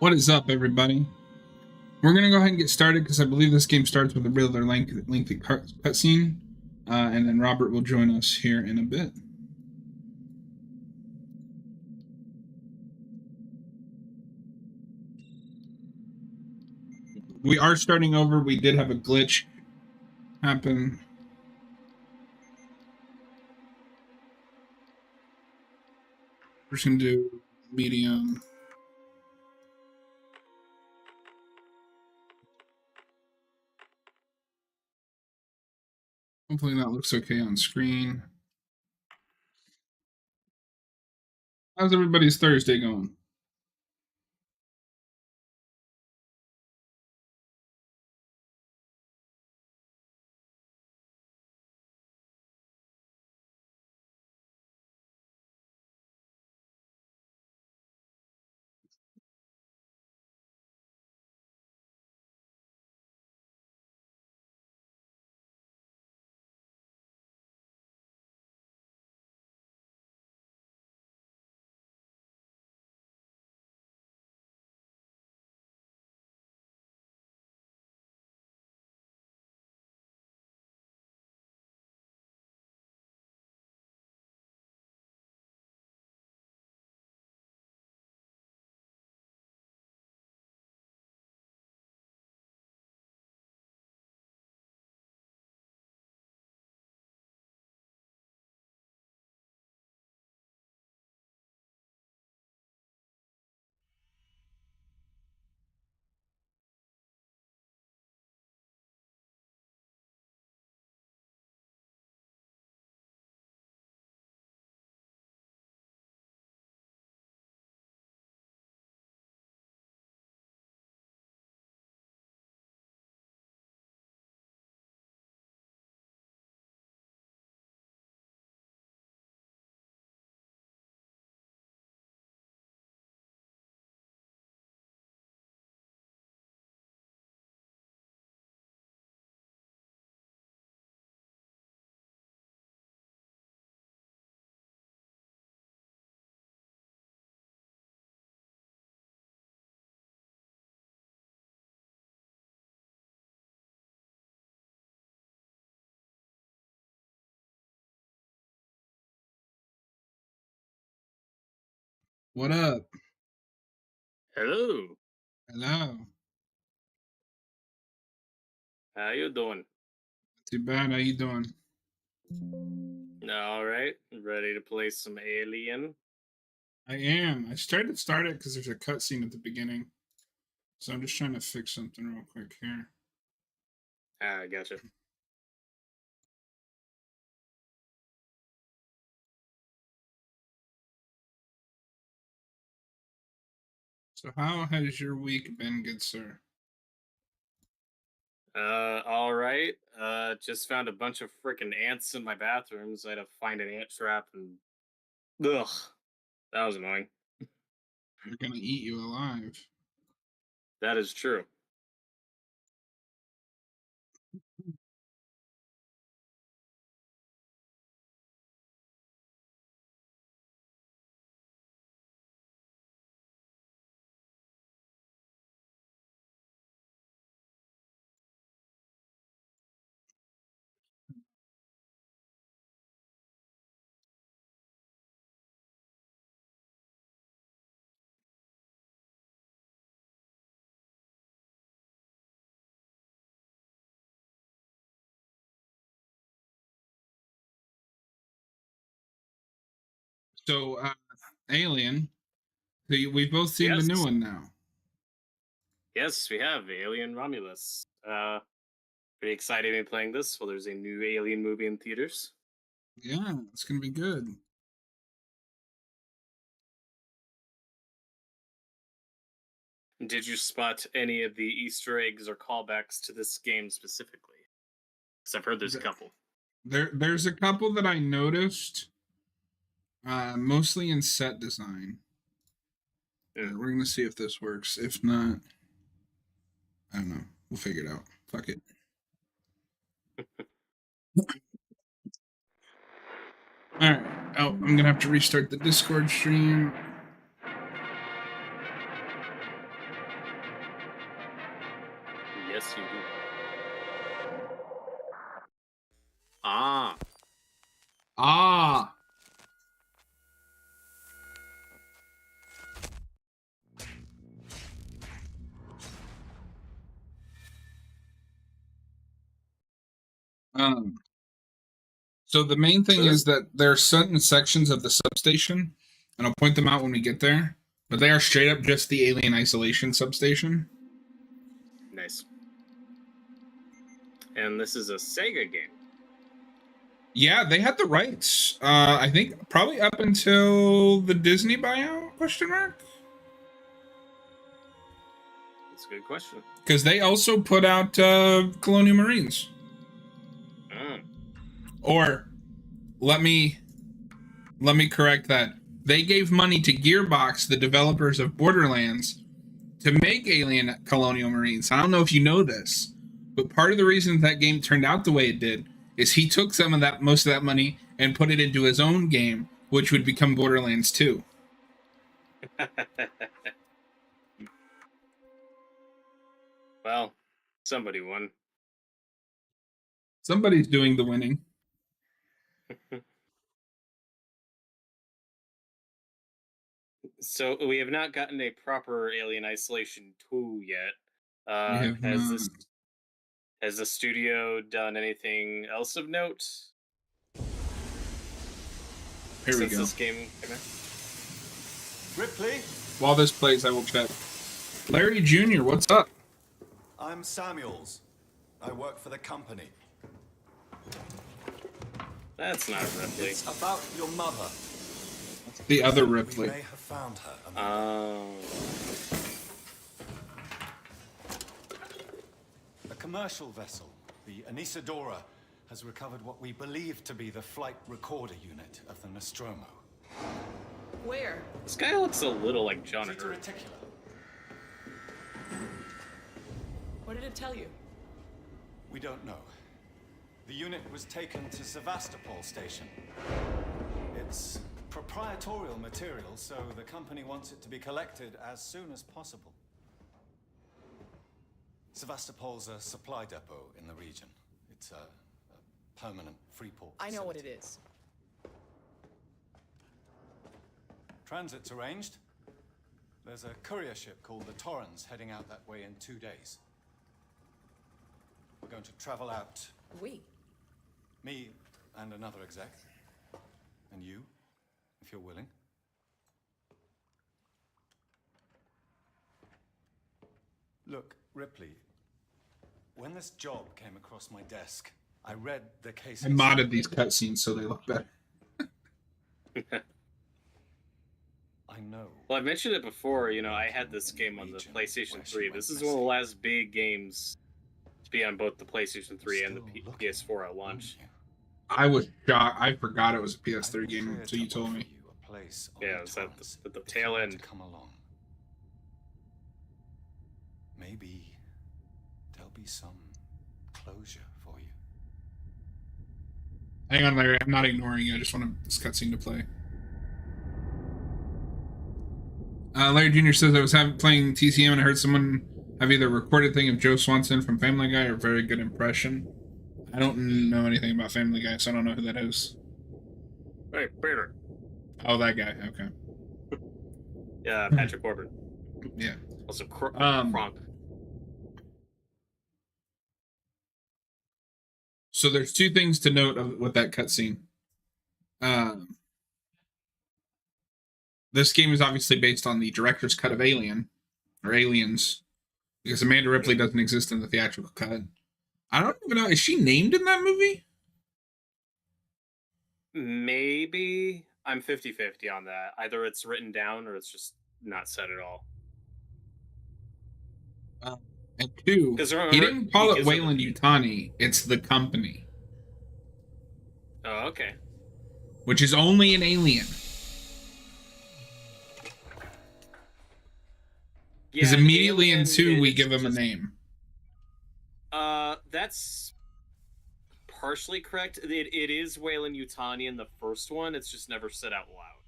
What is up, everybody? We're going to go ahead and get started because I believe this game starts with a rather lengthy cutscene, and then Robert will join us here in a bit. We are starting over. We did have a glitch happen. We're just going to do medium. Hopefully that looks okay on screen. How's everybody's Thursday going? What up? Hello. Hello. How you doing? Not too bad. How you doing? All right. Ready to play some Alien? I am. I tried to start it because there's a cutscene at the beginning. So I'm just trying to fix something real quick here. Ah, gotcha. So how has your week been, good sir? All right. Just found a bunch of freaking ants in my bathrooms. I had to find an ant trap and ugh, that was annoying. They're gonna eat you alive. That is true. So, Alien. So we've both seen the Yes. new one now. Yes, we have Alien Romulus. Pretty excited to be playing this. Well, there's a new Alien movie in theaters. Yeah, it's gonna be good. Did you spot any of the Easter eggs or callbacks to this game specifically? Because I've heard there's a couple. There's a couple that I noticed, mostly in set design. We're gonna see if this works. If not, I don't know. We'll figure it out. Fuck it. All right. Oh, I'm gonna have to restart the Discord stream. Yes, you do. Ah. Ah. So the main thing is that there are certain sections of the substation, and I'll point them out when we get there, but they are straight up just the alien isolation substation. Nice. And this is a Sega game. Yeah, they had the rights. I think probably up until the Disney buyout, question mark? That's a good question. Because they also put out Colonial Marines. Or let me correct that. They gave money to Gearbox, the developers of Borderlands, to make Alien Colonial Marines. I don't know if you know this, but part of the reason that game turned out the way it did is he took most of that money and put it into his own game, which would become Borderlands 2. Well, somebody won. Somebody's doing the winning. So we have not gotten a proper Alien Isolation 2 yet. Has the studio done anything else of note? Here we go. This game came out? Ripley? While this plays, I will check. Larry Jr., what's up? I'm Samuels. I work for the company. That's not Ripley. It's about your mother. The other Ripley. We may have found her. A commercial vessel, the Anisadora, has recovered what we believe to be the flight recorder unit of the Nostromo. Where? This guy looks a little like John Zeta Hurt. Reticula. What did it tell you? We don't know. The unit was taken to Sevastopol Station. It's proprietorial material, so the company wants it to be collected as soon as possible. Sevastopol's a supply depot in the region. It's a permanent free port facility. I know what it is. Transit's arranged. There's a courier ship called the Torrens heading out that way in 2 days. We're going to travel out. We? Me and another exec. And you, if you're willing. Look, Ripley, when this job came across my desk, I read the case. I modded these cutscenes so they look better. I know. Well, I mentioned it before, I had this game on the PlayStation 3. This is one of the last big games to be on both the PlayStation 3 and the PS4 at launch. I was shocked. I forgot it was a PS3 game until you told me. Yeah, it was at the tail end. Come along. Maybe there'll be some closure for you. Hang on, Larry. I'm not ignoring you. I just want this cutscene to play. Larry Jr. says, I was playing TCM and I heard someone have either a recorded thing of Joe Swanson from Family Guy or a very good impression. I don't know anything about Family Guy, so I don't know who that is. Hey, Peter. Oh, that guy. Okay. Yeah, Patrick Corbin. Yeah. Also, Kronk. So there's two things to note with that cutscene. This game is obviously based on the director's cut of Alien, or Aliens, because Amanda Ripley doesn't exist in the theatrical cut. I don't even know. Is she named in that movie? Maybe. I'm 50-50 on that. Either it's written down or it's just not said at all. And two, he didn't call it Weyland Yutani. It's the company. Oh, okay. Which is only an alien. Because immediately in 2, we give him a name. That's partially correct. It is Weyland Yutani in the first one. It's just never said out loud.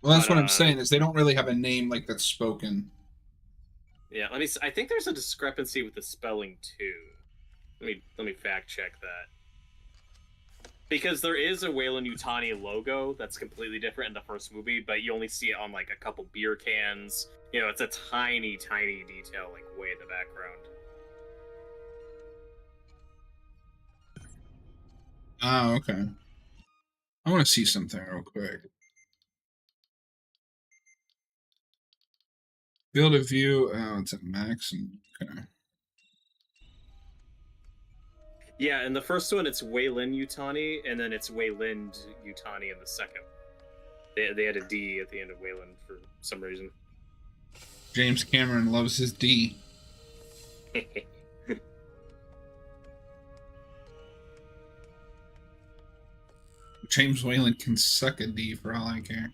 Well, that's what I'm saying, is they don't really have a name like that's spoken. Yeah, let me. I think there's a discrepancy with the spelling too. Let me fact check that. Because there is a Weyland-Yutani logo that's completely different in the first movie, but you only see it on like a couple beer cans. You know, it's a tiny, tiny detail, like way in the background. Oh, okay. I want to see something real quick. Field of view. Oh, it's at max. Okay. Yeah, in the first one, it's Weyland-Yutani, and then it's Weyland-Yutani in the second. They had a D at the end of Weyland for some reason. James Cameron loves his D. James Wayland can suck a D for all I care.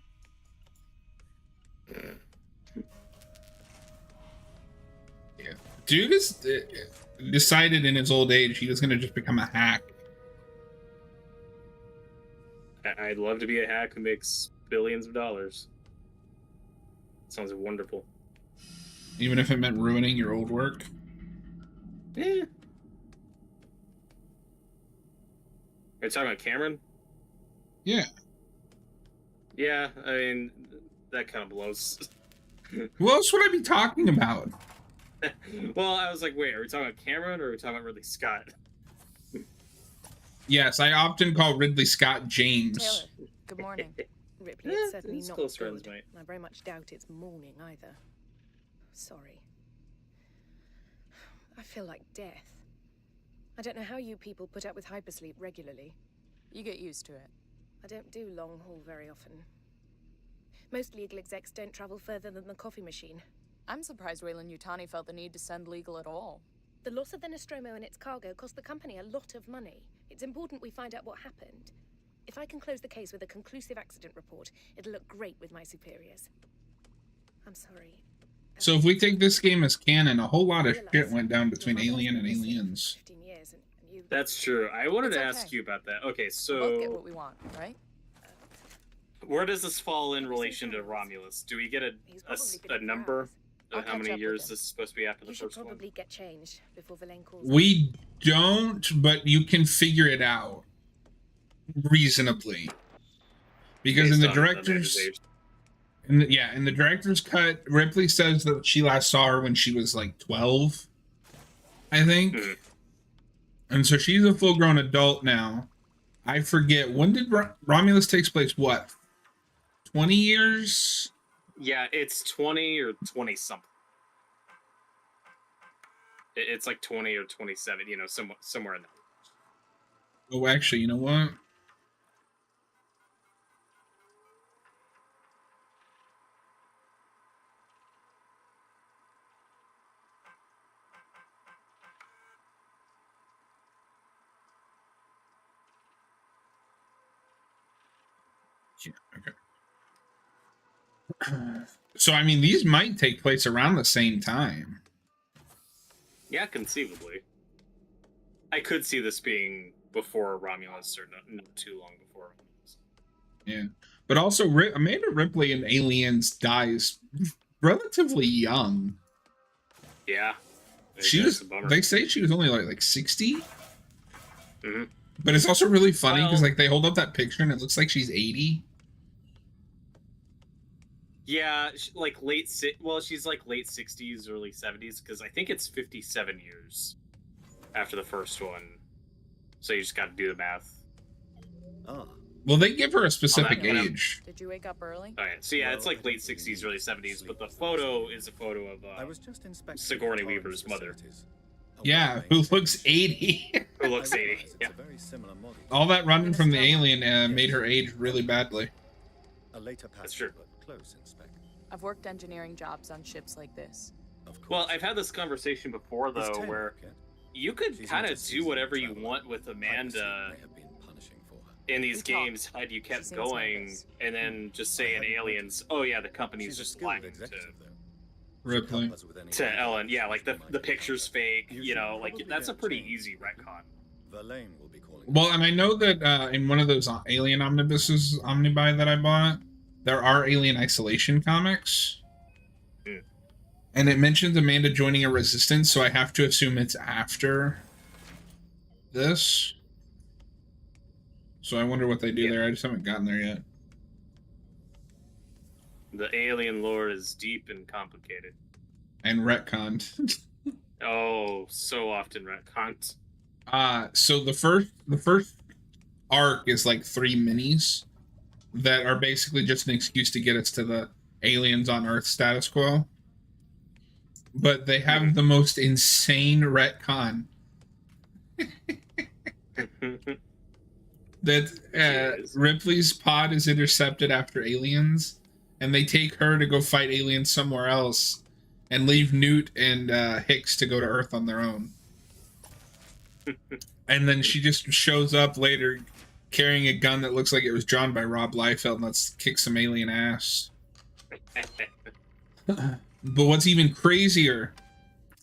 Yeah. Dude is decided in his old age he was going to just become a hack. I'd love to be a hack who makes billions of dollars. Sounds wonderful. Even if it meant ruining your old work. Yeah. Are you talking about Cameron? Yeah. Yeah, I mean, that kind of blows. Who else would I be talking about? Well, I was like, wait, are we talking about Cameron or are we talking about Ridley Scott? Yes, I often call Ridley Scott James. Taylor, good morning. Ripley, Yeah, it's certainly it's not close good. friends, mate. I very much doubt it's morning either. Sorry. I feel like death. I don't know how you people put up with hypersleep regularly. You get used to it. I don't do long haul very often. Most legal execs don't travel further than the coffee machine. I'm surprised Weyland-Yutani felt the need to send legal at all. The loss of the Nostromo and its cargo cost the company a lot of money. It's important we find out what happened. If I can close the case with a conclusive accident report, it'll look great with my superiors. I'm sorry. So if we take this game as canon, a whole lot of shit went down between Alien and Aliens. 15 years and you... That's true. I wanted It's to okay. ask you about that. Okay, We both get so what we want, right? where does this fall in relation to Romulus? Do we get He's probably been a in number Paris. I'll of how catch many up with years him. this is supposed to be after the You should first one? probably get changed before Verlaine calls. We don't, but you can figure it out reasonably. Because Based in the on director's... age. in the director's cut, Ripley says that she last saw her when she was like 12, I think. Mhm. And so she's a full-grown adult now. I forget, when did Romulus takes place, what? 20 years? Yeah, it's 20 or 20 something. It's like 20 or 27, you know, somewhere in there. Oh, actually, you know what? Yeah, okay. So, I mean, these might take place around the same time. Yeah, conceivably. I could see this being before Romulus or not too long before Romulus. Yeah. But also, Amanda Ripley in Aliens dies relatively young. Yeah. She That's was, a bummer. they say she was only like 60. Mhm. But it's also really funny because Well- like they hold up that picture and it looks like she's 80. Yeah, like she's like late 60s, early 70s, because I think it's 57 years after the first one. So you just got to do the math. Ah, Well, they give her a specific Oh, that- age. Did you wake up early? All right, so yeah, it's Well, like late 60s, early 70s, but the photo is a photo of I was just inspecting Sigourney the Weaver's Torrens mother. facilities. A Yeah, well-made who technical looks 80. who looks I 80. realize it's Yeah. a very similar model. All that running from the Yes. alien made her age really badly. A later pass, true. but close inspect. I've worked engineering jobs on ships like this. Of course. Well, I've had this conversation before, Is though, Taylor where okay? you could She's kind not of a do seasoned whatever you traveler. want with Amanda Hypersleep may have been punishing for her. in these We talked. games had you She kept seems going, nervous. and then just say in I hadn't Aliens, oh yeah, the company's She's a just skilled lying executive, though. Ripley. Help us with any to Ellen. Yeah, issues like we might the picture's encounter. fake, You you should know, like probably that's a get pretty changed. easy retcon. Verlaine will be calling. Well, and I know that in one of those alien omnibuses, omnibuy that I bought, there are Alien Isolation comics. Mm. And it mentions Amanda joining a resistance, so I have to assume it's after this. So I wonder what they do there. I just haven't gotten there yet. The alien lore is deep and complicated. And retconned. Oh, so often retconned. So the first arc is like 3 minis that are basically just an excuse to get us to the aliens on Earth status quo. But they have the most insane retcon that Ripley's pod is intercepted after aliens, and they take her to go fight aliens somewhere else, and leave Newt and Hicks to go to Earth on their own. And then she just shows up later carrying a gun that looks like it was drawn by Rob Liefeld, and let's kick some alien ass. But what's even crazier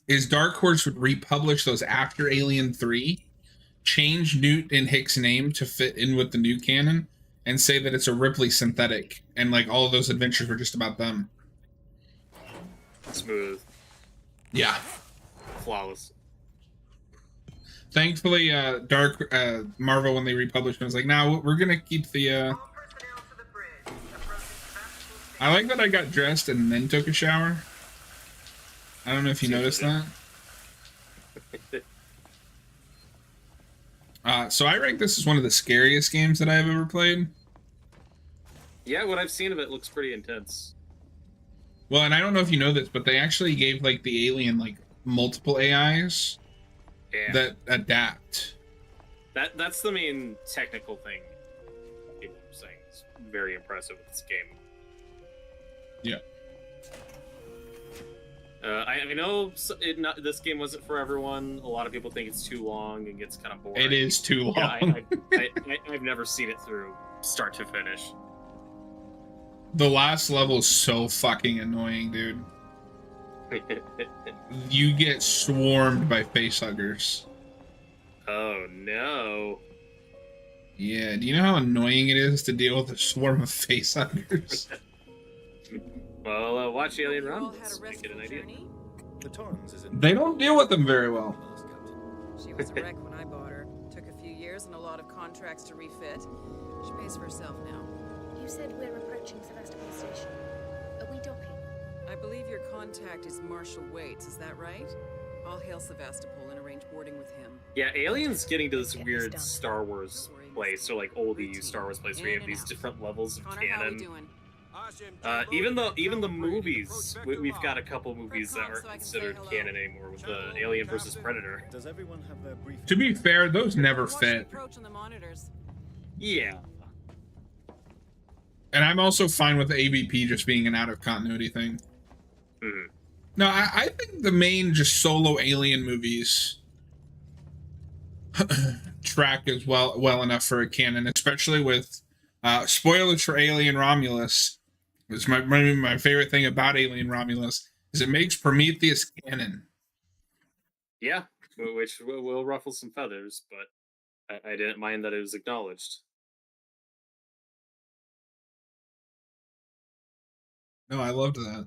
is Dark Horse would republish those after Alien 3, change Newt and Hicks' name to fit in with the new canon, and say that it's a Ripley synthetic, and like all of those adventures were just about them. Smooth. Yeah. Flawless. Thankfully, Marvel, when they republished it, was like, "Now we're gonna keep the." I like that I got dressed and then took a shower. I don't know if you noticed that. So I rank this as one of the scariest games that I've ever played. Yeah, what I've seen of it looks pretty intense. Well, and I don't know if you know this, but they actually gave like the alien like multiple AIs that adapt. That's the main technical thing people are saying is very impressive with this game. Yeah. I know this game wasn't for everyone. A lot of people think it's too long and gets kind of boring. It is too long. Yeah, I've never seen it through start to finish. The last level is so fucking annoying, dude. You get swarmed by facehuggers. Oh no. Yeah, do you know how annoying it is to deal with a swarm of facehuggers? Well, watch Alien Romulus. Make it an idea. The Torrens is in. They don't deal with them very well. She was a wreck when I bought her. Took a few years and a lot of contracts to refit. She pays for herself now. You said we're approaching Sevastopol Station. Are we docking? I believe your contact is Marshal Waits, is that right? I'll hail Sevastopol and arrange boarding with him. Yeah, Alien's getting to this weird Star Wars place, or like old EU Star Wars place, where you have these different levels of Connor, how we canon. doing? Even the movies, we've got a couple movies that aren't considered canon anymore with the Alien versus Predator. Does everyone have their brief? To be fair, those never Watch the fit. approach on the monitors. Yeah. And I'm also fine with the AVP just being an out of continuity thing. Mm-hmm. No, I think the main just solo Alien movies track as well enough for a canon, especially with spoilers for Alien Romulus. It's my favorite thing about Alien Romulus is it makes Prometheus canon. Yeah, which will ruffle some feathers, but I didn't mind that it was acknowledged. No, I loved that.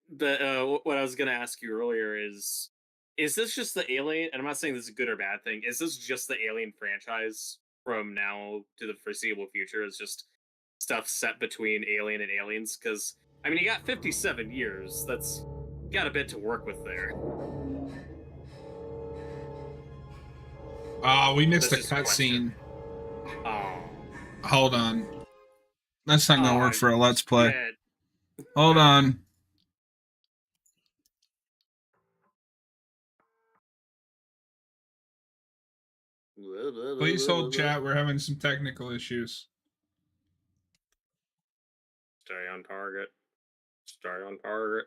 But what I was going to ask you earlier is this just the Alien, and I'm not saying this is a good or bad thing, is this just the Alien franchise from now to the foreseeable future? Is just stuff set between Alien and Aliens? Because, I mean, you got 57 years. That's got a bit to work with there. Oh, we missed a That's just a cutscene. Oh. Hold on. That's not gonna work for a Let's Play. Man. Hold on. Please hold chat. We're having some technical issues. Stay on target. Stay on target.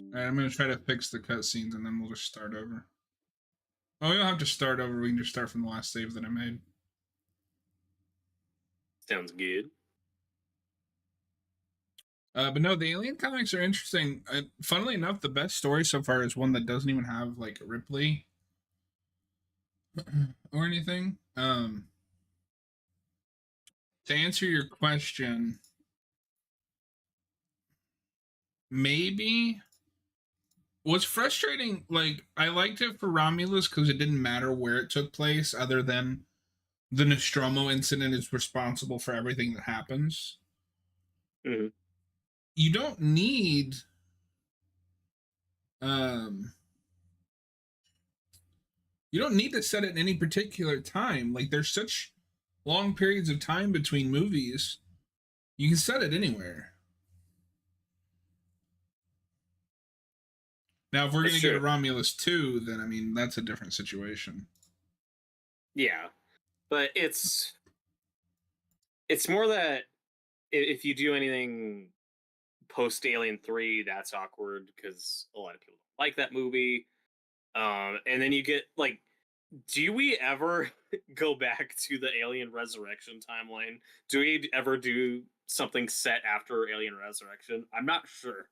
Alright, I'm gonna try to fix the cutscenes and then we'll just start over. Oh, we don't have to start over. We can just start from the last save that I made. Sounds good. But no, the Alien comics are interesting. Funnily enough, the best story so far is one that doesn't even have like Ripley or anything. To answer your question, maybe what's frustrating, like I liked it for Romulus because it didn't matter where it took place, other than the Nostromo incident is responsible for everything that happens. Mm-hmm. You don't need um you don't need to set it in any particular time. Like there's such long periods of time between movies. You can set it anywhere. Now, if we're going to get a Romulus 2, then I mean that's a different situation. Yeah, but it's more that if you do anything post Alien 3, that's awkward because a lot of people don't like that movie. And then you get like, do we ever go back to the Alien Resurrection timeline? Do we ever do something set after Alien Resurrection? I'm not sure.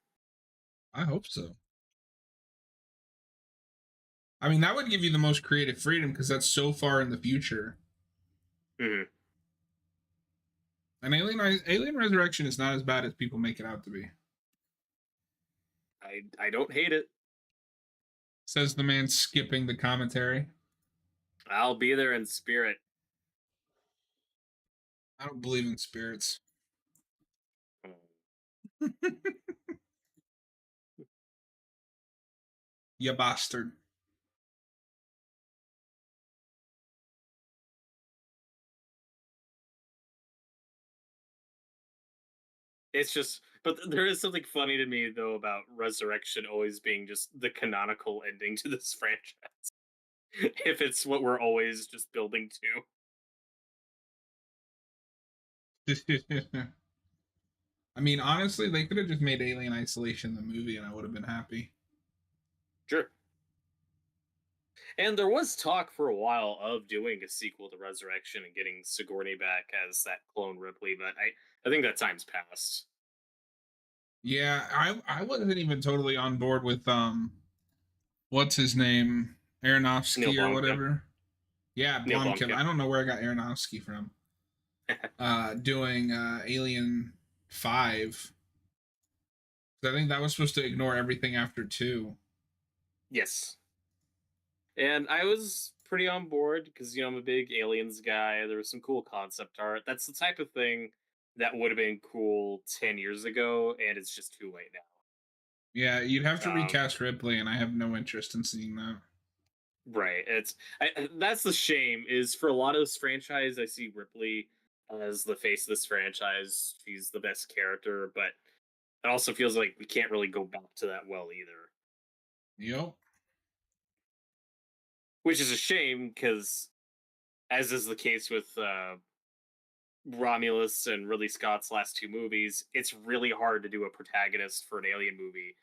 I hope so. I mean, that would give you the most creative freedom because that's so far in the future. Mm-hmm. And Alien Resurrection is not as bad as people make it out to be. I don't hate it. Says the man skipping the commentary. I'll be there in spirit. I don't believe in spirits. You bastard. It's just, but there is something funny to me though about Resurrection always being just the canonical ending to this franchise. If it's what we're always just building I mean, honestly, they could have just made Alien Isolation the movie and I would have been happy. Sure. And there was talk for a while of doing a sequel to Resurrection and getting Sigourney back as that clone Ripley, but I think that time's passed. Yeah, I wasn't even totally on board with what's his name? Aronofsky or whatever. Yeah, Blomkamp. I don't know where I got Aronofsky from. Doing Alien 5. I think that was supposed to ignore everything after 2. Yes. And I was pretty on board because, I'm a big Aliens guy. There was some cool concept art. That's the type of thing that would have been cool 10 years ago, and it's just too late now. Yeah, you'd have to recast Ripley, and I have no interest in seeing that. Right. That's the shame, is for a lot of this franchise, I see Ripley as the face of this franchise. She's the best character, but it also feels like we can't really go back to that well either. Yep. Which is a shame, because as is the case with Romulus and Ridley Scott's last 2 movies, it's really hard to do a protagonist for an Alien movie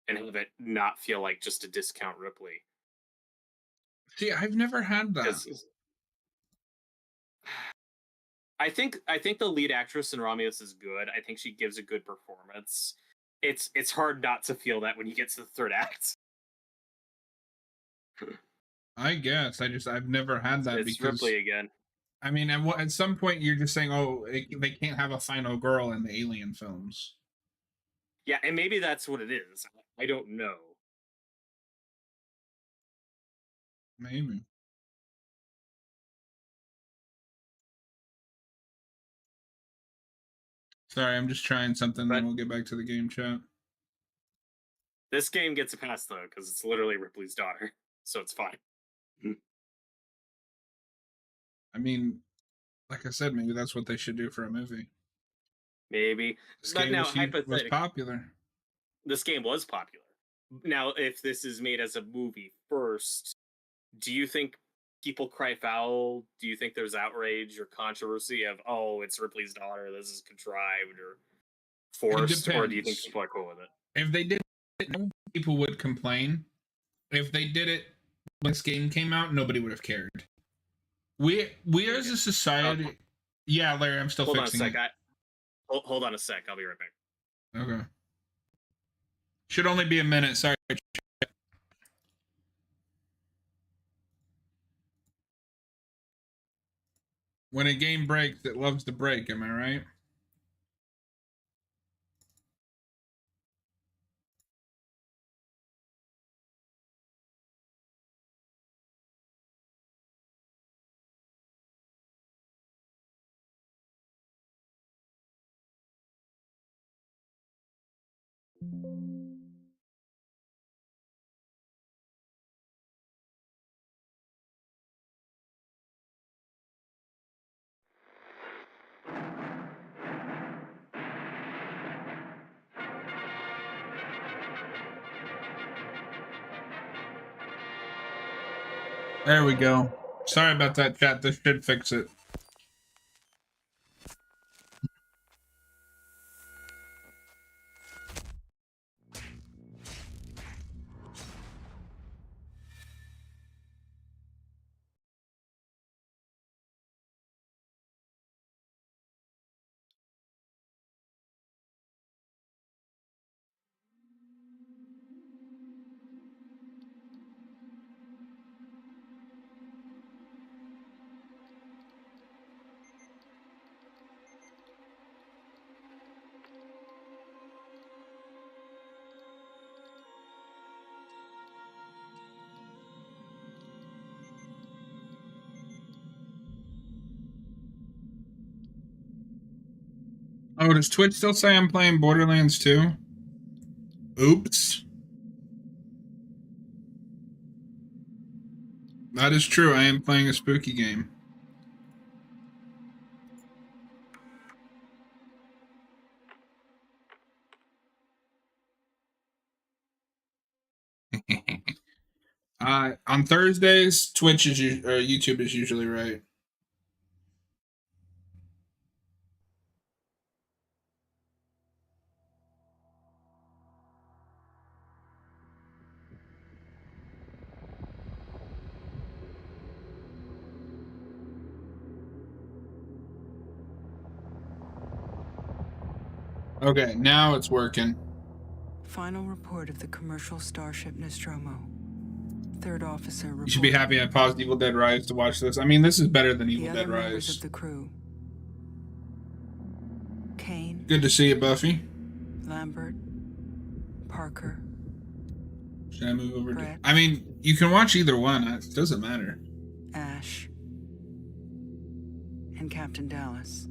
and have it not feel like just a discount Ripley. See, I've never had that. I think the lead actress in Romulus is good. I think she gives a good performance. It's hard not to feel that when you get to the third act. I guess I've never had that. It's because Ripley again. I mean, at some point you're just saying, oh, they can't have a final girl in the Alien films. Yeah, and maybe that's what it is. I don't know. Maybe. Sorry, I'm just trying something, then we'll get back to the game chat. This game gets a pass, though, because it's literally Ripley's daughter, so it's fine. I mean, like I said, maybe that's what they should do for a movie. Maybe. This game was popular. This game was popular. Now, if this is made as a movie first, do you think people cry foul? Do you think there's outrage or controversy of, oh, it's Ripley's daughter, this is contrived or forced, or do you think people are cool with it? If they did it, people would complain. If they did it when this game came out, nobody would have cared. We as a society, Yeah, Larry, I'm still Hold on a fixing sec. it. Hold on a sec. I'll be right back. Okay. Should only be a minute. Sorry. When a game breaks, it loves to break. Am I right? There we go. Sorry about that, chat. This should fix it. Oh, does Twitch still say I'm playing Borderlands 2? Oops. That is true. I am playing a spooky game. On Thursdays, Twitch is or YouTube is usually right. Okay, now it's working. Final report of the commercial starship Nostromo. Third officer reported. You should be happy I paused Evil Dead Rise to watch this. I mean, this is better than The Evil other Dead members Rise. of the crew. Kane, Good to see you, Buffy. Lambert, Parker, Should I move over to... Brett. I mean, you can watch either one. It doesn't matter. Ash, and Captain Dallas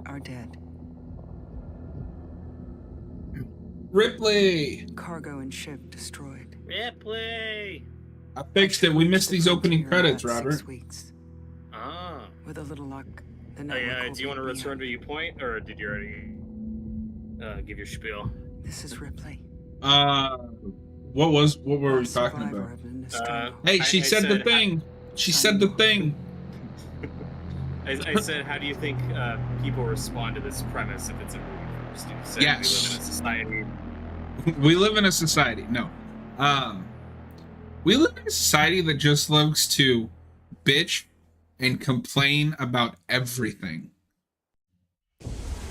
are dead. Ripley! Cargo and ship destroyed. Ripley. I fixed it. We missed these opening Frontier in credits, about Robert. 6 weeks. Ah. With a little luck, the Oh, network yeah. will Do you want to beat me return up. to your point, or did you already give your spiel? This is Ripley. What were we last talking survivor about? of the Nostromo. Hey, she said the thing. She said the thing. I said, how do you think people respond to this premise if it's a movie first? You said Yes. we live in a society. No. We live in a society that just loves to bitch and complain about everything.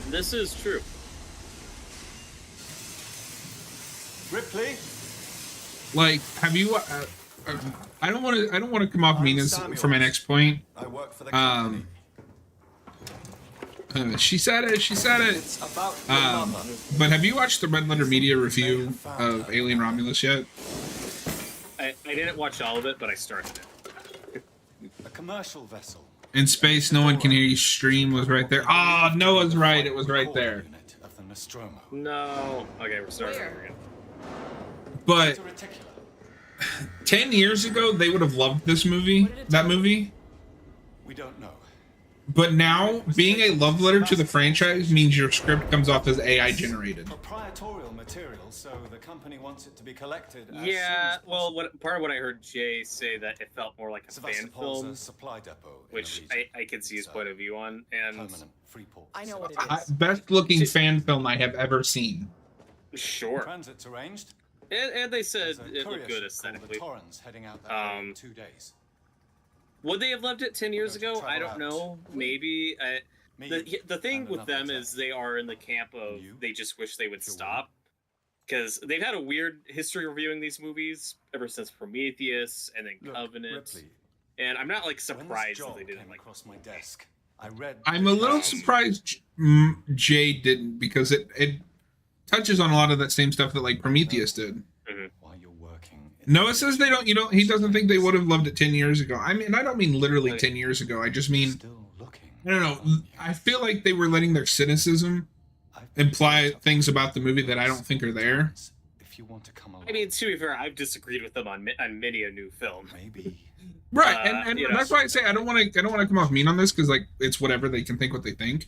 This is true. Ripley? Like, have you? I don't want to come off mean as for my next point. I work for the company. She said it. She said it. It's about your mother. But have you watched the Red Letter Media review of Alien Romulus yet? I didn't watch all of it, but I started it. A commercial vessel. In space, no one can hear you. Stream was right there. Ah, Noah's right. It was right there. Unit of the Nostromo. No. Okay, we're starting over again. But It's a reticular. 10 years ago, they would have loved this movie. That movie. We don't know. But now, being a love letter to the franchise means your script comes off as AI generated. Proprietorial material, so the company wants it to be collected as soon Yeah, as well, possible. part of what I heard Jay say that it felt more like a fan Sevastopol's film, a supply depot in which the region. I could see his So, point of view on, and permanent free port. I know what it Sevastopol. is. Best looking fan film I have ever seen. sure. Transit's arranged. And they said There's a it courier looked good ship called the aesthetically. Torrens heading out that way in Um, 2 days. Would they have loved it 10 years We're going ago? to I travel don't out. know. Maybe. The thing and with another them is tech. they are in the camp of You? they just wish they would If you stop. Because they've had a weird history reviewing these movies ever since Prometheus and then Look, Covenant. Ripley, And I'm not like when this surprised that job they didn't came like. across my desk, I read. I'm the a little text. surprised Jay didn't, because it touches on a lot of that same stuff that like Prometheus did. While you're working. in Noah the says they don't. He doesn't think they would have loved it 10 years ago. I mean, I don't mean literally 10 years ago. I just mean, Still looking. I don't know. I feel like they were letting their cynicism I've been imply brought up things with about the movie that I don't think are there. If you want to come along. I mean, to be fair, I've disagreed with them on many a new film. Maybe. Right, and you know. that's why I say I don't want to come off mean on this, because like it's whatever, they can think what they think.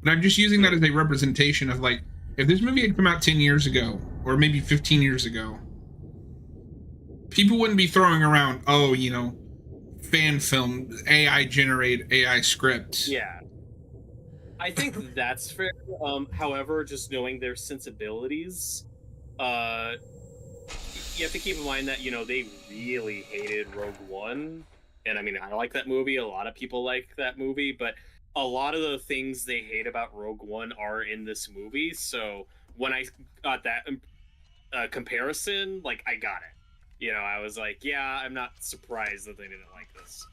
But I'm just using that as a representation of like, if this movie had come out 10 years ago or maybe 15 years ago, people wouldn't be throwing around, oh, fan film, AI generate, AI script. Yeah. I think that's fair. However, just knowing their sensibilities, you have to keep in mind that, they really hated Rogue One. And I mean, I like that movie. A lot of people like that movie, but a lot of the things they hate about Rogue One are in this movie. So when I got that comparison, like, I got it. I was like, yeah, I'm not surprised that they didn't like this.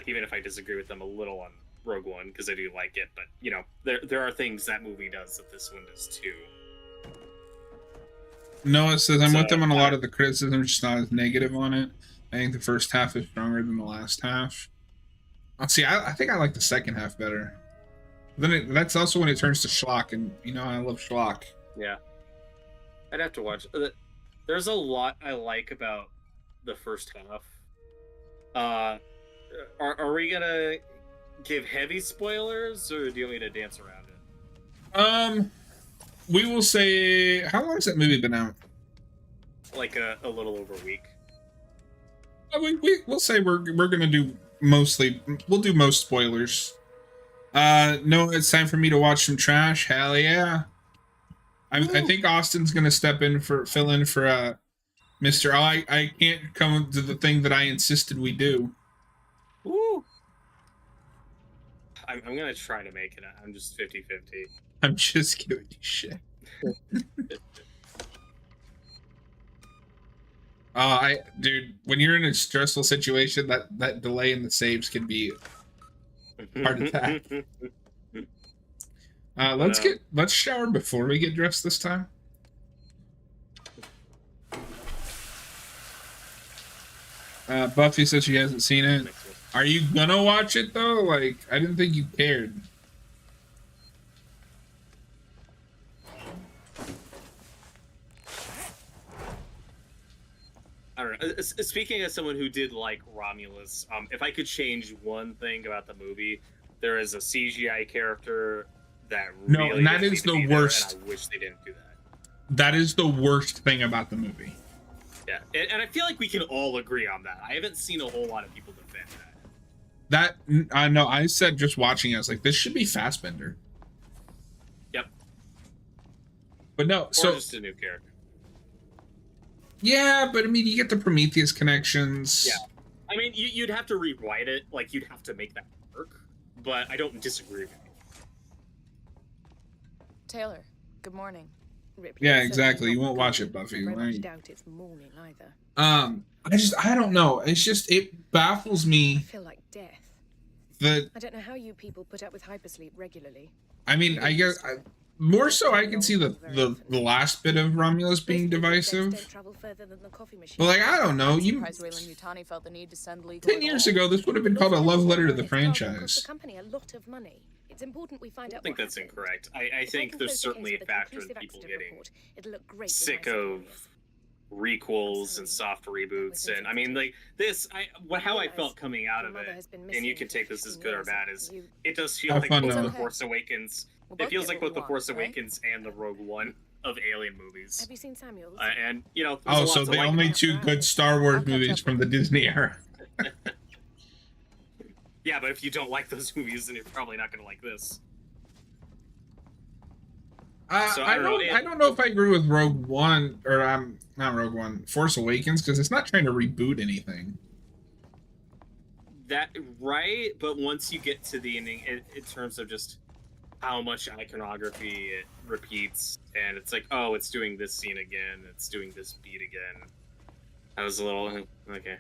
Even if I disagree with them a little on Rogue One, because I do like it. But, there are things that movie does that this one does too. Noah says, I'm So, with them on a lot of the criticism, just not as negative on it. I think the first half is stronger than the last half. See, I think I like the second half better. Then that's also when it turns to schlock, and I love schlock. Yeah. I'd have to watch. There's a lot I like about the first half. Are we gonna give heavy spoilers, or do you want me to dance around it? We will say, how long has that movie been out? Like a little over a week. We'll say we're gonna do mostly. We'll do most spoilers. No, it's time for me to watch some trash. Hell yeah! I think Austin's gonna fill in for Mr. Oh, I can't come to the thing that I insisted we do. Woo! I'm gonna try to make it. I'm just 50-50. I'm just giving you shit. Dude, when you're in a stressful situation, that delay in the saves can be heart attack. Let's shower before we get dressed this time. Buffy says she hasn't seen it. Are you gonna watch it though? Like, I didn't think you cared. I don't know. Speaking as someone who did like Romulus, if I could change one thing about the movie, there is a CGI character that No, really and that didn't is need to the be there, worst. and I wish they didn't do that. That is the worst thing about the movie. Yeah, and I feel like we can all agree on that. I haven't seen a whole lot of people defend that. I know. I said just watching it, I was like, this should be Fassbender. Yep. But no, Or so just a new character. yeah, but I mean, you get the Prometheus connections. Yeah. I mean, you'd have to rewrite it. Like, you'd have to make that work. But I don't disagree with you. Taylor, good morning. Ripley, Yeah, it's exactly. You certainly won't not watch good. it, Buffy. I very Right? much doubt it's morning either. I don't know. It baffles I me feel like death. that. I don't know how you people put up with hypersleep regularly. I mean, I guess more so I can see the last bit of Romulus being Most people divisive. don't travel further than the coffee machine. But like, I don't know. I'm You surprised Weyland-Yutani felt the need to send legal 10 years ago, this would have been called a love letter to the It's cargo cost franchise. the company a lot of money. It's important we find I out think what that's happened. incorrect. I If I think can there's close the certainly case a with a factor in conclusive people accident getting report, it'll look great with sick my of superiors. requels and soft reboots, and I mean, like this. How I felt coming out of it, and you can take this as good or bad, is it does feel Have like fun, both Noah. The Force Awakens. We'll It both feels get like what both we The Force want, right? Awakens and the Rogue One of Alien movies. Have you seen Samuel's? And there's a Oh, lot so to the like only about two that. good Star Wars I'll catch movies up from the Disney era. Yeah, but if you don't like those movies, then you're probably not going to like this. So, I don't know. I don't know if I agree with Rogue One, or not Rogue One, Force Awakens, because it's not trying to reboot anything. That right, but once you get to the ending, in terms of just how much iconography it repeats, and it's like, oh, it's doing this scene again, it's doing this beat again. I was a little okay.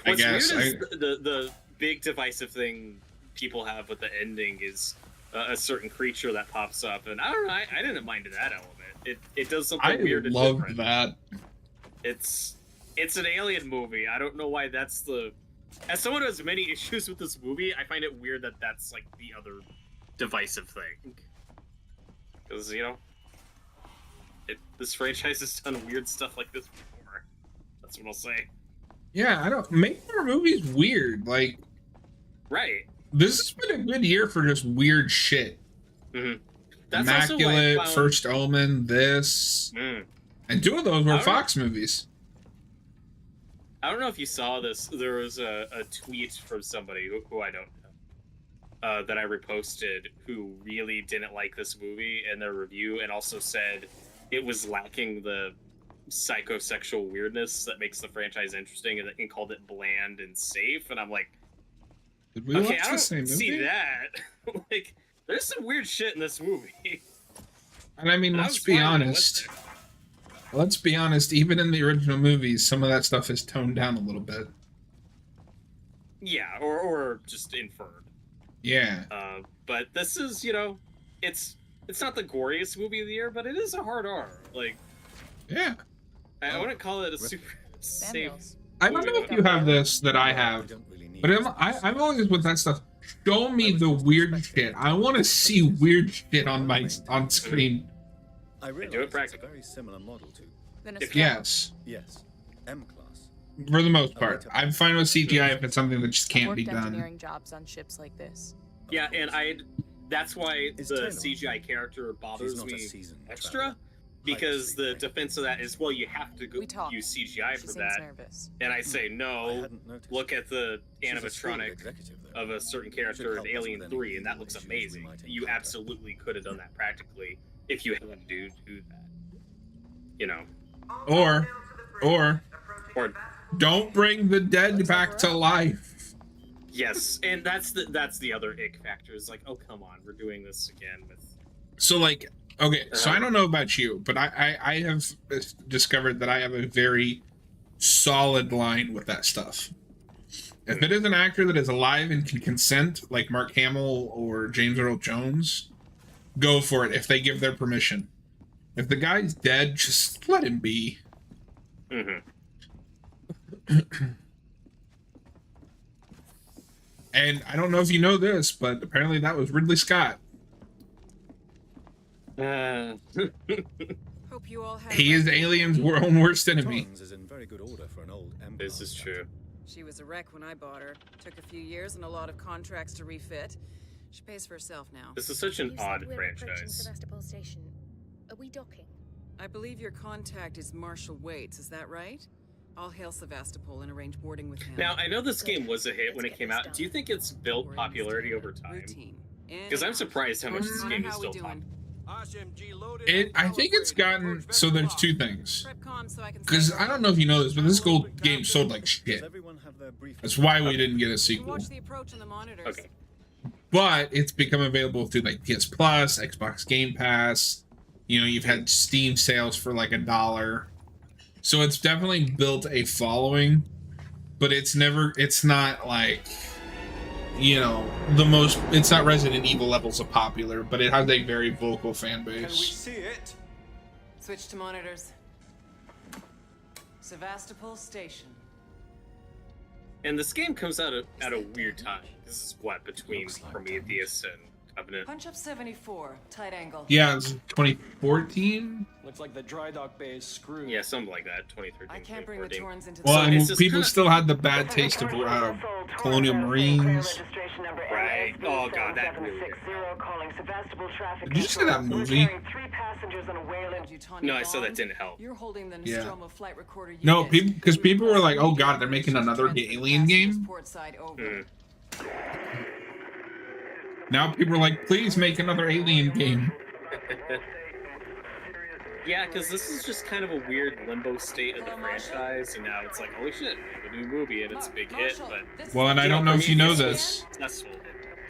What's weird is the big divisive thing people have with the ending is a certain creature that pops up, and I don't know, I didn't mind that element. It does something weird and different. I love that. It's an alien movie. I don't know why that's the... As someone who has many issues with this movie, I find it weird that that's, like, the other divisive thing. Because, you know, this franchise has done weird stuff like this before. That's what I'll say. Yeah, I don't... Make more movies weird. Like... Right. This has been a good year for just weird shit. Mm-hmm. Immaculate, First Omen, this... And 2 of those were Fox movies. I don't know if you saw this. There was a tweet from somebody who I don't know that I reposted who really didn't like this movie in their review, and also said it was lacking the psychosexual weirdness that makes the franchise interesting, and called it bland and safe. And I'm like, did we watch the same movie? See that. Like, there's some weird shit in this movie. And I mean, let's be honest. Let's be honest, even in the original movies, some of that stuff is toned down a little bit. Yeah, or just inferred. Yeah. But this is, you know, it's not the goriest movie of the year, but it is a hard R. Like, yeah. I wouldn't call it a super safe. I don't know if you have this that I have, but I'm always with that stuff. Show me the weird shit. I want to see weird shit on screen. I do it practically. It's a very similar model to. Yes. Yes. M-class. For the most part, I'm fine with CGI if it's something that just can't be done. Engineering jobs on ships like this. Yeah, and that's why the CGI character bothers me extra, because the defense of that is, well, you have to go use CGI for that. And I say, no, look at the animatronic of a certain character in Alien 3, and that looks amazing. You absolutely could have done that practically if you had to do that. You know. Or don't bring the dead back to life. Yes, and that's the other ick factor. Is like, oh, come on, we're doing this again with. So like, okay, so I don't know about you, but I have discovered that I have a very solid line with that stuff. If it is an actor that is alive and can consent, like Mark Hamill or James Earl Jones, go for it if they give their permission. If the guy's dead, just let him be. Mm-hmm. And I don't know if you know this, but apparently that was Ridley Scott. Hope you all have he is Alien's own worst enemy. Is in very good order for an old this is true. She was a wreck when I bought her. Took a few years and a lot of contracts to refit. She pays for herself now. This is such an odd we're approaching franchise. Sevastopol Station. Are we docking? I believe your contact is Marshall Waits, is that right? I'll hail Sevastopol and arrange boarding with him. Now, I know this game was a hit when it came out. Do you think it's built popularity over time? Because I'm surprised how much this game is still popular. I think it's gotten... So there's 2 things. Because I don't know if you know this, but this game sold like shit. That's why we didn't get a sequel. Okay. But it's become available through like PS Plus, Xbox Game Pass. You know, you've had Steam sales for like $1. So it's definitely built a following, but it's not like, you know, it's not Resident Evil levels of popular, but it has a very vocal fan base. Can we see it? Switch to monitors. Sevastopol Station. And this game comes out at a weird time. This is what, between Prometheus and Covenant? Punch up 74, tight angle. Yeah, it's 2014. Looks like the dry dock bay is screwed. Yeah, something like that. 2013. I can't bring the Torrens into well, the people still had the bad taste of Colonial Marines. Right. Oh god, that movie. Did you see that movie? No, I saw that didn't help. You're holding the Yeah. Nostromo flight recorder unit. No, because people were like, "Oh god, they're making another Alien game." Now people are like, "Please make another Alien game." Yeah, because this is just kind of a weird limbo state of the franchise, and now it's like, holy shit, we have a new movie and it's a big hit, but Well, and I don't know if you know this. successful.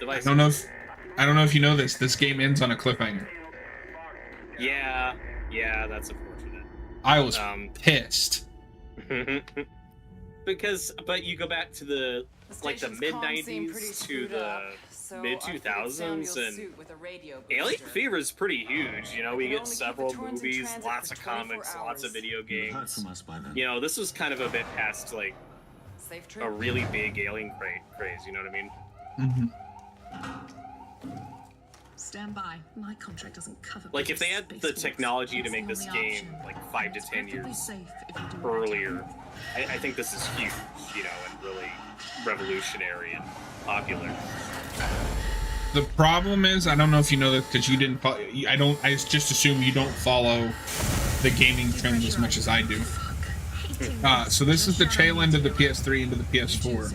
I don't know if you know this. This game ends on a cliffhanger. Yeah, that's unfortunate. I was pissed. But you go back to the mid '90s to the mid 2000s, and Alien Fever is pretty huge. You know, we get several movies, lots of comics, lots of video games. You know, this was kind of a bit past like a really big Alien craze. You know what I mean? Stand by. My contract doesn't cover. Like if they had the technology to make this game like 5 to 10 years earlier, I think this is huge. You know, and really revolutionary and popular. The problem is, I don't know if you know this because you didn't. I just assume you don't follow the gaming trends as much as I do. So this is the tail end of the PS3 into the PS4.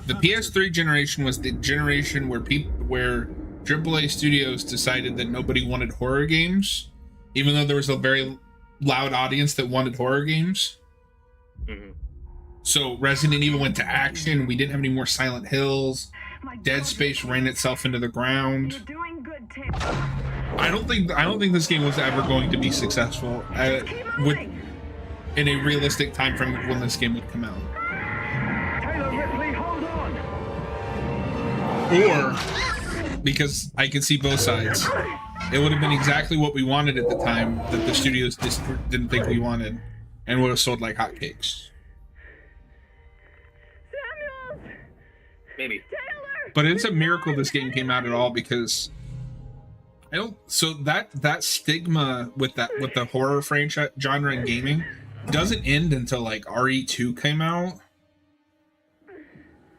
The PS3 generation was the generation where AAA studios decided that nobody wanted horror games, even though there was a very loud audience that wanted horror games. So Resident Evil went to action. We didn't have any more Silent Hills. Dead Space ran itself into the ground. I don't think this game was ever going to be successful in a realistic time frame when this game would come out. Or because I can see both sides. It would have been exactly what we wanted at the time that the studios just didn't think we wanted, and would have sold like hotcakes. Maybe. But it's a miracle this game came out at all, because I don't. So that stigma with the horror franchise genre in gaming doesn't end until like RE2 came out.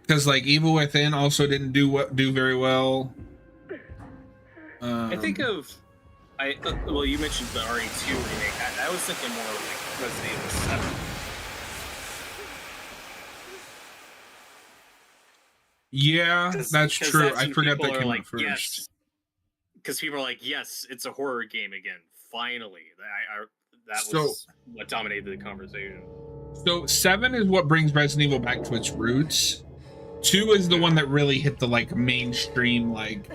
Because like Evil Within also didn't do very well. I think of, well, you mentioned the RE2 remake. I was thinking more like Resident Evil 7. Yeah, that's true. I forgot that came out first. Yes, because people are like, yes, it's a horror game again. Finally, that was what dominated the conversation. So 7 is what brings Resident Evil back to its roots. 2 is the one that really hit the like mainstream, like,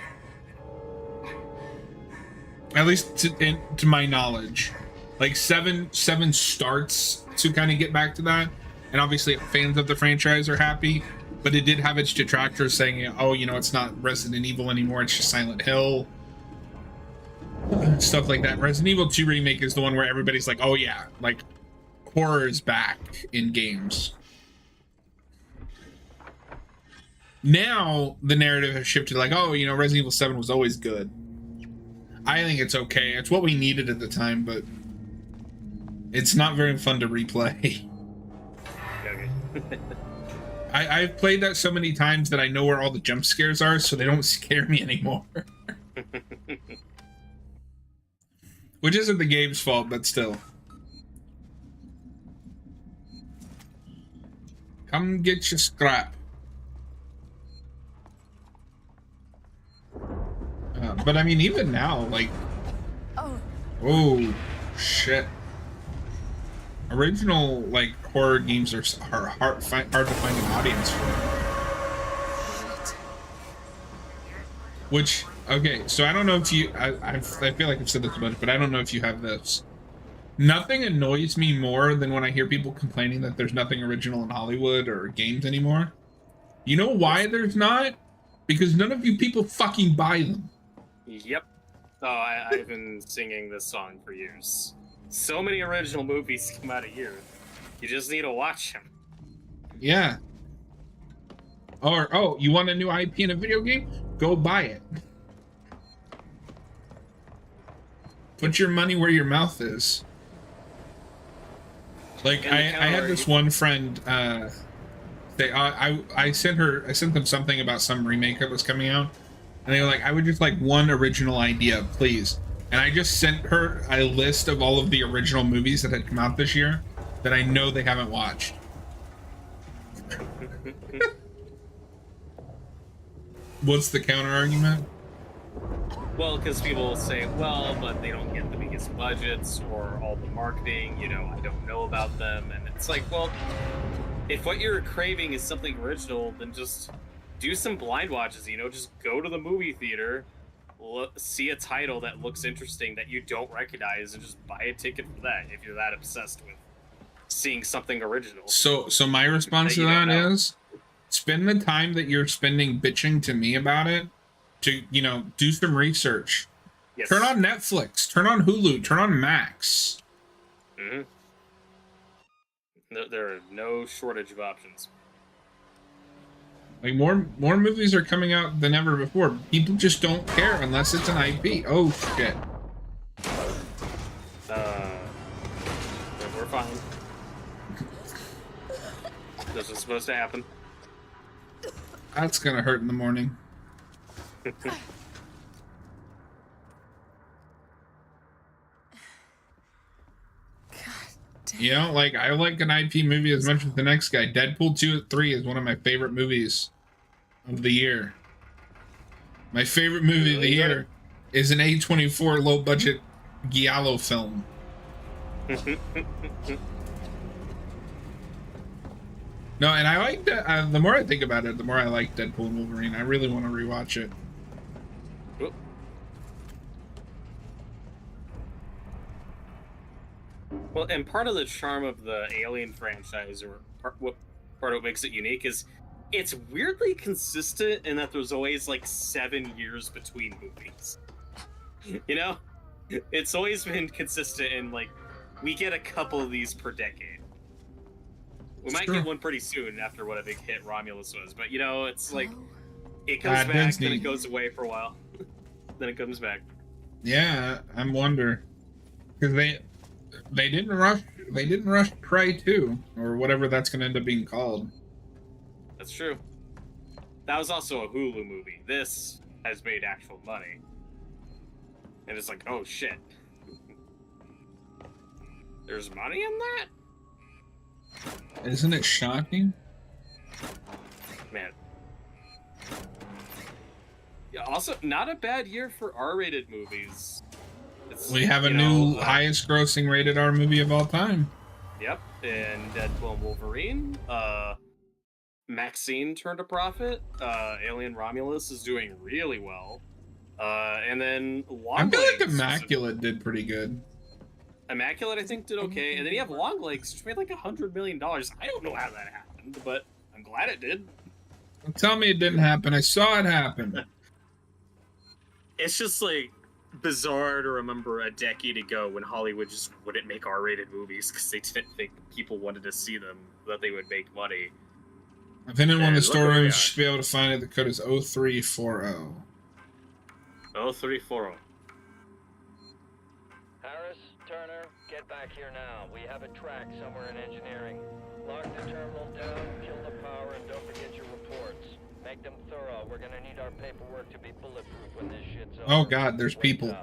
at least to my knowledge. Like 7 starts to kind of get back to that, and obviously fans of the franchise are happy, but it did have its detractors saying, oh, you know, it's not Resident Evil anymore, it's just Silent Hill, stuff like that. Resident Evil 2 remake is the one where everybody's like, oh yeah, like horror is back in games. Now the narrative has shifted, like, oh, you know, Resident Evil 7 was always good. I think it's okay. It's what we needed at the time, but it's not very fun to replay. Okay. I've played that so many times that I know where all the jump scares are, so they don't scare me anymore. Which isn't the game's fault, but still. Come get your scrap. But I mean, even now, like, oh shit! Original like horror games are hard to find an audience for. Which, okay, so I don't know if you, I feel like I've said this about it, but I don't know if you have this. Nothing annoys me more than when I hear people complaining that there's nothing original in Hollywood or games anymore. You know why there's not? Because none of you people fucking buy them. Yep. Oh, I've been singing this song for years. So many original movies come out a year. You just need to watch them. Yeah. Or, oh, you want a new IP in a video game? Go buy it. Put your money where your mouth is. Like, I had this one friend, I sent them something about some remake that was coming out. And they were like, I would just like one original idea, please. And I just sent her a list of all of the original movies that had come out this year that I know they haven't watched. What's the counter argument? Well, because people will say, well, but they don't get the biggest these budgets or all the marketing, you know, I don't know about them. And it's like, well, if what you're craving is something original, then just do some blind watches, you know, just go to the movie theater, see a title that looks interesting that you don't recognize, and just buy a ticket for that if you're that obsessed with seeing something original. So my response to that is spend the time that you're spending bitching to me about it to, you know, do some research. Yes. Turn on Netflix, turn on Hulu, turn on Max. Mm-hmm. There are no shortage of options. Like more movies are coming out than ever before. People just don't care unless it's an IP. Oh shit. We're fine. This was supposed to happen. That's gonna hurt in the morning. You know, like, I like an IP movie as much as the next guy. Deadpool 2-3 is one of my favorite movies of the year. My favorite movie of the year is an A24 low-budget giallo film. No, and I like that. The more I think about it, the more I like Deadpool and Wolverine. I really want to rewatch it. Oop. Well, and part of the charm of the Alien franchise, or part of what makes it unique, is it's weirdly consistent in that there's always like 7 years between movies. You know? It's always been consistent in, like, we get a couple of these per decade. We might get one pretty soon after what a big hit Romulus was, but, you know, it's like, it comes back, then it goes away for a while. Then it comes back. Yeah, I wonder. Because they didn't rush Prey 2, or whatever that's going to end up being called. That's true. That was also a Hulu movie. This has made actual money. And it's like, oh shit. There's money in that? Isn't it shocking? Man. Yeah, also, not a bad year for R-rated movies. We have a new highest grossing rated R movie of all time. Yep, and Deadpool and Wolverine. Maxine turned a profit. Alien Romulus is doing really well. And then I feel like Immaculate did pretty good. Immaculate, I think, did okay. And then you have Longlegs, which made like $100 million. I don't know how that happened, but I'm glad it did. Tell me it didn't happen. I saw it happen. It's just like bizarre to remember a decade ago when Hollywood just wouldn't make R-rated movies because they didn't think people wanted to see them, that they would make money. If anyone in the storeroom should be able to find it, the code is 0340. 0340. Harris, Turner, get back here now. We have a track somewhere in engineering. Lock the terminal down, kill the power, and don't forget your reports. Make them thorough. We're gonna need our paperwork to be bulletproof when this shit's over. Oh god, there's people.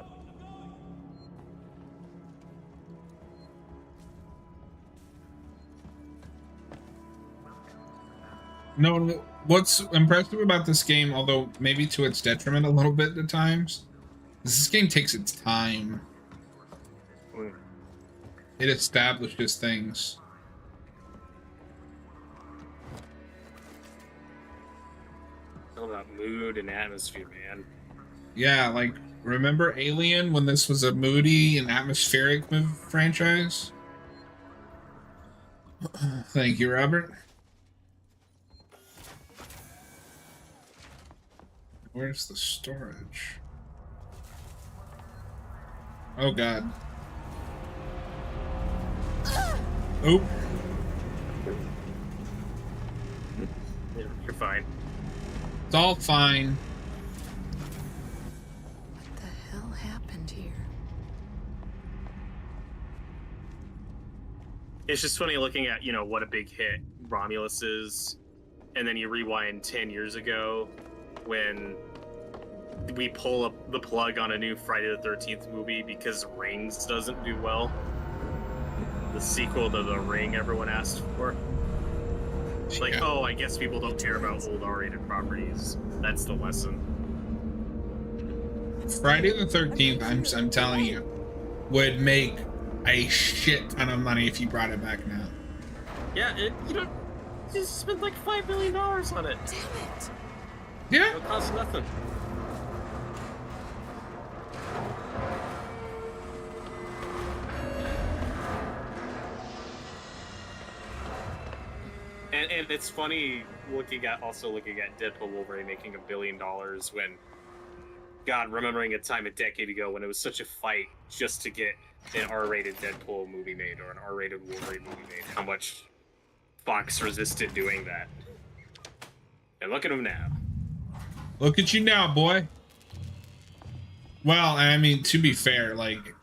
No, what's impressive about this game, although maybe to its detriment a little bit at times, is this game takes its time. It establishes things. It's all about mood and atmosphere, man. Yeah, like, remember Alien when this was a moody and atmospheric franchise? Thank you, Robert. Where's the storage? Oh god. Oop. You're fine. It's all fine. What the hell happened here? It's just funny looking at, you know, what a big hit Romulus is, and then you rewind 10 years ago when we pull up the plug on a new Friday the 13th movie because Rings doesn't do well. The sequel to The Ring everyone asked for. Like, yeah. Oh, I guess people don't care about old R-rated properties. That's the lesson. Friday the 13th, I'm telling you. would make a shit ton of money if you brought it back now. Yeah, you don't just spend like $5 million on it. Damn it! Yeah. It'll cost nothing. And it's funny looking at Deadpool Wolverine making $1 billion when, God, remembering a time a decade ago when it was such a fight just to get an R-rated Deadpool movie made or an R-rated Wolverine movie made. How much Fox resisted doing that. And look at him now. Look at you now, boy. Well, I mean, to be fair, like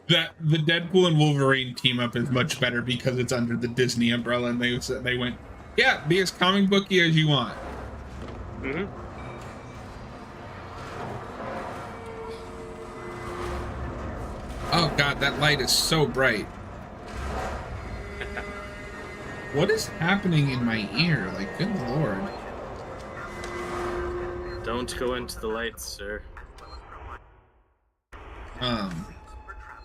the Deadpool and Wolverine team up is much better because it's under the Disney umbrella, and they went, yeah, be as comic booky as you want. Mm-hmm. Oh God, that light is so bright. What is happening in my ear? Like, good Lord. Don't go into the lights, sir.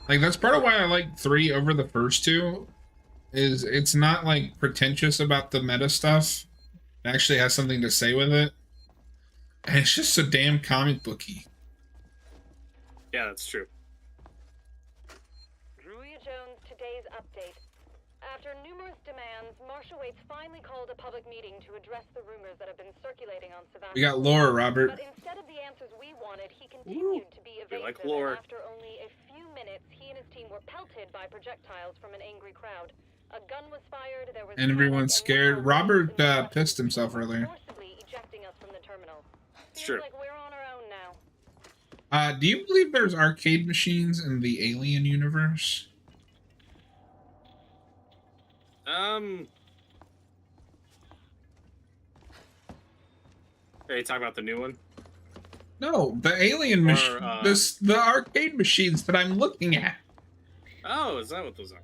Like, that's part of why I like 3 over the first 2, is it's not like pretentious about the meta stuff. It actually has something to say with it. And it's just so damn comic booky. Yeah, that's true. Druia Jones, today's update. After numerous demands, Marshal Waits finally called a public meeting to address the rumors that have been circulating on Sevastopol. We got Laura, Robert. But instead of the answers we wanted, he continued to be evasive. Like Laura. And after only a few minutes, he and his team were pelted by projectiles from an angry crowd. A gun was fired. There was And everyone's scared. Robert pissed himself earlier. forcibly ejecting us from the terminal. Sure. Seems like we're on our own now. Do you believe there's arcade machines in the Alien universe? Are you talking about the new one? No, the Alien machine. The arcade machines that I'm looking at. Oh, is that what those are?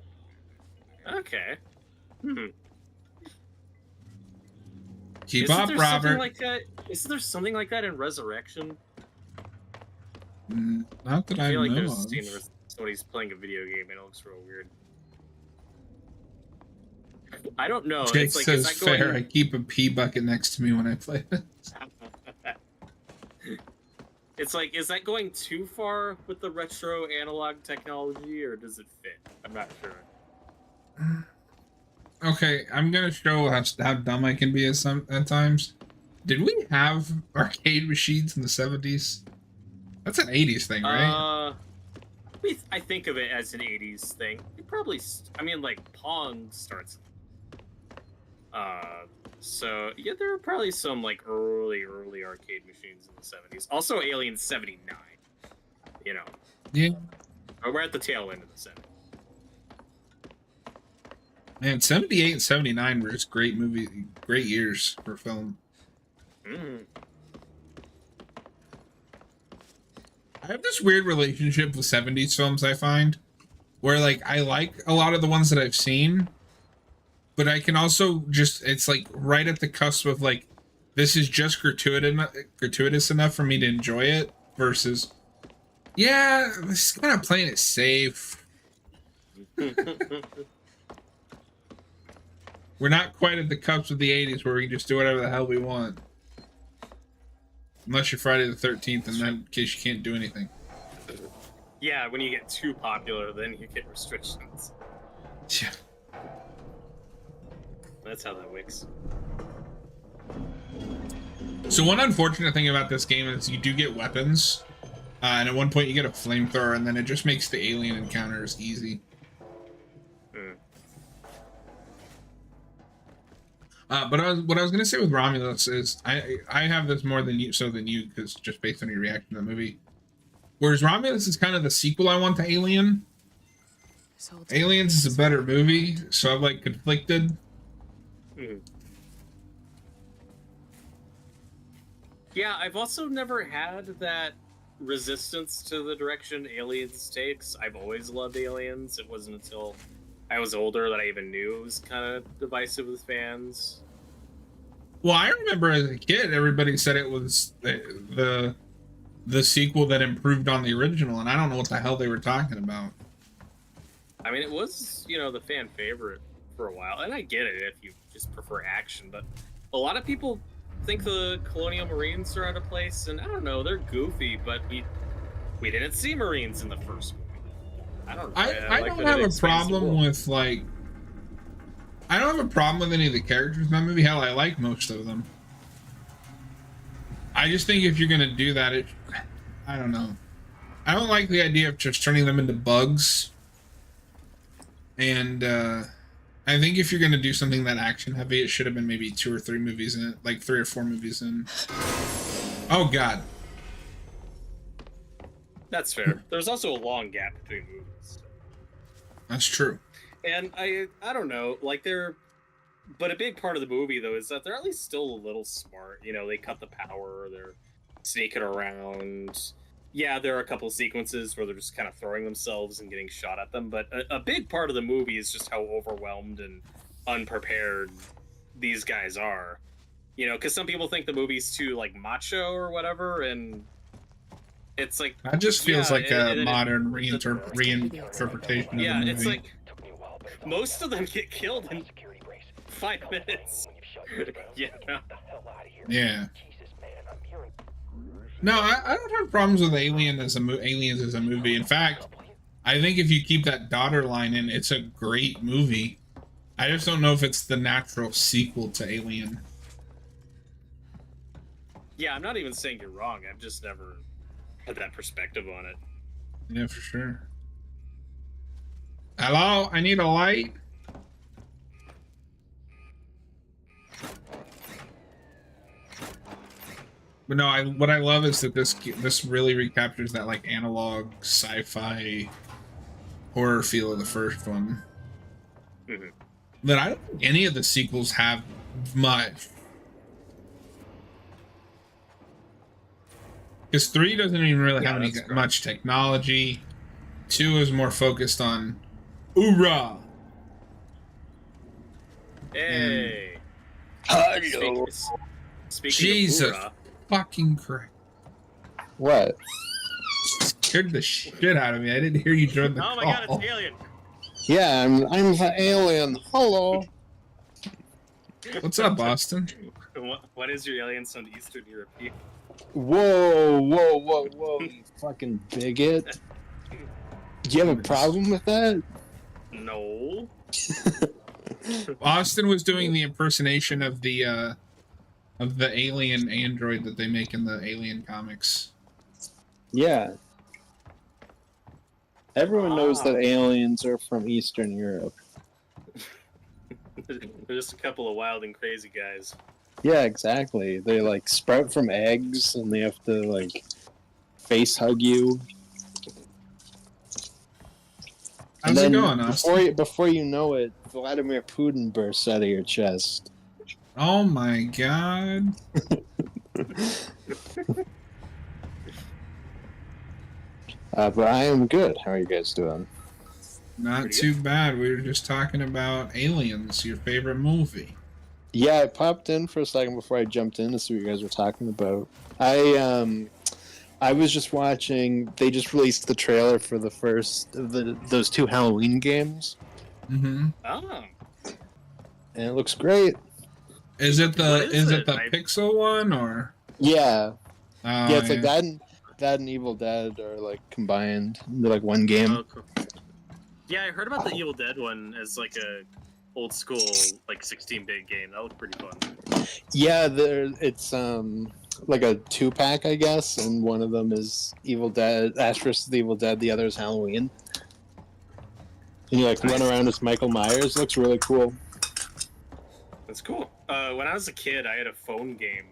Okay. Keep up, Robert. Isn't there something like that in Resurrection? Not that I feel like know there's of. a scene where somebody's playing a video game and it looks real weird. I don't know. Jake it's like, says is that going... fair. I keep a pee bucket next to me when I play this. It's like, is that going too far with the retro analog technology, or does it fit? I'm not sure. Okay, I'm gonna show how dumb I can be at times. Did we have arcade machines in the 70s? That's an 80s thing, right? I think of it as an 80s thing. It probably, I mean, like, Pong starts. So, yeah, there are probably some, like, early arcade machines in the 70s. Also, Alien 79. You know. Yeah. We're at the tail end of the 70s. Man, 78 and 79 were just great years for film. I have this weird relationship with 70s films, I find, where, like, I like a lot of the ones that I've seen, but I can also just, it's like right at the cusp of, like, this is just gratuitous enough for me to enjoy it versus, yeah, this is kind of playing it safe. We're not quite at the cusp of the 80s where we can just do whatever the hell we want. Unless you're Friday the 13th, in that case you can't do anything. Yeah, when you get too popular, then you get restrictions. Yeah. That's how that works. So one unfortunate thing about this game is you do get weapons. And at one point you get a flamethrower, and then it just makes the alien encounters easy. But what I was gonna say with Romulus is I have this more than you, because just based on your reaction to the movie. Whereas Romulus is kind of the sequel I want to Alien. Aliens is a better movie, so I'm like conflicted. Yeah, I've also never had that resistance to the direction Aliens takes. I've always loved Aliens. It wasn't until I was older that I even knew it was kind of divisive with fans. Well, I remember as a kid, everybody said it was the the sequel that improved on the original, and I don't know what the hell they were talking about. I mean, it was, the fan favorite for a while, and I get it if you just prefer action, but a lot of people think the Colonial Marines are out of place, and I don't know, they're goofy, but we didn't see Marines in the first movie. I don't know. I don't have a problem with, like... I don't have a problem with any of the characters in that movie. Hell, I like most of them. I just think if you're going to do that, I don't know. I don't like the idea of just turning them into bugs. And I think if you're going to do something that action heavy, it should have been maybe 2 or 3 movies in it. Like 3 or 4 movies in. Oh, God. That's fair. There's also a long gap between movies. That's true. And I don't know, like but a big part of the movie though is that they're at least still a little smart. They cut the power, they're sneaking around. Yeah, there are a couple of sequences where they're just kind of throwing themselves and getting shot at them, but a big part of the movie is just how overwhelmed and unprepared these guys are. Because some people think the movie's too like macho or whatever, and it's like that just feels like a modern reinterpretation of the movie. It's like most of them get killed in 5 minutes. Yeah. No, I don't have problems with Aliens as a movie. In fact, I think if you keep that daughter line in, it's a great movie. I just don't know if it's the natural sequel to Alien. Yeah, I'm not even saying you're wrong. I've just never had that perspective on it. Yeah, for sure. Hello, I need a light. But no, what I love is that this really recaptures that like analog sci-fi horror feel of the first one. Mm-hmm. That I don't think any of the sequels have much. Because 3 doesn't even really have much technology. 2 is more focused on hoorah. Hey. Hello. Speaking Jesus of hoorah, fucking Christ. What? Scared the shit out of me. I didn't hear you join the call. Oh my god, it's Alien. Yeah, I'm the alien. Hello. What's up, Boston? What is your alien son Eastern European? Whoa, you fucking bigot. Do you have a problem with that? No. Austin was doing the impersonation of the alien android that they make in the Alien comics. Yeah. Everyone knows that aliens are from Eastern Europe. They're just a couple of wild and crazy guys. Yeah, exactly. They like sprout from eggs and they have to like face hug you. How's it going, Austin? Before you know it, Vladimir Putin bursts out of your chest. Oh my god. But I am good. How are you guys doing? Not too bad. We were just talking about Aliens, your favorite movie. Yeah, I popped in for a second before I jumped in to see what you guys were talking about. I was just watching. They just released the trailer for the first of those 2 Halloween games. Mm-hmm. Oh. And it looks great. Is it the Pixel one or? Yeah. Yeah, it's like that and Evil Dead are like combined. They're like one game. Oh, cool. Yeah, I heard about the Evil Dead one as like a old school like 16-bit game. That looked pretty fun. Yeah, it's like a 2-pack, I guess, and one of them is Evil Dead, Ash vs. the Evil Dead, the other is Halloween. And you like run around as Michael Myers. Looks really cool. That's cool. When I was a kid, I had a phone game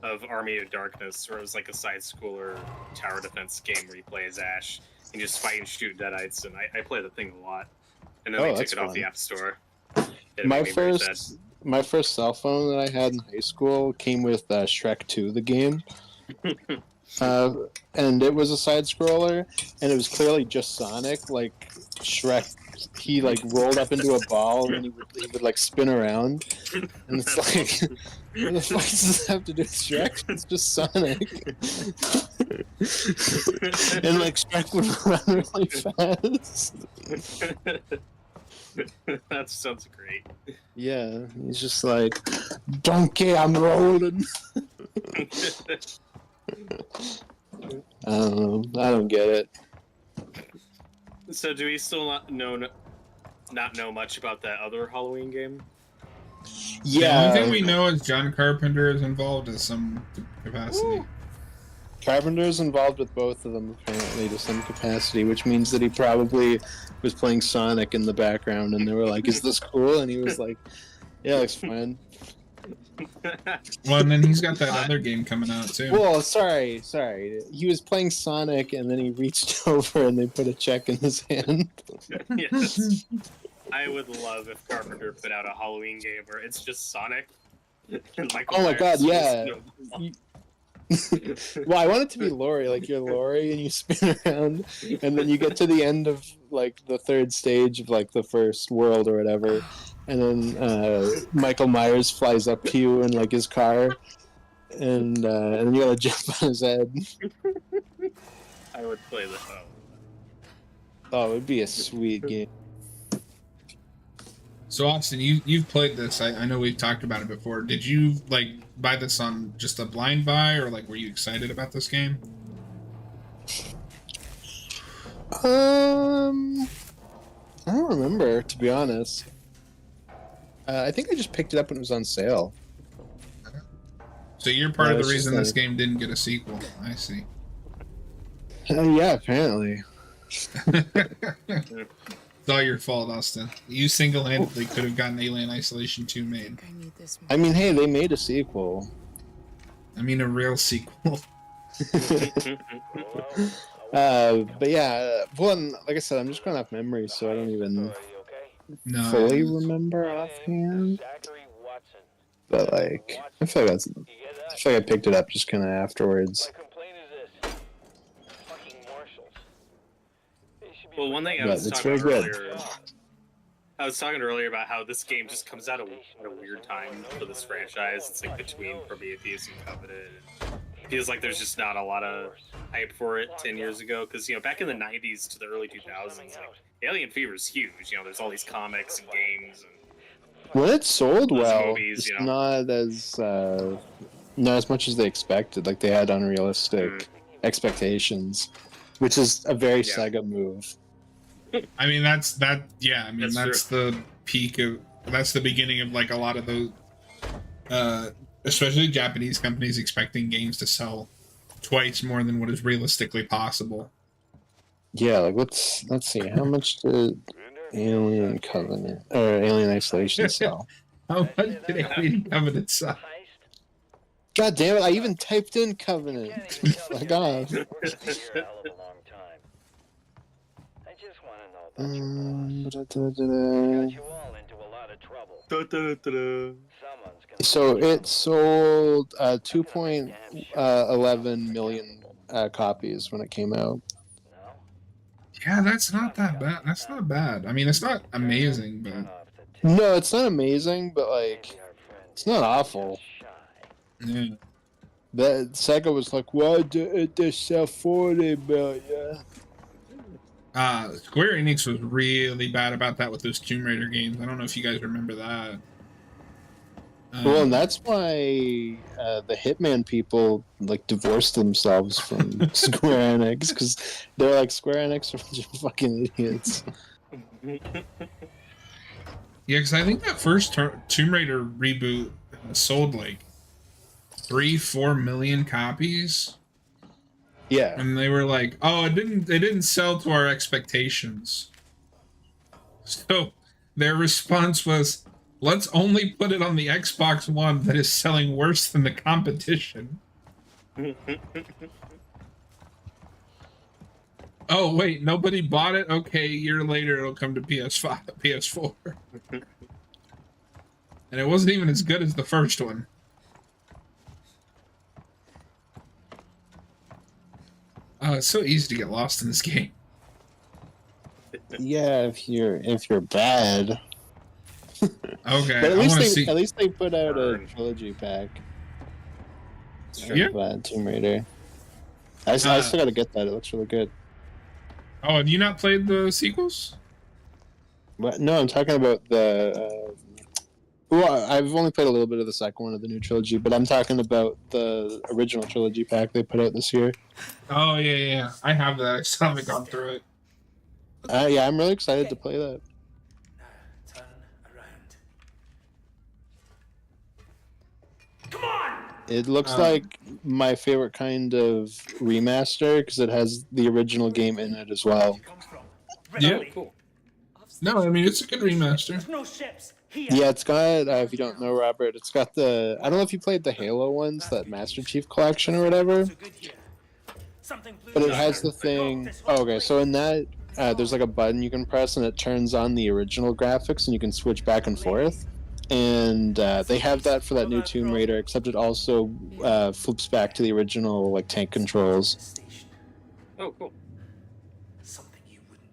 of Army of Darkness, where it was like a side-scroller tower defense game where you play as Ash and just fight and shoot deadites, and I play the thing a lot. And then they took it off the App Store. My first cell phone that I had in high school came with Shrek 2, the game. And it was a side-scroller, and it was clearly just Sonic. Like, Shrek he like rolled up into a ball and then he would like spin around, and it's like, what the fuck does this have to do with Shrek? It's just Sonic. And like Shrek would run really fast. That sounds great. Yeah, he's just like, donkey, I'm rolling. I don't get it. So do we still not know much about that other Halloween game? Yeah. The only thing we know is John Carpenter is involved in some capacity. Ooh. Carpenter's involved with both of them apparently to some capacity, which means that he probably was playing Sonic in the background, and they were like, "Is this cool?" And he was like, "Yeah, looks fine." Well, and then he's got that other game coming out too. Well, sorry. He was playing Sonic, and then he reached over and they put a check in his hand. Yes. I would love if Carpenter put out a Halloween game where it's just Sonic. And Michael Oh my Myers god, yeah. no- Well, I want it to be Laurie, like you're Laurie and you spin around, and then you get to the end of like the third stage of like the first world or whatever, and then Michael Myers flies up to you in like his car, and then you gotta jump on his head. I would play the Oh, it'd be a sweet game. So Austin, you've played this. I know we've talked about it before. Did you like buy this on just a blind buy, or like were you excited about this game? I don't remember, to be honest. I think I just picked it up when it was on sale. So you're part of the it's just reason this like- game didn't get a sequel. I see. Yeah, apparently. It's all your fault, Austin. You single-handedly could have gotten Alien Isolation 2 made. I mean, hey, they made a sequel. I mean, a real sequel. But yeah, one, like I said, I'm just going off memory, so I don't even fully remember offhand. But like, I feel like I picked it up just kind of afterwards. Well, one thing I But was it's talking very about good. earlier, I was talking earlier about how this game just comes out at a weird time for this franchise. It's like between Prometheus and Covenant. It feels like there's just not a lot of hype for it 10 years ago. Because, you know, back in the 90s to the early 2000s, like, Alien Fever is huge. You know, there's all these comics and games. And When it sold those well, movies, it's you know. not as much as they expected. Like they had unrealistic expectations, which is a very Sega move. I mean, that's the peak of, that's the beginning of like a lot of those, especially Japanese companies expecting games to sell twice more than what is realistically possible. Yeah, like let's see, how much did Alien Covenant or Alien Isolation sell? How much did Alien Covenant sell? God damn it! I even typed in Covenant. Fuck off. So it sold 2.11 million copies when it came out. Yeah, that's not that bad. That's not bad. I mean, it's not amazing, but No, it's not amazing, but like, it's not awful. yeah. That Sega was like, "Why did they sell 40 million?" Square Enix was really bad about that with those Tomb Raider games. I don't know if you guys remember that. Well, and that's why the Hitman people like divorced themselves from Square Enix, because they're like, Square Enix are a bunch of fucking idiots. Yeah, because I think that first Tomb Raider reboot sold like 3-4 million copies. Yeah, and they were like, "Oh, it didn't sell to our expectations." So their response was, "Let's only put it on the Xbox One that is selling worse than the competition." Oh wait, nobody bought it? Okay, a year later it'll come to PS5, PS4. And it wasn't even as good as the first one. Oh, it's so easy to get lost in this game. Yeah, if you're bad. Okay, But I want to see. at least they put out a Burn. trilogy pack Yeah. of Tomb Raider. I still gotta get that. It looks really good. Oh, have you not played the sequels? But no, I'm talking about the. Well, I've only played a little bit of the second one of the new trilogy, but I'm talking about the original trilogy pack they put out this year. Oh yeah. I have that. I still haven't gone through it. Yeah, I'm really excited to play that. Turn around. Come on! It looks like my favorite kind of remaster because it has the original game in it as well. Yeah, cool. No, I mean it's a good remaster. No ships. Yeah, it's got. If you don't know, Robert, it's got the. I don't know if you played the Halo ones, that Master Chief Collection or whatever. But it has the thing. Oh, okay, so in that, there's like a button you can press, and it turns on the original graphics, and you can switch back and forth. And they have that for that new Tomb Raider, except it also flips back to the original like tank controls. Oh, cool.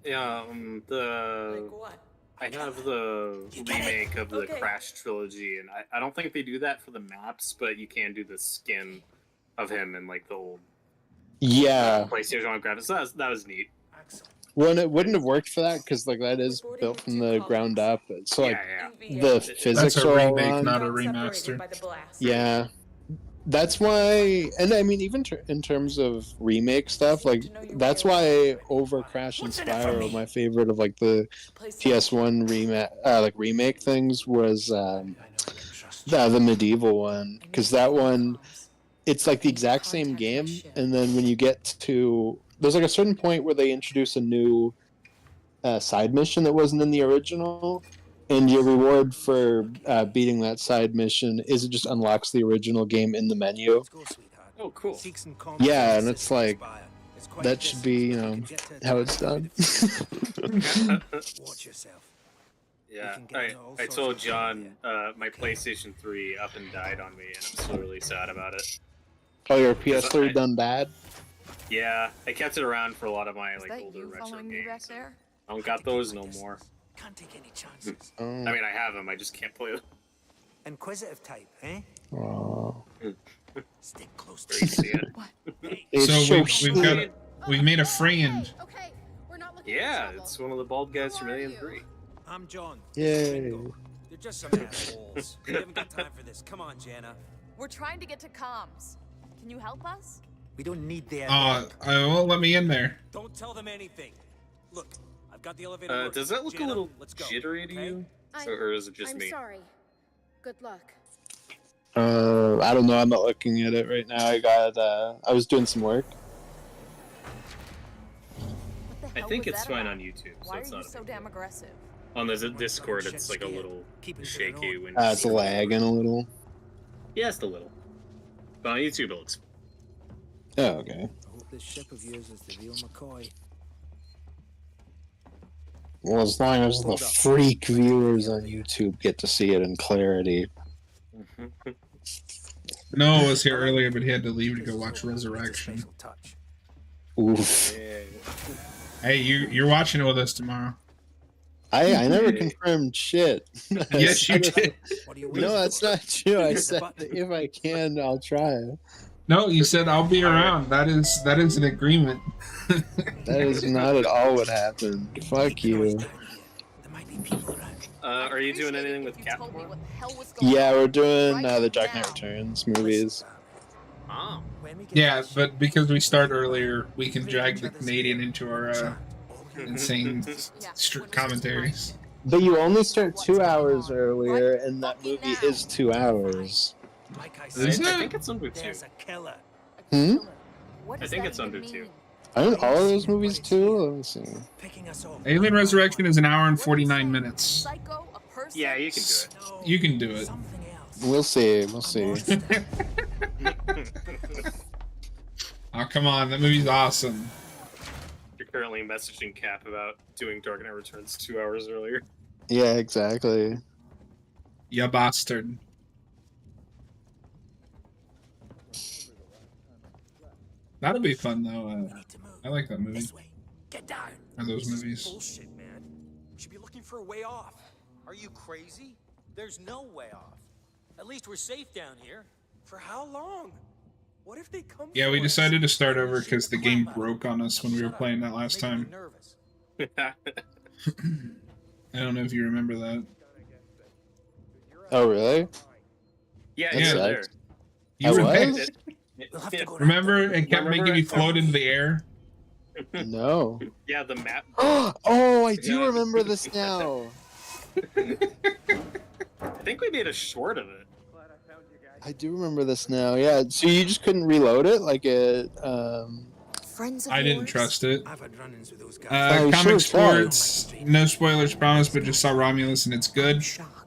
Yeah, I have the remake of the Crash trilogy, and I don't think they do that for the maps, but you can do the skin of him in like the old PlayStation 1 graphics. That was neat. Well, it wouldn't have worked for that because like that is built from the ground up. So like the physics That's a are all remake, wrong. not a remaster. Yeah, that's why. And I mean, even in terms of remake stuff, like that's why over Crash and Spyro, my favorite of like the PS1 remake things was the medieval one, because that one it's like the exact same game, and then when you get to there's like a certain point where they introduce a new side mission that wasn't in the original, and your reward for beating that side mission is it just unlocks the original game in the menu. Oh, cool. Yeah, and it's like that should be how it's done. Watch yourself. Yeah, I told John my PlayStation 3 up and died on me, and I'm still really sad about it. Oh, your PS3 done bad? Yeah, I kept it around for a lot of my like older retro games. I don't got those no more. Can't take any chances. I mean, I have them. I just can't play them. Inquisitive type, eh? Oh. Stick close to So we've made a friend. Yeah, it's one of the bald guys from Alien 3. I'm John. Yay. You're just some assholes. We haven't got time for this. Come on, Jana. We're trying to get to comms. Can you help us? We don't need their won't let me in there. Don't tell them anything. Look, I've got the elevator. Does that look a little jittery to you? Or is it just me? I'm sorry. Good luck. I don't know. I'm not looking at it right now. I was doing some work. I think it's fine on YouTube. Why are you so damn aggressive? On the Discord, it's like a little shaky. When It's lagging a little. Yeah, it's a little. But on YouTube, it looks. Oh, okay. I hope this ship of yours is the real McCoy. Well, as long as the freak viewers on YouTube get to see it in clarity. Noah was here earlier, but he had to leave to go watch Resurrection. Oof. Hey, you're watching it with us tomorrow. I never confirmed shit. Yes, you did. No, that's not true. I said if I can, I'll try. No, you said I'll be around. That is an agreement. That is not at all what happened. Fuck you. Are you doing anything with Cap? Yeah, we're doing the Dark Knight Returns movies. Oh. Yeah, but because we start earlier, we can drag the Canadian into our insane commentaries. But you only start 2 hours earlier, and that movie is 2 hours. I think it's under 2. Hmm? I think it's under 2. Aren't all of those movies 2? Let me see. Alien Resurrection is 1 hour and 49 minutes. Yeah, you can do it. You can do it. We'll see. We'll see. Oh, come on. That movie's awesome. You're currently messaging Cap about doing Dark Knight Returns 2 hours earlier. Yeah, exactly. Ya bastard. That'll be fun, though. I like that movie. Get down. Or those movies. Bullshit, man. looking for a way off. Are you crazy? There's no way off. At least we're safe down here. For how long? What if they come? Yeah, we decided to start over because the game broke on us when we were playing that last time. I don't know if you remember that. Oh, really? Yeah, That you were sucks. there. You were was? there. Remember, it kept making you float into the air? No. Yeah, the map. Oh, I do remember this now. I think we made a short of it. I do remember this now. Yeah, so you just couldn't reload it like it. Friends of I didn't yours? trust it. I've had run-ins with those guys. you Comic should've tried. Sports, no spoilers promised, but just saw Romulus and it's good.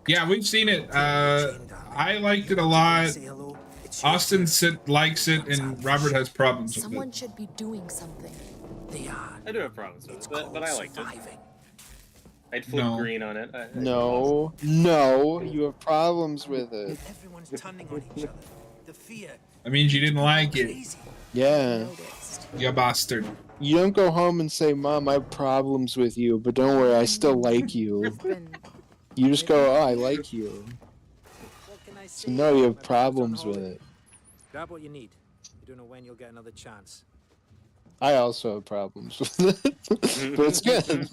Yeah, we've seen it. I liked it a lot. Austin likes it, and Robert has problems with Someone it. should be doing something. They are. I do have problems with it, but I liked it. I'd flip No. green on it. No, you have problems with it. Everyone's turning on each other. The fear. That means you didn't like it. Yeah. You bastard. You don't go home and say, Mom, I have problems with you, but don't worry, I still like you. You just go, oh, I like you. So no, you have problems with it. Grab what you need. You don't know when you'll get another chance. I also have problems with it, but it's good.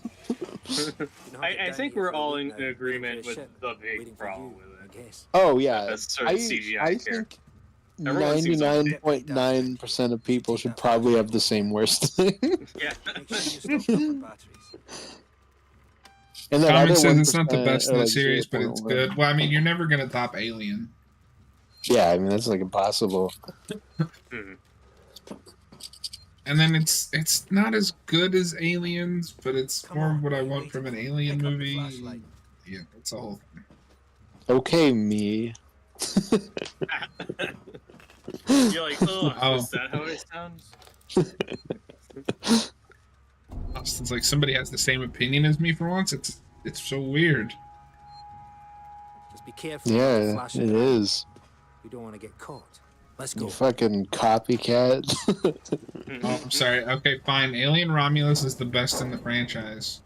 I think we're all in agreement with the big problem with it. Oh yeah, That's sort of CGI I care. think Everyone seems like- 99.9% of people should probably have the same worst thing. Yeah. And then Comic other says it's not the 1% best in are the like series, but it's 0.1. good. Well, I mean, you're never gonna top Alien. Yeah, I mean that's like impossible. And then it's not as good as Aliens, but it's more what I want from an Alien movie. Yeah, it's a whole thing. Okay, me. You're like, oh, Oh. is that how it sounds? Austin's like, somebody has the same opinion as me for once. It's so weird. Just be careful. Yeah, Flash it is. We don't want to get caught. Let's go. You fucking copycat. Oh, I'm sorry. Okay, fine. Alien Romulus is the best in the franchise.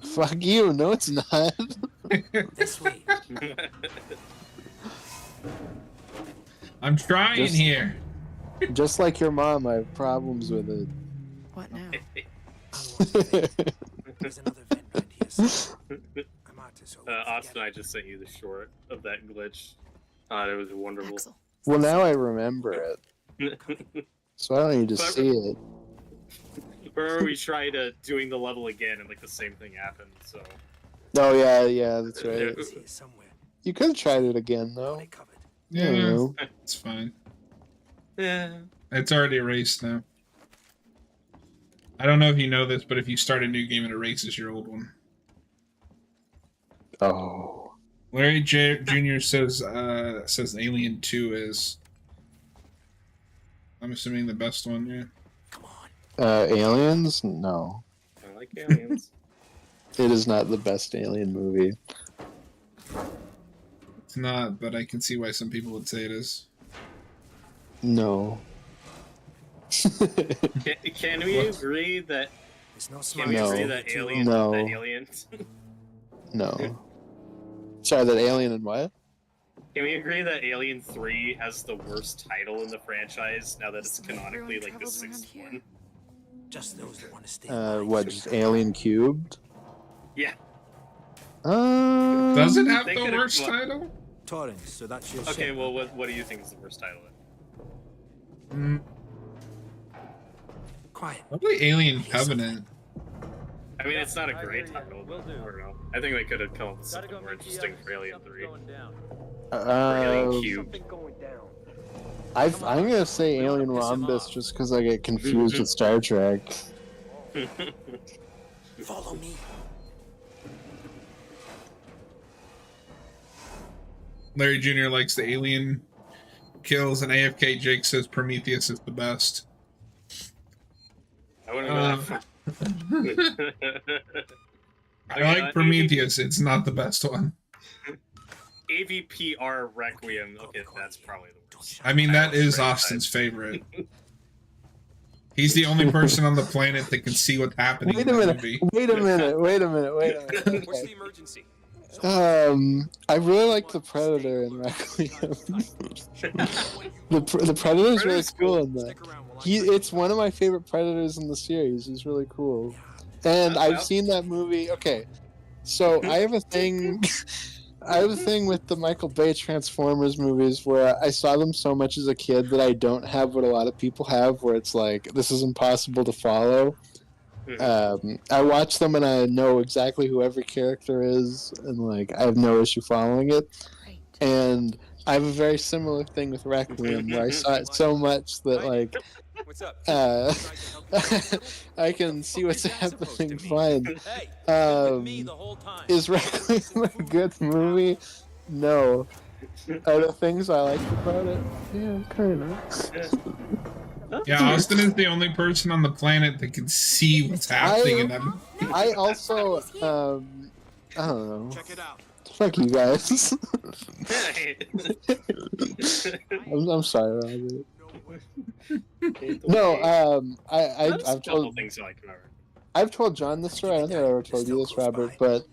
Fuck you. No, it's not. This way. I'm trying Just- here. Just like your mom, I have problems with it. What now? There's another vent right here. So I'm out to so. Austin, I just sent you the short of that glitch. It was wonderful. Axel. Well, now I remember it, so I don't need to But- see it. Remember we tried doing the level again and like the same thing happened, so. Oh yeah, that's right. Yeah. It's here somewhere. You could have tried it again though. Got it covered. I don't know. It's fine. Yeah. It's already erased now. I don't know if you know this, but if you start a new game, it erases your old one. Oh. Larry Jr. says Alien 2 is. I'm assuming the best one, yeah. Aliens? No. I like Aliens. It is not the best Alien movie. It's not, but I can see why some people would say it is. No. Can we agree that? It's not Can smart. we No. agree that Alien? No. That Aliens? No. Sorry, that Alien and what? Can we agree that Alien 3 has the worst title in the franchise now that it's Is the way canonically everyone like the travels around sixth here? one? Just those that want to stay alive. What, just Alien Cubed? Yeah. Does it have They the could've- worst what- title? Torrens, so that's your Okay, ship. well, what do you think is the worst title? Quiet. Probably Alien Covenant. I mean, it's not a great title, but I don't know. I think they could have come up with something more interesting for Alien 3. Or Alien Cube. I'm gonna say Alien Rhombus just because I get confused with Star Trek. Follow me. Larry Jr. likes the Alien kills, and AFK Jake says Prometheus is the best. I wouldn't go that I like Prometheus. It's not the best one. AVPR Requiem. Okay, that's probably the worst. I mean, that title is franchise. Austin's favorite. He's the only person on the planet that can see what's happening in the movie. Wait a minute. Okay. What's the emergency? I really like the Predator in Requiem. the Predator is really cool in that. It's one of my favorite Predators in the series. He's really cool. And I've seen that movie. Okay, so I have a thing. I have a thing with the Michael Bay Transformers movies where I saw them so much as a kid that I don't have what a lot of people have, where it's like, this is impossible to follow. I watch them and I know exactly who every character is, and like I have no issue following it. And I have a very similar thing with Requiem, where I saw it so much that like I can see what's happening fine. Is Requiem a good movie? No. Are the things I like about it? Yeah, kind of. Yeah, Austin is the only person on the planet that can see what's happening in that movie. I also, I don't know. Check it out. Fuck you guys. I'm sorry, Robert. No, I've told John this story. I don't think I ever told you this, Robert, but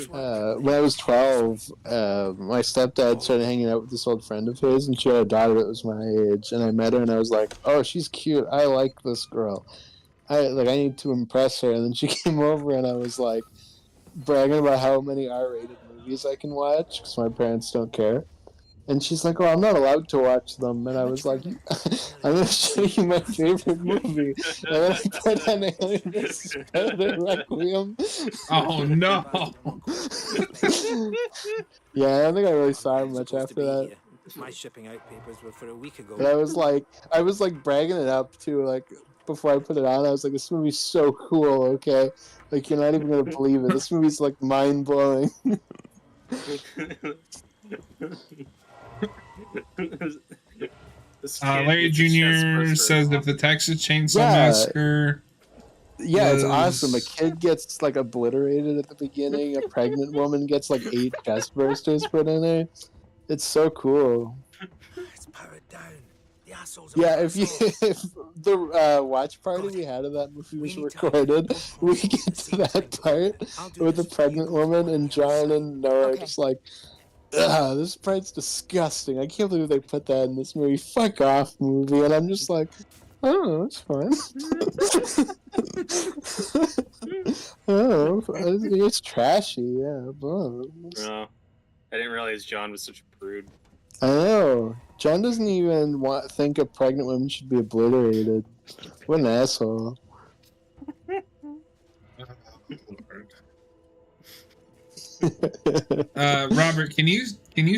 when I was 12, my stepdad started hanging out with this old friend of his, and she had a daughter that was my age, and I met her, and I was like, oh, she's cute. I like this girl. I need to impress her. And then she came over, and I was like bragging about how many R-rated movies I can watch because my parents don't care. And she's like, oh, I'm not allowed to watch them. And I was like, I'm going to show you my favorite movie. And then I put on Alien vs. Predator Requiem. Oh, no. Yeah, I don't think I really saw him much after that. My shipping out papers were for a week ago. But I was like bragging it up too, like before I put it on. I was like, this movie's so cool, okay? Like, you're not even going to believe it. This movie's like mind-blowing. Larry Jr. says if the Texas Chainsaw Massacre. Yeah, it's awesome. A kid gets like obliterated at the beginning. A pregnant woman gets like 8 chest bursters put in her. It's so cool. It's powered down. The assholes. Yeah, if the watch party we had of that movie was recorded, we get to that part with the pregnant woman and John and Noah are just like, ugh, this part's disgusting. I can't believe they put that in this movie. Fuck off, movie. And I'm just like, oh, it's fine. Oh, it's trashy, yeah. No, I didn't realize John was such a prude. I know. John doesn't even think a pregnant woman should be obliterated. What an asshole. Robert, can you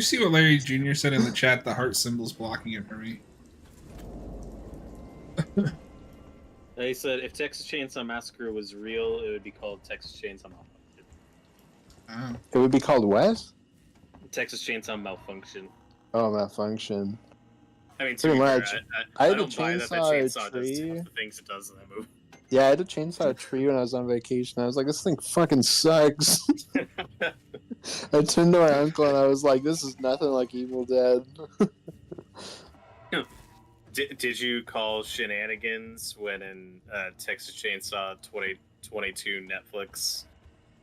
see what Larry Jr. said in the chat? The heart symbol's blocking it for me. He said if Texas Chainsaw Massacre was real, it would be called Texas Chainsaw Malfunction. Oh. It would be called what? Texas Chainsaw Malfunction. Oh, Malfunction. I mean, pretty much. I had to don't buy that chainsaw a does tree. the things it does in that movie. Yeah, I had to chainsaw a tree when I was on vacation. I was like, this thing fucking sucks. I turned to my uncle and I was like, this is nothing like Evil Dead. Did you call shenanigans when in Texas Chainsaw 2022 Netflix,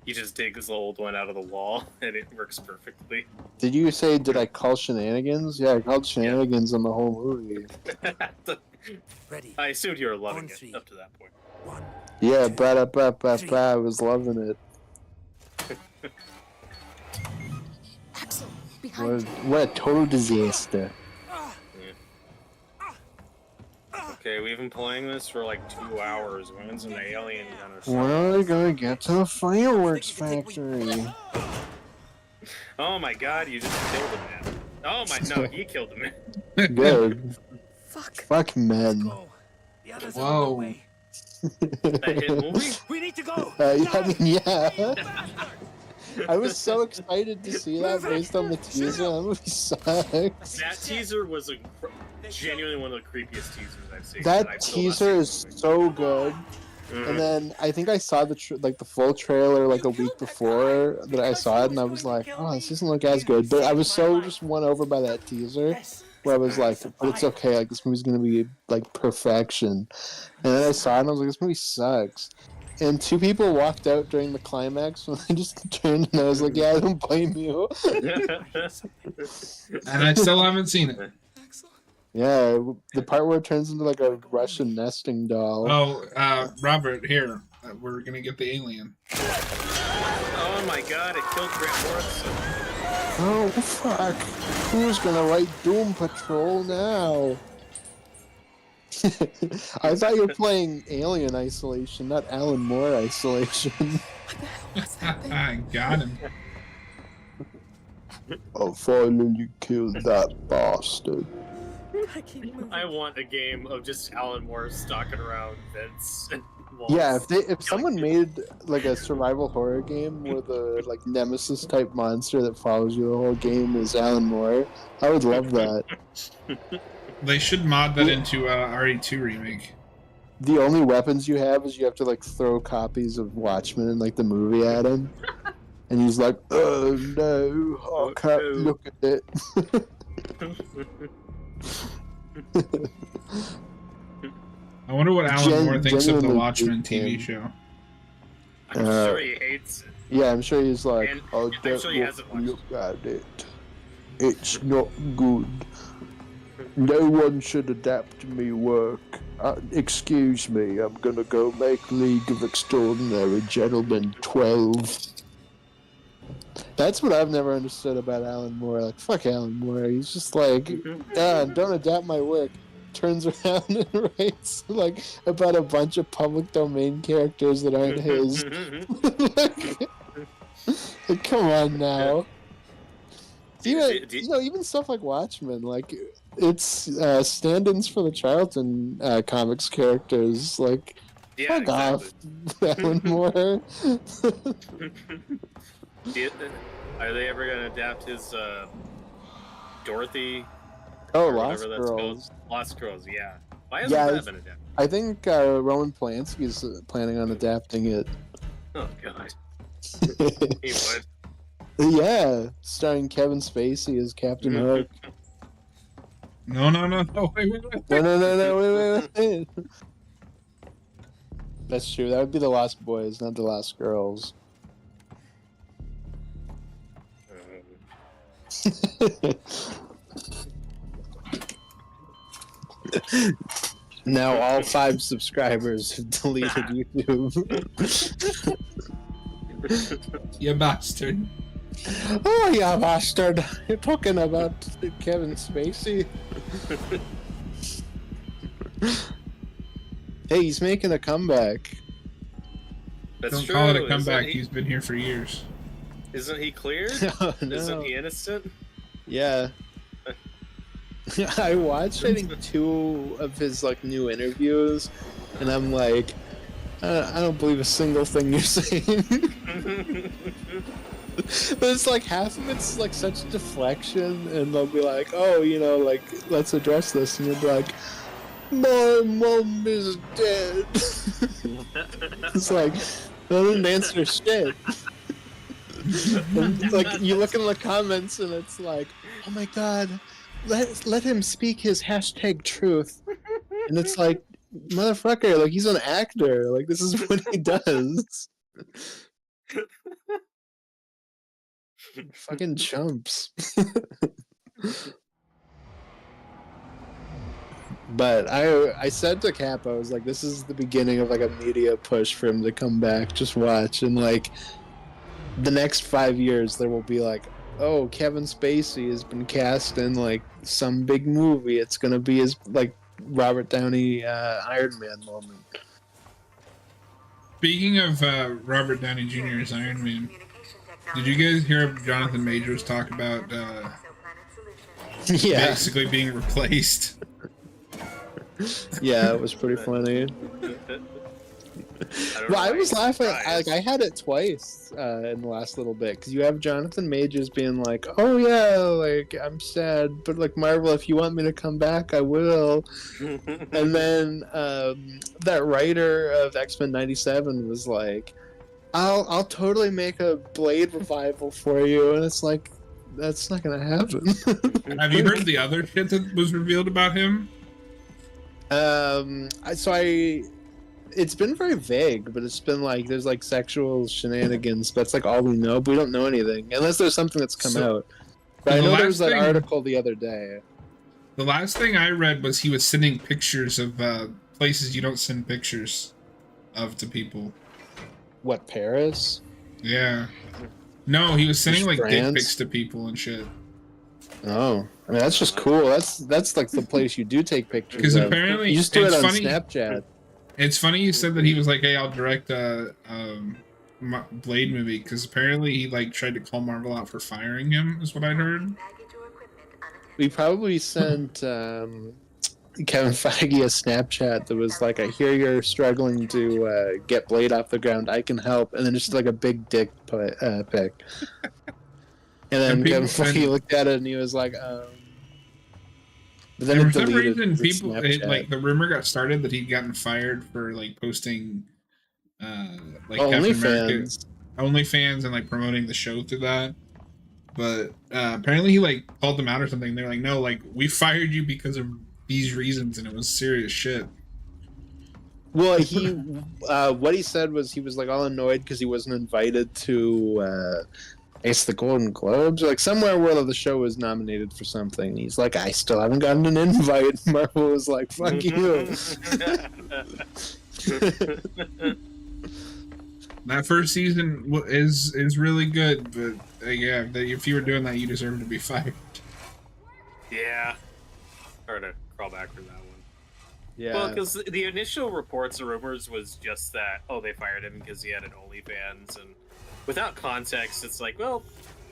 you just dig this old one out of the wall and it works perfectly? Did you say, did I call shenanigans? Yeah, I called shenanigans on the whole movie. Ready. I assumed you were loving it up to that point. Yeah, I was loving it. Axel, behind you. What a total disaster. Okay, we've been playing this for like 2 hours. When's an alien gonna show? When are we gonna get to the fireworks factory? Oh my god, you just killed a man. Oh my, no, he killed a man. Good. Fuck men. Whoa. That hit movie? We need to go. I mean, yeah. I was so excited to see that based on the teaser. That movie sucks. That teaser was genuinely one of the creepiest teasers I've seen. That teaser is so good. Mm-hmm. And then I think I saw the full trailer like a week before that I saw it, and I was like, oh, this doesn't look as good. But I was so just won over by that teaser where I was like, but it's okay, like this movie's gonna be like perfection. And then I saw it and I was like, this movie sucks. And two people walked out during the climax and I just turned and I was like, yeah, I don't blame you. And I still haven't seen it. Yeah, the part where it turns into like a Russian nesting doll. Oh, Robert, here. We're gonna get the alien. Oh my god, it killed Grant Morrison. Oh, fuck. Who's gonna write Doom Patrol now? I thought you were playing Alien Isolation, not Alan Moore Isolation. I got him. I'll finally kill that bastard. I want a game of just Alan Moore stalking around Vince. And Yeah, if someone made like a survival horror game where the like nemesis type monster that follows you the whole game is Alan Moore, I would love that. They should mod that into RE2 remake. The only weapons you have is you have to like throw copies of Watchmen and like the movie at him, and he's like, "Oh no, I can't look at it." I wonder what Alan Moore thinks of the genuinely Watchmen hate TV him. show. I'm sure he hates it. Yeah, I'm sure he's like, And "Oh, I'm don't sure he hasn't watched look at it. It's not good. No one should adapt me work. Excuse me, I'm gonna go make League of Extraordinary Gentlemen 12. That's what I've never understood about Alan Moore. Like, fuck Alan Moore. He's just like, don't adapt my work. Turns around and writes like about a bunch of public domain characters that aren't his. Like, come on now. Even stuff like Watchmen, like it's stand-ins for the Charlton comics characters. Like, fuck off, Alan Moore. Are they ever gonna adapt his Dorothy? Oh, or Lost whatever that's Girls. called? Lost Girls, yeah. Why hasn't that been adapted? I think Roman Polanski's planning on adapting it. Oh god. He would. Yeah, starring Kevin Spacey as Captain Hook. No, wait. Wait. That's true. That would be the Lost Boys, not the Lost Girls. Now all 5 subscribers have deleted YouTube. You bastard. Oh, yeah, bastard. You're talking about Kevin Spacey? Hey, he's making a comeback. That's Don't true. call it a comeback. Isn't He's been here for years. Isn't he cleared? Oh, no. Isn't he innocent? Yeah. I watched, I think, 2 of his like new interviews, and I'm like, I don't believe a single thing you're saying. But it's like half of it's like such deflection, and they'll be like, "Oh, like let's address this," and you'll be like, "My mom is dead." It's like, they didn't answer shit. And, like, you look in the comments, and it's like, "Oh my god, let him speak his #truth," and it's like, motherfucker, like he's an actor, like this is what he does. Fucking chumps. But I said to Cap, I was like, this is the beginning of like a media push for him to come back. Just watch, and like the next 5 years there will be like, oh, Kevin Spacey has been cast in like some big movie. It's gonna be his like Robert Downey Iron Man moment. Speaking of Robert Downey Jr. as Iron Man, did you guys hear Jonathan Majors talk about basically being replaced? Yeah, it was pretty funny. Well, I was laughing. I had it twice in the last little bit, because you have Jonathan Majors being like, "Oh yeah, like I'm sad, but like Marvel, if you want me to come back, I will." And then that writer of X-Men '97 was like, "I'll totally make a Blade revival for you," and it's like, That's not gonna happen. Have you heard the other shit that was revealed about him? It's been very vague, but it's been like there's like sexual shenanigans. That's like all we know. But we don't know anything unless there's something that's come out. But I know there was that article the other day. The last thing I read was he was sending pictures of places you don't send pictures of to people. What, Paris? Yeah. No, he was sending like dick France? pics to people and shit. Oh, I mean that's just cool. That's like the place you do take pictures. Because apparently you just do it it's on funny, Snapchat. It's funny you said that he was like, "Hey, I'll direct a Blade movie," because apparently he like tried to call Marvel out for firing him. Is what I heard. We probably sent Kevin Feige a Snapchat that was like, "I hear you're struggling to get Blade off the ground. I can help," and then just like a big dick pic. And then Kevin Feige looked at it and he was like, But then and for some reason, people like the rumor got started that he'd gotten fired for like posting like OnlyFans and like promoting the show through that. But apparently he like called them out or something. They're like, no, like we fired you because of these reasons, and it was serious shit. Well, he what he said was he was like all annoyed because he wasn't invited to it's the Golden Globes, or like somewhere where the show was nominated for something. He's like, I still haven't gotten an invite. Marvel was like, fuck you. That first season is really good, but yeah, if you were doing that, you deserve to be fired. Yeah. Or to crawl back from that one. Yeah. Well, because the initial reports or rumors was just that, oh, they fired him because he had an OnlyFans, and without context, it's like, well,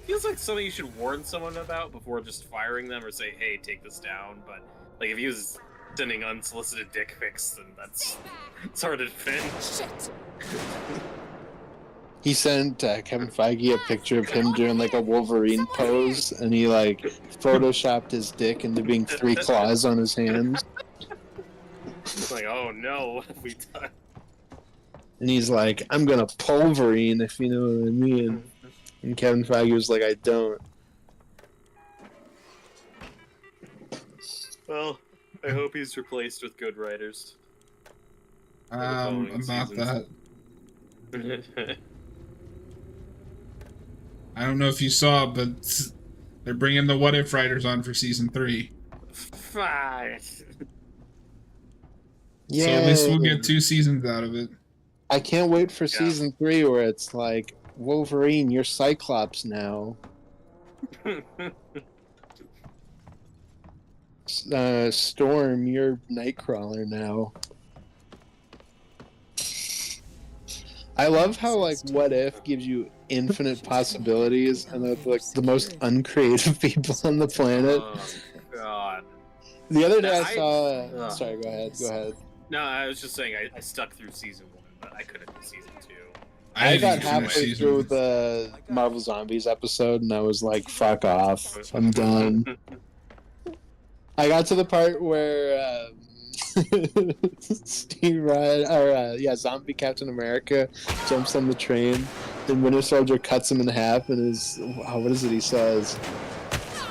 feels like something you should warn someone about before just firing them or say, hey, take this down. But like, if he was sending unsolicited dick pics, then it's hard to defend. Shit. He sent Kevin Feige a picture of him doing like a Wolverine pose, and he like photoshopped his dick into being 3 claws on his hands. It's like, oh no, what have we done? And he's like, I'm gonna Pulverine, if you know what I mean. And Kevin Feige was like, I don't. Well, I hope he's replaced with good writers. About that. I don't know if you saw, but they're bringing the What If writers on for season 3. Fine. Yeah. So at least we'll get 2 seasons out of it. I can't wait for season 3 where it's like, Wolverine, you're Cyclops now. Storm, you're Nightcrawler now. I love how like What If gives you infinite possibilities and they're like the most uncreative people on the planet. Oh, God. The other day I saw... Sorry, go ahead. No, I was just saying I stuck through season 1, but I couldn't do season 2. I got halfway through the Marvel Zombies episode and I was like, fuck off. I'm done. I got to the part where Steve Ryan, Zombie Captain America jumps on the train and Winter Soldier cuts him in half and what is it he says?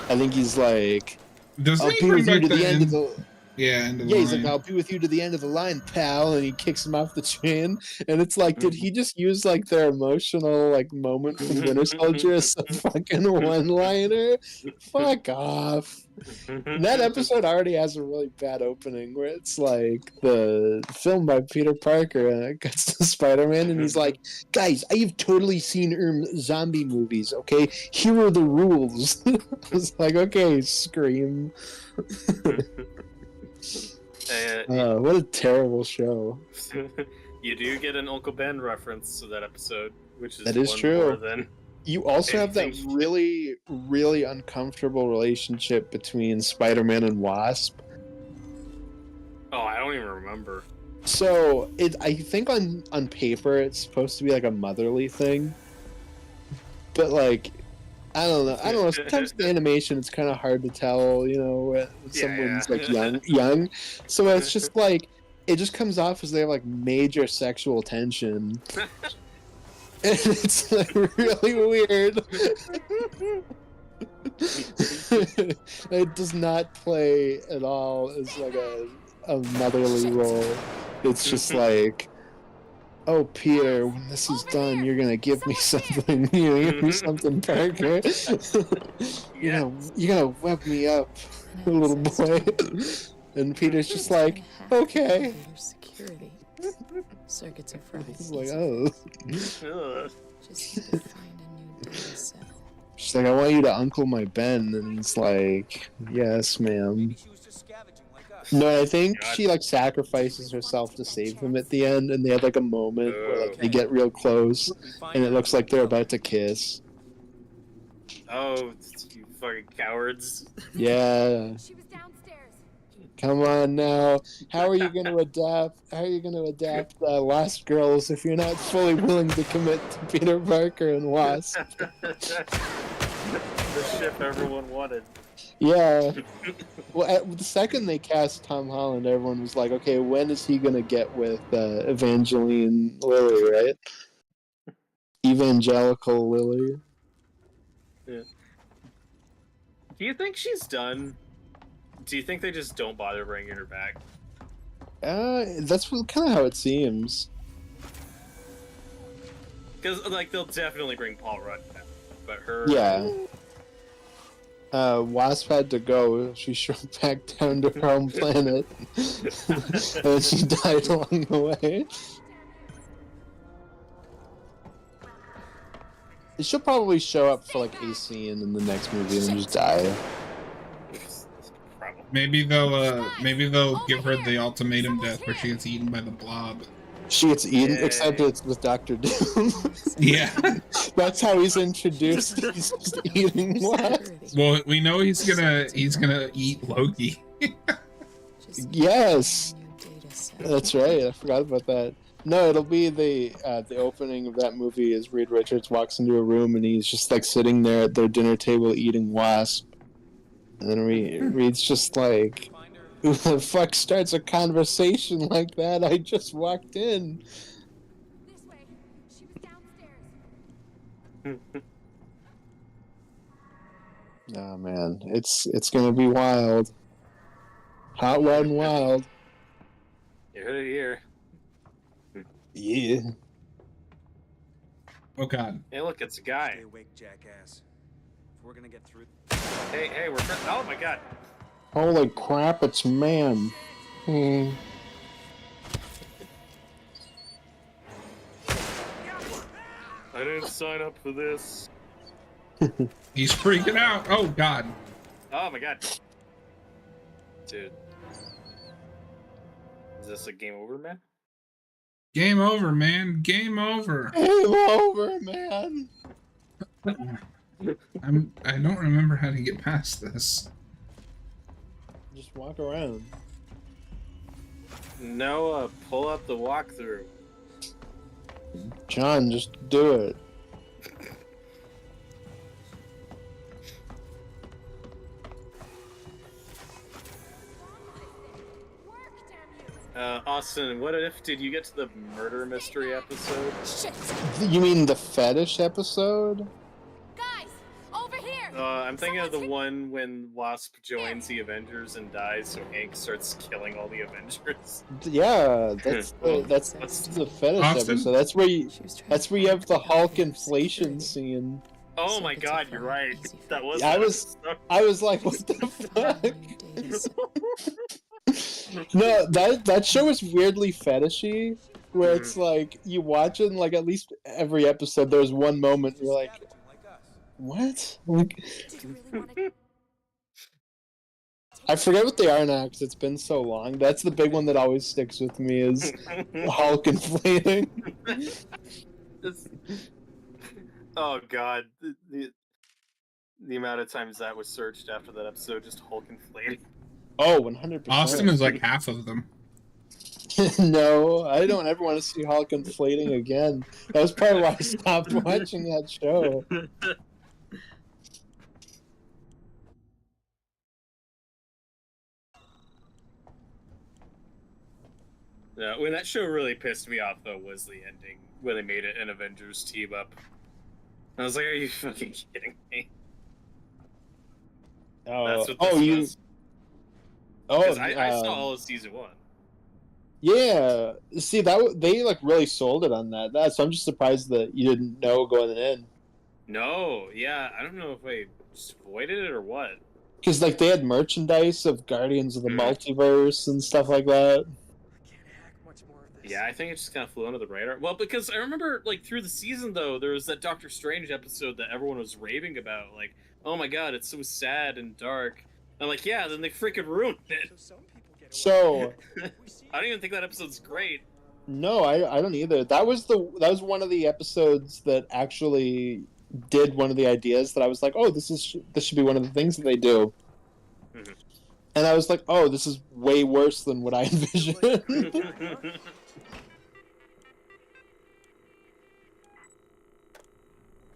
I think he's like, I'll be with you to the end of the... Yeah, he's like, I'll be with you to the end of the line, pal, and he kicks him off the train, and it's like, did he just use like their emotional like moment from Winter Soldier as a fucking one-liner? Fuck off. And that episode already has a really bad opening where it's like the film by Peter Parker and it gets to Spider-Man and he's like, guys, I have totally seen zombie movies, okay? Here are the rules. I was like, okay, Scream. What a terrible show. You do get an Uncle Ben reference to that episode, which is that is one true. More than you also have that really, really uncomfortable relationship between Spider-Man and Wasp. Oh, I don't even remember. So I think on paper it's supposed to be like a motherly thing, but like I don't know. Sometimes the animation it's kind of hard to tell, you know, when someone's like young. So it's just like it just comes off as they have like major sexual tension, and it's like really weird. It does not play at all as like a motherly role. It's just like, oh, Peter, when this is done, you're gonna give me something. You're gonna give me something, Parker. You're gonna web me up, little boy. And Peter's just like, okay. Security. Circuits are fried. It's like, oh. Just need to find a new data cell. She's like, I want you to uncle my Ben, and it's like, yes, ma'am. No, I think she like sacrifices herself to save him at the end, and they have like a moment where like they get real close, and it looks like they're about to kiss. Oh, you fucking cowards! Yeah. Come on now. How are you going to adapt? How are you going to adapt Lost Girls if you're not fully willing to commit to Peter Parker and Wasp? The ship everyone wanted. Yeah. Well, the second they cast Tom Holland, everyone was like, okay, when is he going to get with Evangeline Lilly, right? Evangelical Lilly. Yeah. Do you think she's done? Do you think they just don't bother bringing her back? That's kind of how it seems. Because, like, they'll definitely bring Paul Rudd back, but her... Yeah. Wasp had to go. She shrunk back down to her home planet. And she died along the way. She'll probably show up for, like, a scene in the next movie and then just die. Maybe they'll give her the ultimatum death where she gets eaten by the blob. She gets eaten, except it's with Dr. Doom. Yeah. That's how he's introduced. He's just eating what? Well, we know he's gonna eat Loki. Yes. That's right. I forgot about that. No, it'll be the opening of that movie is Reed Richards walks into a room and he's just like sitting there at their dinner table eating Wasp. And then Reed's just like, who the fuck starts a conversation like that? I just walked in. This way. She was downstairs. Oh man, it's gonna be wild. Hot, wet, and wild. You heard it here. Yeah. Oh god. Hey, look, it's a guy. Stay awake, jackass. If we're gonna get through. Hey, we're oh my god. Holy crap, it's man. I didn't sign up for this. He's freaking out. Oh god. Oh my god. Dude. Is this a game over, man? Game over, man. Game over. Game over, man. I don't remember how to get past this. Just walk around. Noah, pull up the walkthrough. John, just do it. Austin, what if did you get to the murder mystery episode? Shit! You mean the fetish episode? Guys, over here! I'm thinking of the one when Wasp joins the Avengers and dies, so Hank starts killing all the Avengers. Yeah, that's the fetish Austin? episode. That's where you have the Hulk inflation scene. Oh my god, you're right. That was. I was like, what the fuck? No, that show is weirdly fetishy, where it's like you watch it and like at least every episode there's one moment you're like, what? Like, I forget what they are now because it's been so long. That's the big one that always sticks with me is Hulk inflating. Oh god, the amount of times that was searched after that episode, just Hulk inflating. Oh, 100%. Austin is like half of them. No, I don't ever want to see Hulk inflating again. That was part of why I stopped watching that show. Yeah, when that show really pissed me off, though, was the ending, when they made it an Avengers team-up. I was like, are you fucking kidding me? That's what this was. Because I saw all of season 1. Yeah, see they like really sold it on that. So I'm just surprised that you didn't know going in. No, yeah, I don't know if I just avoided it or what. Because like they had merchandise of Guardians of the Multiverse and stuff like that. Yeah, I think it just kind of flew under the radar. Well, because I remember, like, through the season, though, there was that Doctor Strange episode that everyone was raving about. Like, oh my god, it's so sad and dark. I'm like, yeah, then they freaking ruined it. So I don't even think that episode's great. No, I don't either. That was one of the episodes that actually did one of the ideas that I was like, oh, this should be one of the things that they do. Mm-hmm. And I was like, oh, this is way worse than what I envisioned.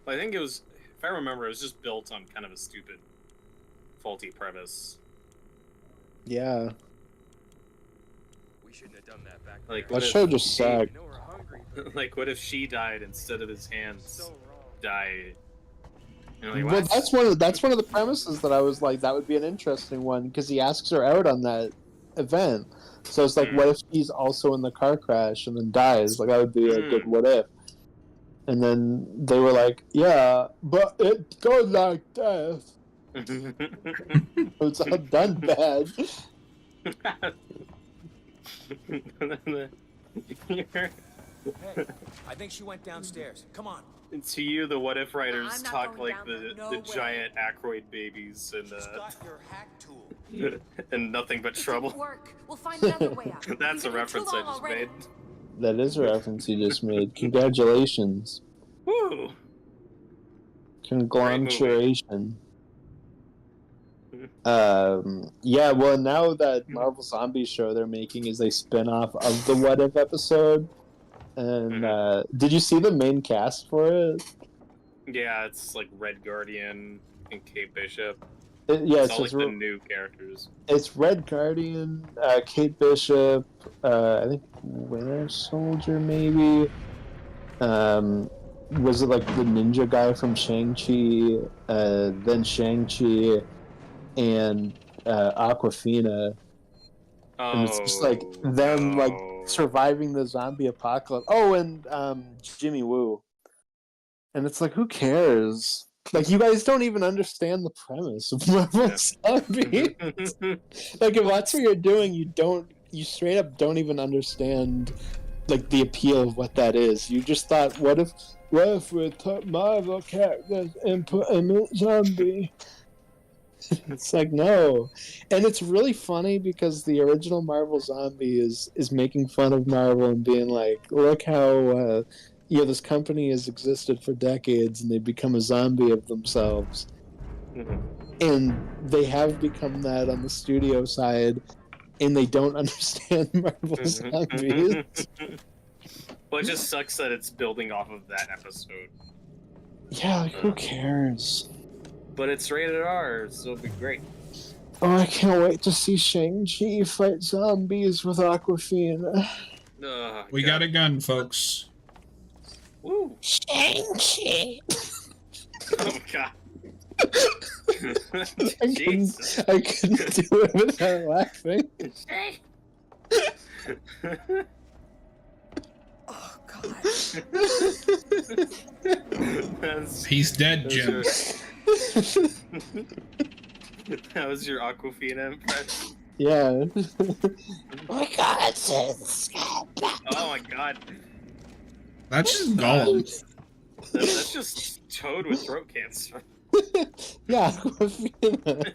I think it was, if I remember, it was just built on kind of a stupid, faulty premise. Yeah. We shouldn't have done that back like, that show just sucked. Like, what if she died instead of his hands died? Like, well, that's one of the premises that I was like, that would be an interesting one, because he asks her out on that event. So it's like, what if he's also in the car crash and then dies? Like, that would be a good what if. And then they were like, yeah, but it goes like this. It's all done bad. Hey, I think she went downstairs. Come on. And to you, the what if writers talk like the giant Aykroyd babies and got your hack tool. and nothing but trouble. Work. We'll find another way out. That's a reference I just made. That is a reference you just made. Congratulations. Woo! Congratulations. Yeah, well, now that Marvel Zombie show they're making is a spin-off of the What If episode. And did you see the main cast for it? Yeah, it's like Red Guardian and Kate Bishop. It's all like the new characters. It's Red Guardian, Kate Bishop, I think Winter Soldier maybe. Was it like the ninja guy from Shang-Chi, then Shang-Chi, and Aquafina. And it's just like them like surviving the zombie apocalypse. Oh, and Jimmy Woo. And it's like, who cares? Like, you guys don't even understand the premise of Marvel Zombies. Like, if that's what you're doing, you straight up don't even understand like the appeal of what that is. You just thought, what if we took Marvel characters and put them in zombie? It's like, no. And it's really funny because the original Marvel Zombie is making fun of Marvel and being like, look how this company has existed for decades and they've become a zombie of themselves. And they have become that on the studio side, and they don't understand Marvel Zombies. Well, it just sucks that it's building off of that episode. Yeah, like, who cares? But it's rated R, so it'll be great. Oh, I can't wait to see Shang-Chi fight zombies with Aquafina. We got a gun, folks. Woo! Shang-Chi! Oh, God. I couldn't do it without laughing. Oh, God. He's dead, Jim. That was your Aquafina impression? Yeah. Oh my god, oh my god. That's just Gollum. That's just Toad with throat cancer. Yeah, Aquafina.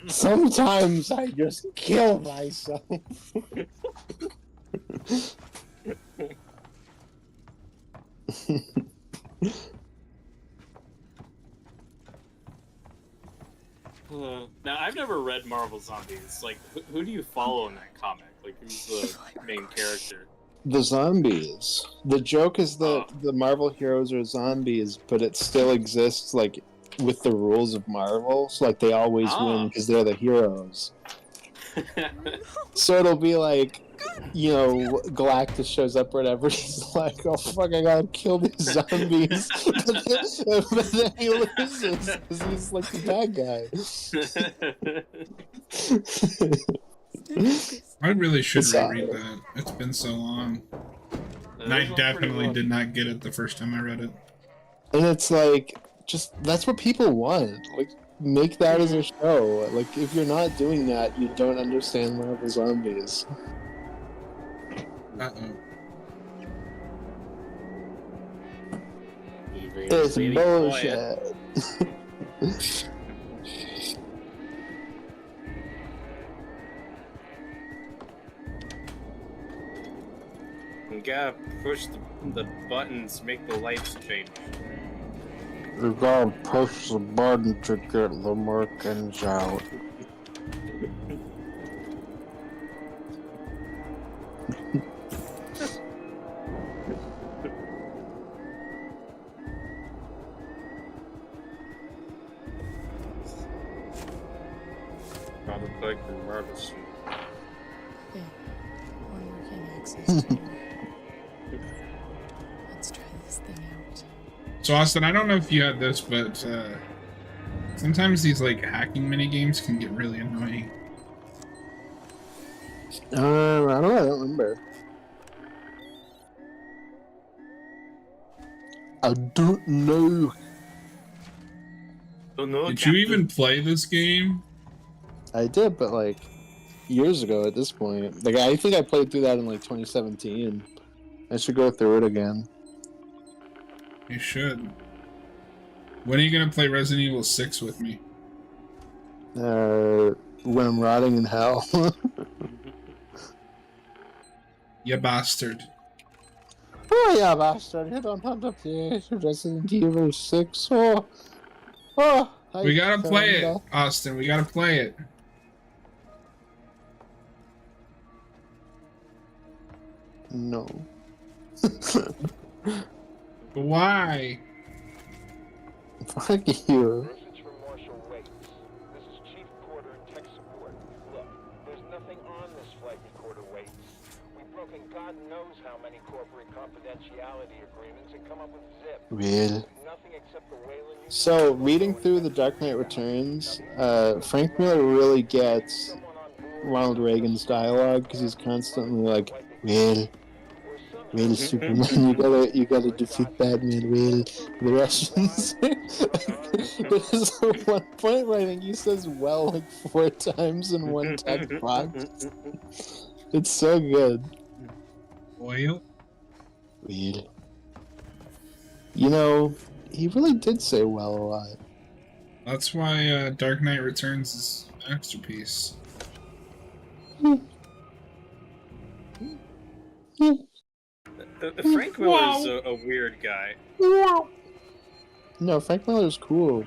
Sometimes I just kill myself. Now, I've never read Marvel Zombies. Like, who do you follow in that comic? Like, who's the main character? The zombies. The joke is that the Marvel heroes are zombies, but it still exists, like, with the rules of Marvel. So, like, they always win because they're the heroes. So it'll be like, you know, Galactus shows up or whatever. He's like, "Oh fuck, I gotta kill these zombies," but then he loses because he's like the bad guy. I really should reread that. It's been so long. And I definitely did not get it the first time I read it. And it's like, just that's what people want. Like, make that as a show. Like, if you're not doing that, you don't understand Marvel Zombies. Uh-oh. It's bullshit. You gotta push the buttons, make the lights change. You gotta push the button to get the Merkins out. Probably like the Marvel suit. Yeah. One working access to. Let's try this thing out. So Austin, I don't know if you had this, but sometimes these like hacking mini games can get really annoying. I don't remember. I don't know. Did you even play this game? I did, but like years ago at this point. Like, I think I played through that in like 2017. I should go through it again. You should. When are you gonna play Resident Evil 6 with me? When I'm rotting in hell. You bastard. Oh yeah, bastard! You don't have to play Resident Evil 6. Oh! We gotta play it, Austin. We gotta play it. No. Why? Fuck you. Message from Marshal Waits. This is Chief Porter and tech support. Look, there's nothing on this flight recorder, Waits. We've broken God knows how many corporate confidentiality agreements and come up with zip. Really? Nothing except the Wayland. So, reading through The Dark Knight Returns, Frank Miller really gets Ronald Reagan's dialogue because he's constantly like, well, Superman, you gotta defeat Batman, well, the Russians. There's one point where I think he says well like 4 times in one text box. It's so good. Well? Well. You know, he really did say well a lot. That's why Dark Knight Returns is a masterpiece. Frank Miller's a weird guy. No, Frank Miller's cool.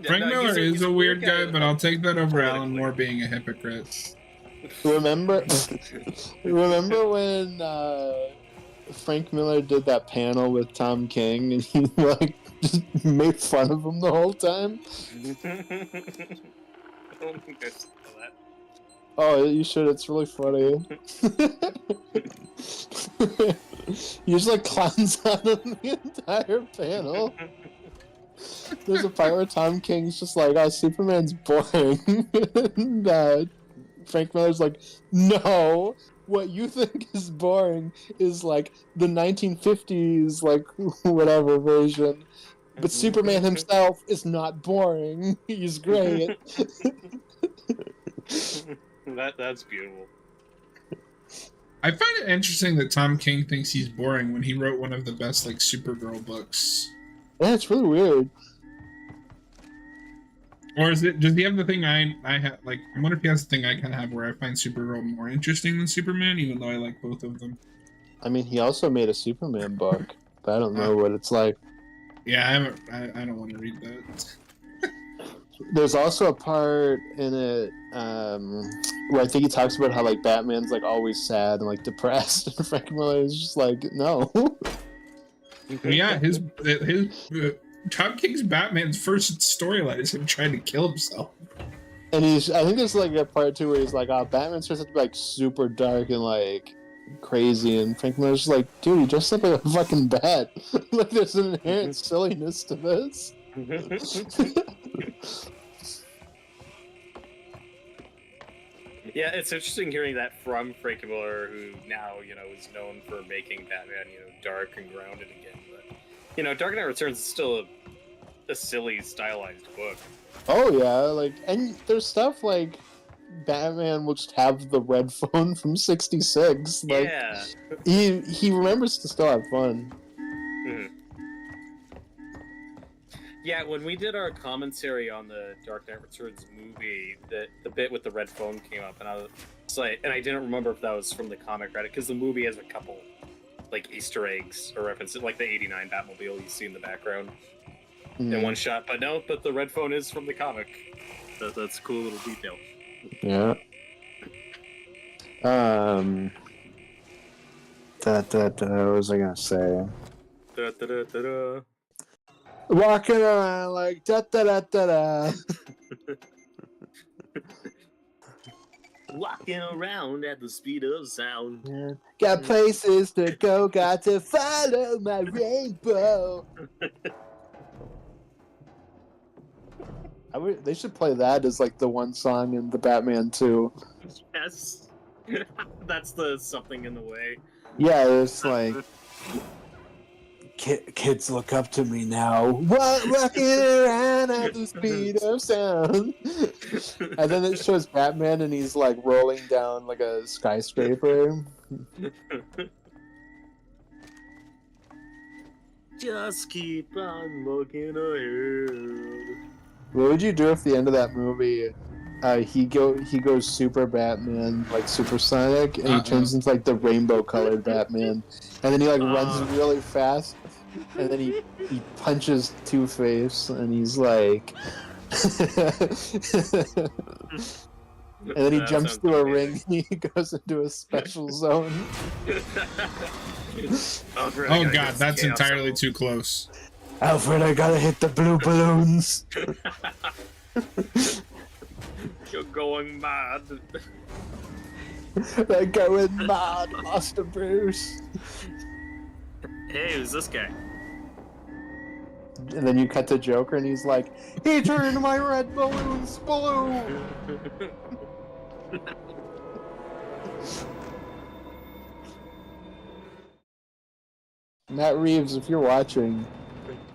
Frank Miller is a weird guy, but I'll take that over Alan Moore being a hypocrite. Remember when Frank Miller did that panel with Tom King and he like just made fun of him the whole time? I don't think I saw that. Oh, you should. It's really funny. He just like clowns on him the entire panel. There's a part where Tom King's just like, "Oh, Superman's boring," and Frank Miller's like, "No, what you think is boring is like the 1950s, like whatever version. But Superman himself is not boring. He's great." That's beautiful. I find it interesting that Tom King thinks he's boring when he wrote one of the best like Supergirl books. Yeah, it's really weird. Or is it? Does he have the thing I have? Like, I wonder if he has the thing I kind of have where I find Supergirl more interesting than Superman, even though I like both of them. I mean, he also made a Superman book, but I don't know what it's like. Yeah, I haven't. I don't want to read that. There's also a part in it where I think he talks about how like Batman's like always sad and like depressed, and Frank Miller is just like, no. Yeah, his Tom King's Batman's first storyline is him trying to kill himself. And I think there's like a part too where he's like, "Oh, Batman's supposed to be like super dark and like crazy," and Frank Miller's like, "Dude, he dressed up like a fucking bat." Like, there's an inherent silliness to this. Yeah, it's interesting hearing that from Frank Miller, who now, is known for making Batman, dark and grounded again. But, Dark Knight Returns is still a silly, stylized book. Oh yeah, and there's stuff like Batman will just have the red phone from '66. Yeah. He remembers to still have fun. Mm-hmm. Yeah, when we did our commentary on the Dark Knight Returns movie, the bit with the red phone came up, and I was like, and I didn't remember if that was from the comic, right? Because the movie has a couple Easter eggs or references, like the '89 Batmobile you see in the background in one shot. But no, the red phone is from the comic. That's a cool little detail. Yeah. What was I gonna say? Walking around like da da da da da. Walking around at the speed of sound. Yeah. Got places to go, got to follow my rainbow. They should play that as like the one song in the Batman 2. Yes. That's the something in the way. Yeah, it's like kids look up to me now. Walking around at the speed of sound. And then it shows Batman and he's like rolling down like a skyscraper. Just keep on looking ahead. What would you do if the end of that movie he goes super Batman, like supersonic, and he turns into like the rainbow colored Batman, and then he like runs really fast, and then he punches Two-Face, and he's like and then he jumps through a ring and he goes into a special zone. Oh god, that's entirely too close. Alfred, I gotta hit the blue balloons. You're going mad. They're going mad, Master Bruce. Hey, who's this guy? And then you cut to Joker and he's like, he turned my red balloons blue. Matt Reeves, if you're watching,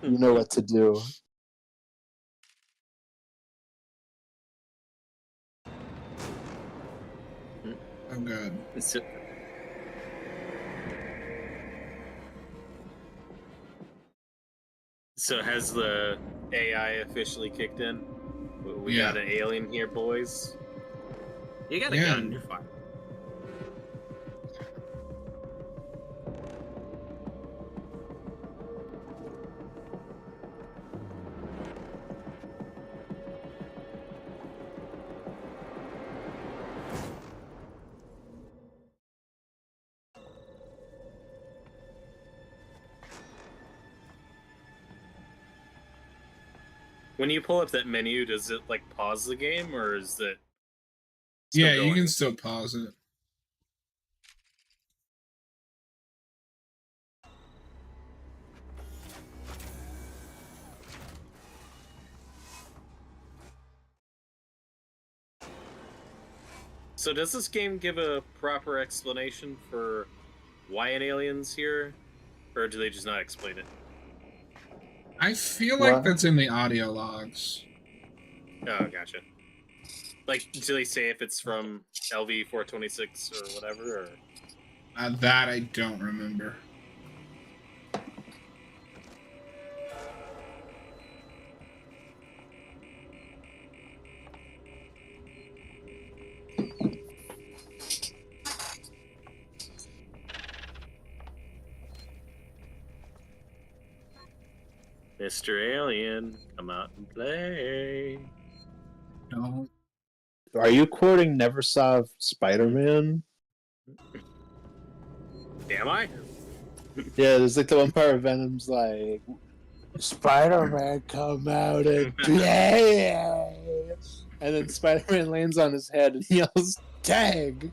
you know what to do. Oh god. So has the AI officially kicked in? We got an alien here, boys. You got a gun, you're fine. When you pull up that menu, does it like pause the game, or is it? Yeah, you can still pause it. So does this game give a proper explanation for why an alien's here, or do they just not explain it? I feel like that's in the audio logs. Oh, gotcha. Like, do they say if it's from LV-426 or whatever? Or? That I don't remember. Mr. Alien, come out and play. No. Are you quoting Never Saw Spider-Man? Am I? Yeah, there's like the one part of Venom's like, Spider-Man, come out and play. And then Spider-Man lands on his head and yells, "Tag!"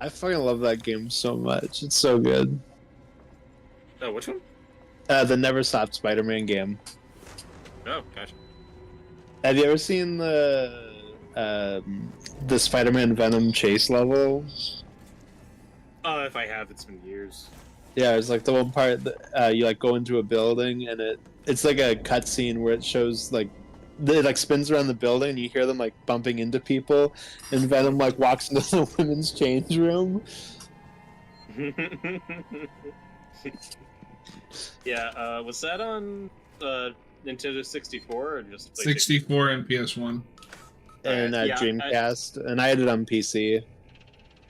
I fucking love that game so much. It's so good. Oh, which one? The Never Stop Spider-Man game. Oh, gotcha. Have you ever seen the Spider-Man Venom chase level? If I have, it's been years. Yeah, it's like the one part that you like go into a building and it's like a cutscene where it shows like it like spins around the building and you hear them like bumping into people, and Venom like walks into the women's change room. Yeah, was that on Nintendo 64 or just PlayStation? 64 and PS1. And Dreamcast, and I had it on PC.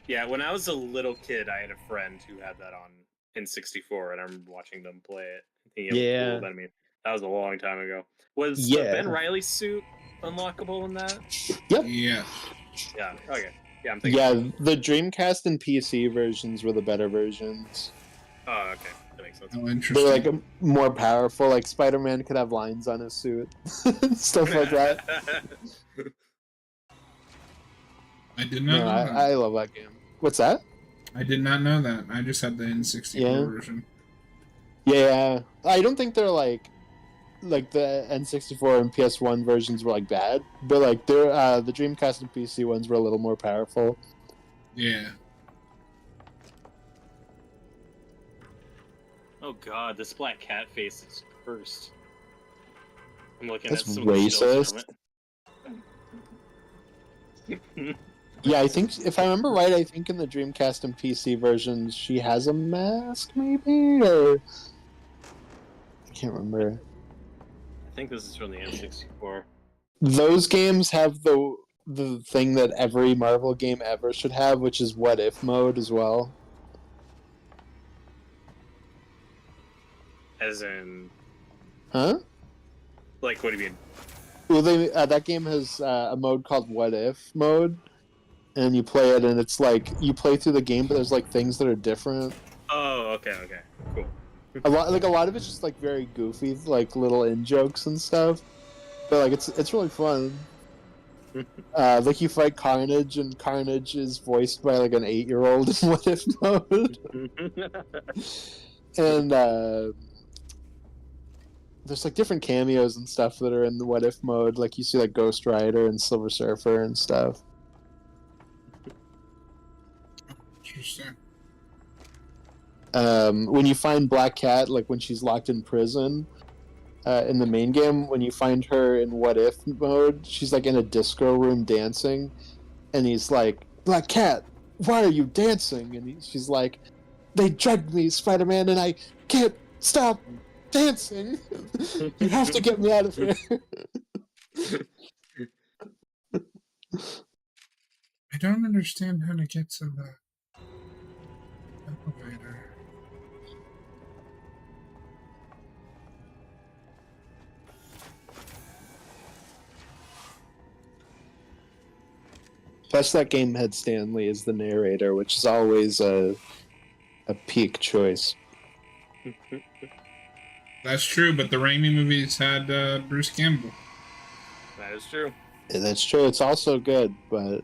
Yeah, when I was a little kid, I had a friend who had that on N64, and I remember watching them play it. Yeah. Cool. I mean, that was a long time ago. Was Ben Reilly's suit unlockable in that? Yep. Yeah. Yeah. Okay. Yeah, I'm thinking. Yeah, the Dreamcast and PC versions were the better versions. Oh, okay. That makes sense. Oh, interesting. They're like more powerful. Like Spider-Man could have lines on his suit, stuff like that. I did not know that. I love that game. What's that? I did not know that. I just had the N64 version. Yeah, I don't think they're like the N64 and PS1 versions were like bad, but like they're the Dreamcast and PC ones were a little more powerful. Yeah. Oh god, this black cat face is cursed. I'm looking That's at some racist. Yeah, I think if I remember right, I think in the Dreamcast and PC versions she has a mask, maybe, or I can't remember. I think this is from the N64. Those games have the thing that every Marvel game ever should have, which is what if mode as well. As in, huh? Like, what do you mean? Well, that game has a mode called What If mode, and you play it, and it's like you play through the game, but there's like things that are different. Oh, okay, cool. A lot of it's just like very goofy, like little in jokes and stuff. But like it's really fun. Like you fight Carnage, and Carnage is voiced by like an 8-year-old in What If mode. And there's like different cameos and stuff that are in the What If mode. Like you see like Ghost Rider and Silver Surfer and stuff. Interesting. When you find Black Cat, like when she's locked in prison, in the main game, when you find her in What If mode, she's like in a disco room dancing, and he's like, "Black Cat, why are you dancing?" And she's like, "They drugged me, Spider-Man, and I can't stop dancing. You have to get me out of here." I don't understand how to get to the elevator. Plus, that game had Stan Lee as the narrator, which is always a peak choice. That's true, but the Raimi movies had Bruce Campbell. That is true. Yeah, that's true. It's also good, but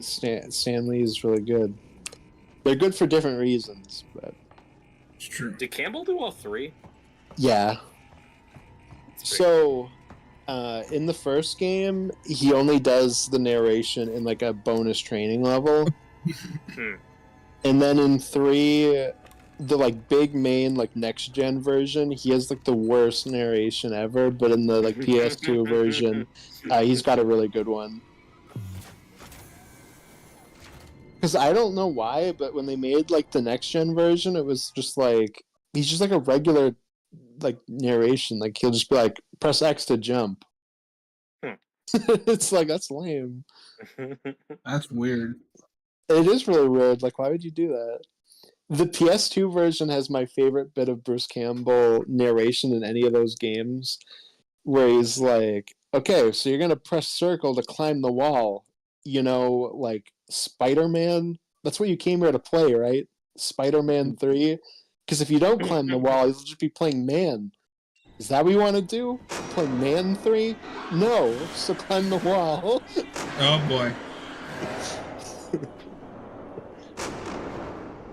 Stan Lee is really good. They're good for different reasons, but it's true. Did Campbell do all three? Yeah. So, in the first game, he only does the narration in like a bonus training level. And then in 3, the like big main like next gen version, he has like the worst narration ever, but in the like PS2 version, he's got a really good one. Because I don't know why, but when they made like the next gen version, it was just like he's just like a regular like narration. Like he'll just be like, "Press X to jump." It's like, that's lame. That's weird. It is really weird. Like, why would you do that? The PS2 version has my favorite bit of Bruce Campbell narration in any of those games, where he's like, "Okay, so you're gonna press circle to climb the wall. You know, like Spider-Man. That's what you came here to play, right? Spider-Man 3. Because if you don't climb the wall, you'll just be playing man." Is that what you want to do? Play Man 3? No, so climb the wall. Oh boy.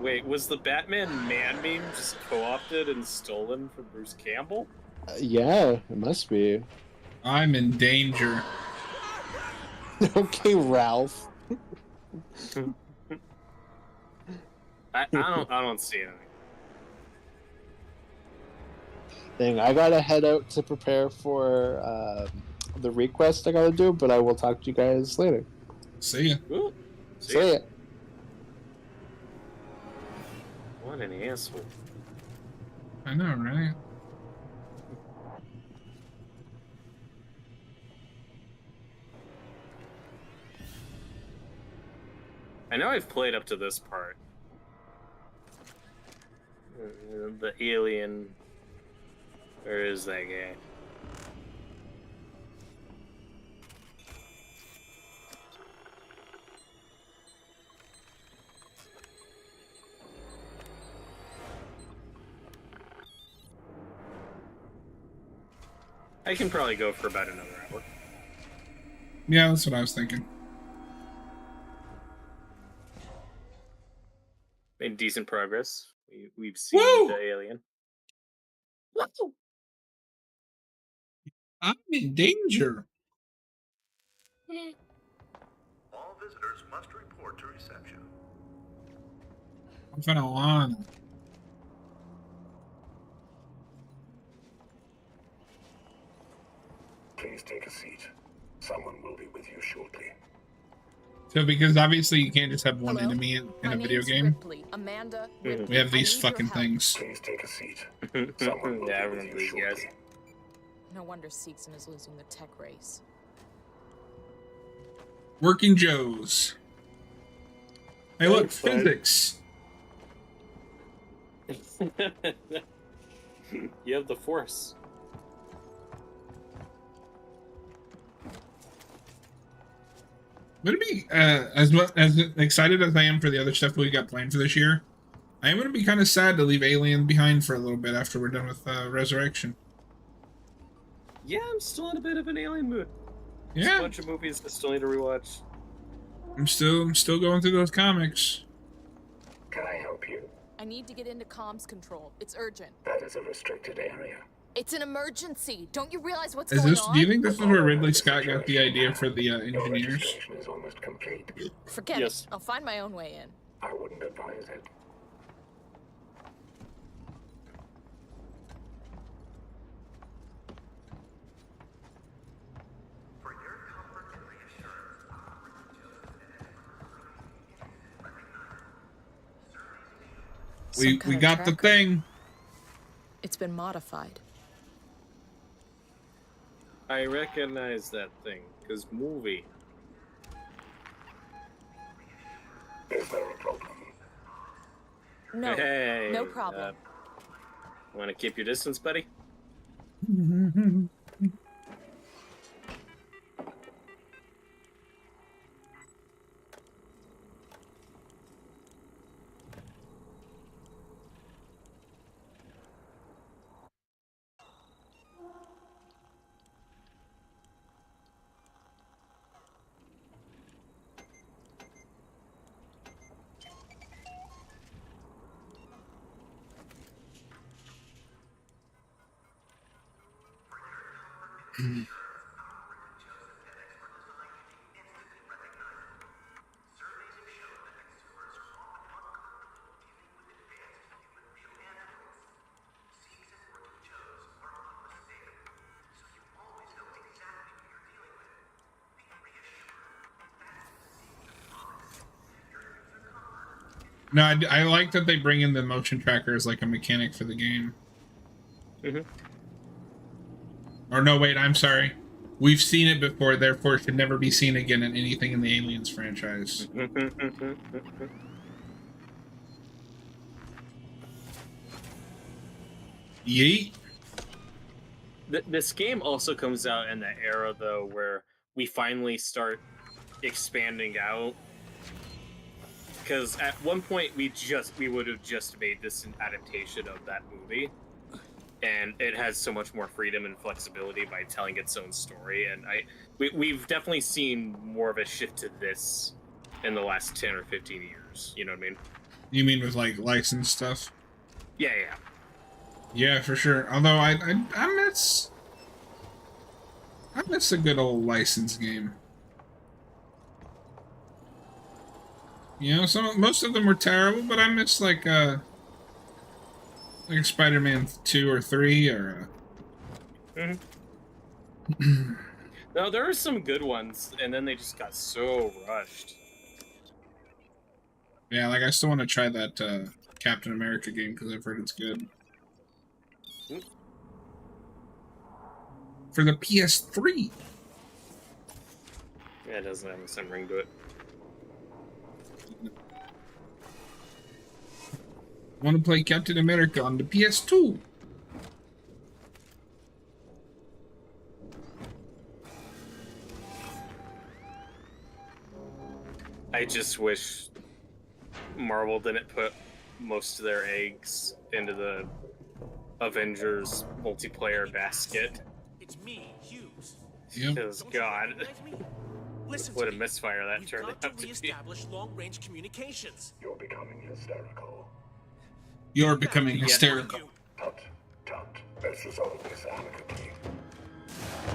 Wait, was the Batman man meme just co-opted and stolen from Bruce Campbell? Yeah, it must be. I'm in danger. Okay, Ralph. I don't see anything. Dang, I gotta head out to prepare for the request I gotta do, but I will talk to you guys later. See ya. Ooh, See ya. What an asshole. I know, right? I know I've played up to this part. The alien. Where is that guy? I can probably go for about another hour. Yeah, that's what I was thinking. Made decent progress. We've seen Woo! the alien. Woo! I'm in danger. All visitors must report to reception. I'm gonna want. Please take a seat. Someone will be with you shortly. So, because obviously you can't just have one Hello? enemy in My a video name's game. Ripley, Amanda Ripley. We have I these need your fucking help. things. Please take a seat. Someone will Yeah, be with you these shortly. guys. No wonder Seegson is losing the tech race. Working Joes. Hey, look, That's fine. physics. You have the Force. Would it be as excited as I am for the other stuff we got planned for this year? I am going to be kind of sad to leave Alien behind for a little bit after we're done with Resurrection. Yeah, I'm still in a bit of an alien mood. There's Yeah, a bunch of movies I still need to rewatch. I'm still going through those comics. Can I help you? I need to get into comms control. It's urgent. That is a restricted area. It's an emergency. Don't you realize what's Is going this? on? Do you think this is where Ridley Scott got the idea for the Your engineers? registration is almost complete. Forget Yes. it. I'll find my own way in. I wouldn't advise it. We got the thing. It's been modified. I recognize that thing, because movie. Is there a problem? No, Hey, no problem. Want to keep your distance, buddy? No, I like that they bring in the motion tracker as like a mechanic for the game. Mm-hmm. Or no, wait, I'm sorry. We've seen it before, therefore it should never be seen again in anything in the Aliens franchise. Yeet. This game also comes out in the era, though, where we finally start expanding out. Because at one point we would have just made this an adaptation of that movie, and it has so much more freedom and flexibility by telling its own story. And we've definitely seen more of a shift to this in the last 10 or 15 years. You know what I mean? You mean with like licensed stuff? Yeah. Yeah, for sure. Although I miss a good old licensed game. You know, most of them were terrible, but I miss like Spider-Man 2 or 3 or. No, there are some good ones, and then they just got so rushed. Yeah, like I still want to try that Captain America game because I've heard it's good. For the PS3. Yeah, it doesn't have the same ring to it. Want to play Captain America on the PS2? I just wish Marvel didn't put most of their eggs into the Avengers multiplayer basket. It's me, Hughes. Because God, Listen what to a me. misfire that We've turned got out to to be. reestablish long-range communications. You're becoming hysterical. You're becoming hysterical. Tut. Let's resolve this amicably.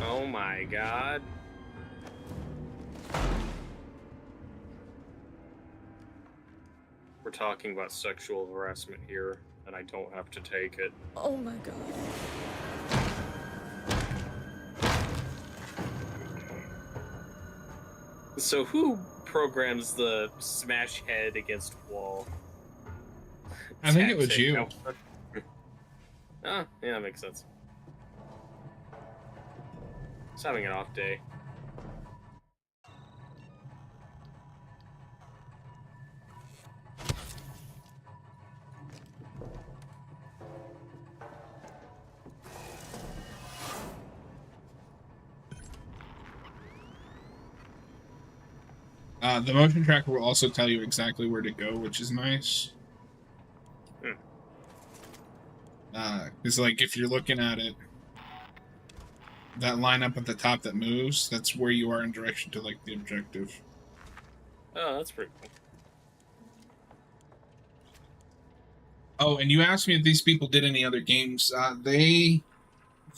Oh my God. We're talking about sexual harassment here, and I don't have to take it. Oh my God. So who programs the smash head against wall? I think it was tactic? you. Oh, yeah, that makes sense. Just having an off day. The motion tracker will also tell you exactly where to go, which is nice. Because, like, if you're looking at it, that line up at the top that moves, that's where you are in direction to, like, the objective. Oh, that's pretty cool. Oh, and you asked me if these people did any other games. They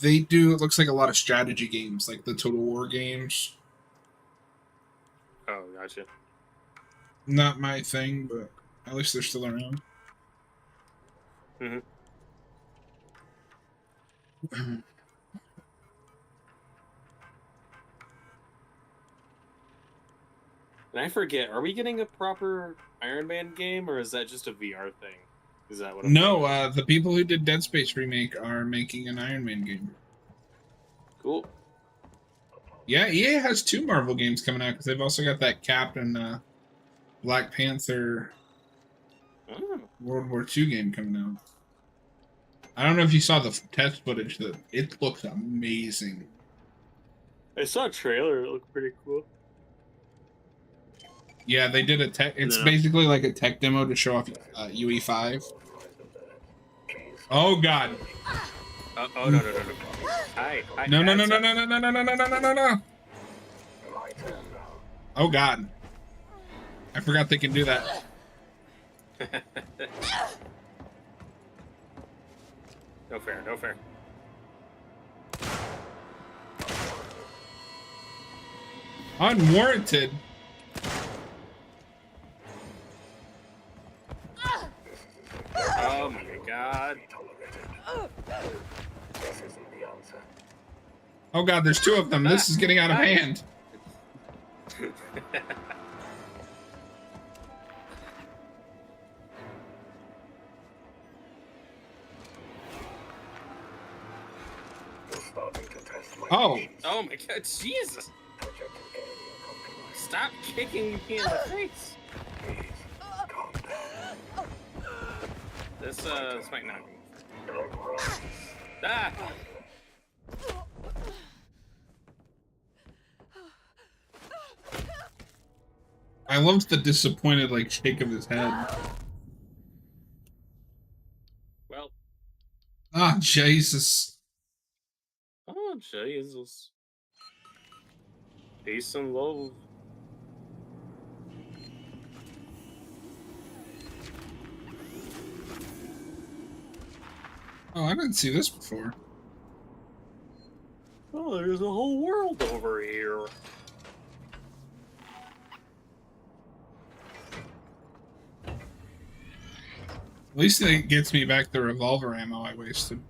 do, it looks like a lot of strategy games, like the Total War games. Oh, gotcha. Not my thing, but at least they're still around. Mm-hmm. And I forget, are we getting a proper Iron Man game, or is that just a VR thing? Is that what I'm No, the people who did Dead Space Remake are making an Iron Man game. Cool. Yeah, EA has 2 Marvel games coming out, because they've also got that Cap and Black Panther World War II game coming out. I don't know if you saw the test footage, that it looks amazing. I saw a trailer, it looked pretty cool. Yeah, they did a tech. It's basically like a tech demo to show off UE5. Oh God! Oh no! Hi. No! Oh God! I forgot they can do that. No fair. Unwarranted. Oh my God. Oh God, there's 2 of them. This is getting out of hand. Oh. Oh my God, Jesus. Stop kicking me in the face. This might not be. Ah! I loved the disappointed, like, shake of his head. Well, Ah, Jesus. Oh, Jesus. Peace and love. Oh, I didn't see this before. Oh, there's a whole world over here. At least it gets me back the revolver ammo I wasted.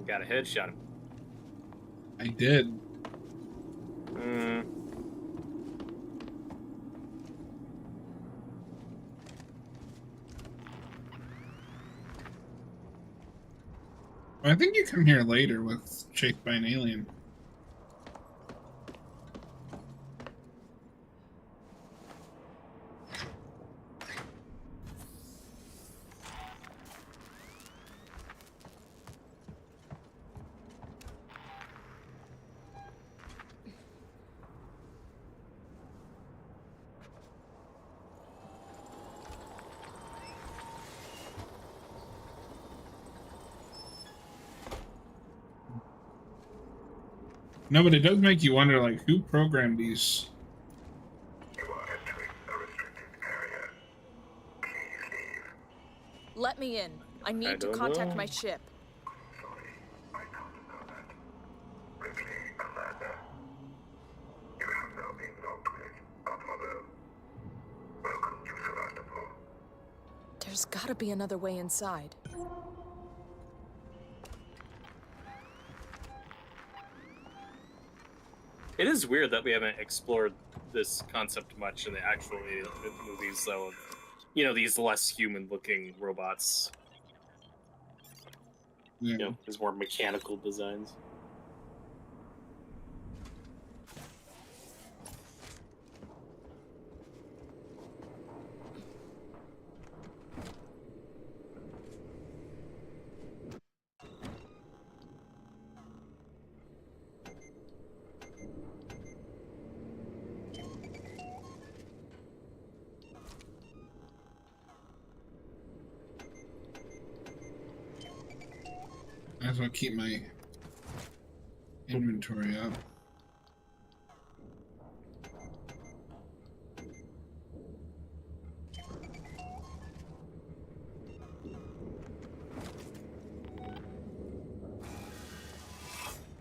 Got a headshot him. I did. I think you come here later with Shaped by an Alien. No, but it does make you wonder, like, who programmed these? You are entering a restricted area. Please leave. Let me in. I need to don't contact know. my ship. Sorry, I can't know that. Ripley, Amanda. You have now been locked with Apollo. Welcome to Sevastopol. There's gotta be another way inside. It is weird that we haven't explored this concept much in the actual movies, though. You know, these less human-looking robots. Yeah. You know, these more mechanical designs. Might as well keep my inventory up.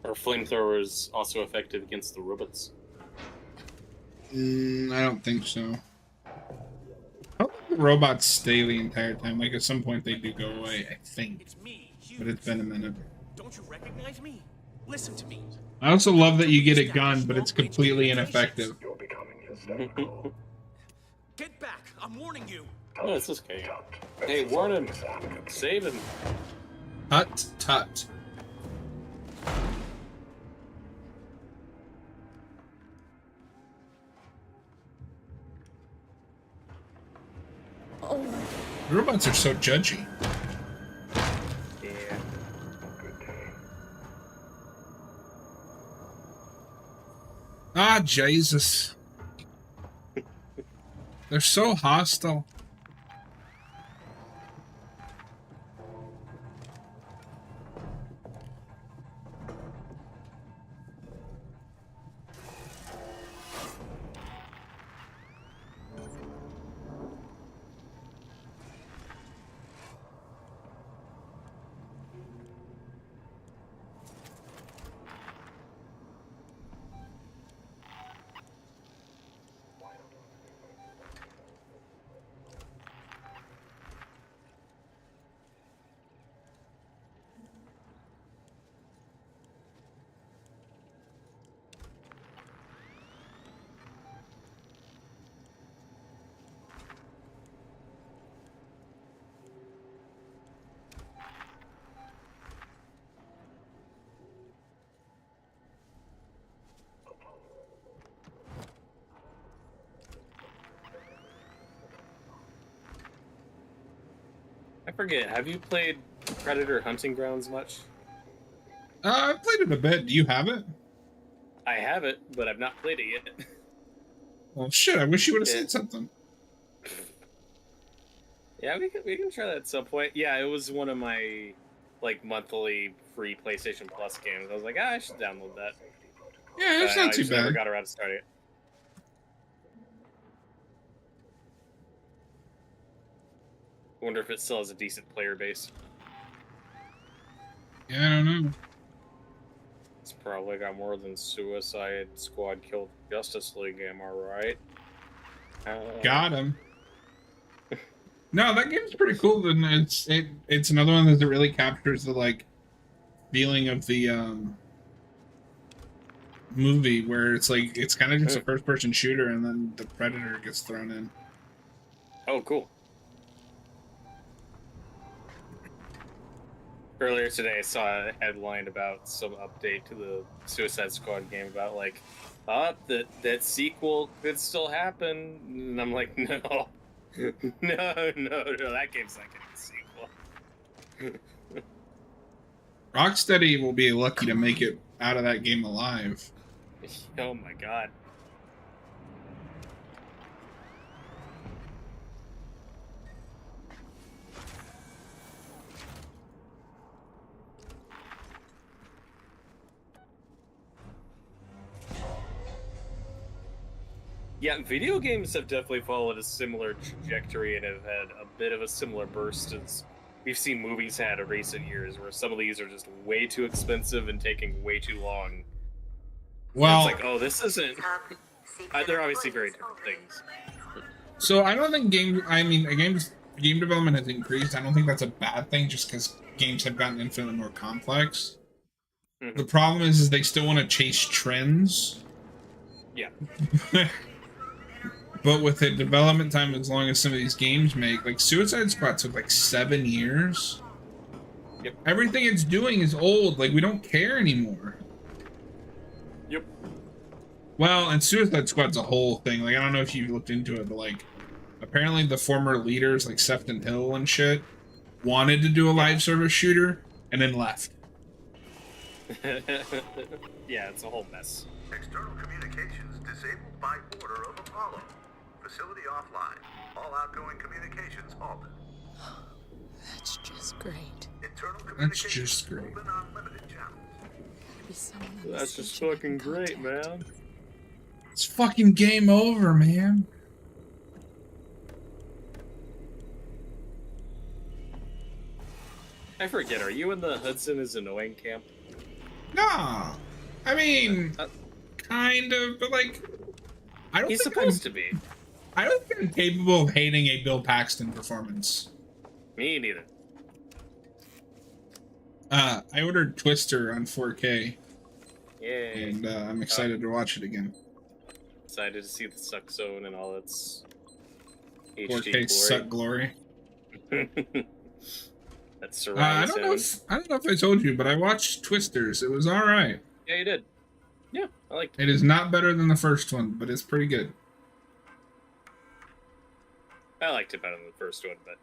Are flamethrowers also effective against the robots? I don't think so. I don't think the robots stay the entire time. Like, at some point they do go away, I think. It's me, Hughes. But it's been a minute. Don't you recognize me? Listen to me. I also love that you get a gun, but it's completely ineffective. You're becoming hysterical. Get back! I'm warning you. Oh, it's okay. Hey, warn him. Save him. Tut tut. Oh my. The robots are so judgy. Yeah. Ah, Jesus. They're so hostile. I forget, have you played Predator Hunting Grounds much? I've played it a bit. Do you have it? I have it, but I've not played it yet. Well, shit, I wish you would have said something. Yeah, we can try that at some point. Yeah, it was one of my like monthly free PlayStation Plus games. I was like, I should download that. Yeah, it's not I too just never bad. got around to starting it. I wonder if it still has a decent player base. Yeah, I don't know. It's probably got more than Suicide Squad killed Justice League, am I right? Got him. No, that game's pretty cool. Then it's another one that really captures the like feeling of the movie, where it's like it's kind of just a first-person shooter, and then the Predator gets thrown in. Oh, cool. Earlier today, I saw a headline about some update to the Suicide Squad game about like, that sequel could still happen, and I'm like, no, no, that game's not getting a sequel. Rocksteady will be lucky to make it out of that game alive. Oh my god. Yeah, video games have definitely followed a similar trajectory and have had a bit of a similar burst as we've seen movies had in recent years, where some of these are just way too expensive and taking way tue long. Well, and it's like, oh, this isn't. They're obviously very different things. So I don't think game development has increased. I don't think that's a bad thing, just because games have gotten infinitely more complex. Mm-hmm. The problem is they still want to chase trends. Yeah. But with the development time as long as some of these games make, like Suicide Squad took like 7 years. Yep. Everything it's doing is old. Like, we don't care anymore. Yep. Well, and Suicide Squad's a whole thing. Like, I don't know if you've looked into it, but like, apparently the former leaders, like Sefton Hill and shit, wanted to do a live service shooter and then left. Yeah, it's a whole mess. External communications disabled by order of Apollo. Facility offline. All outgoing communications halted. That's just great. Internal That's just great. open on limited channels. That's just fucking great, man. It's fucking game over, man. I forget, are you in the Hudson is annoying camp? Nah. I mean, kind of, but like, I don't He's think supposed to be. I don't think I'm capable of hating a Bill Paxton performance. Me neither. I ordered Twister on 4K. Yay. And I'm excited to watch it again. Excited to see the suck zone and all its HD 4K glory. suck glory. That's surround I don't know if I told you, but I watched Twisters. It was all right. Yeah, you did. Yeah, I liked it. It is not better than the first one, but it's pretty good. I liked it better than the first one, but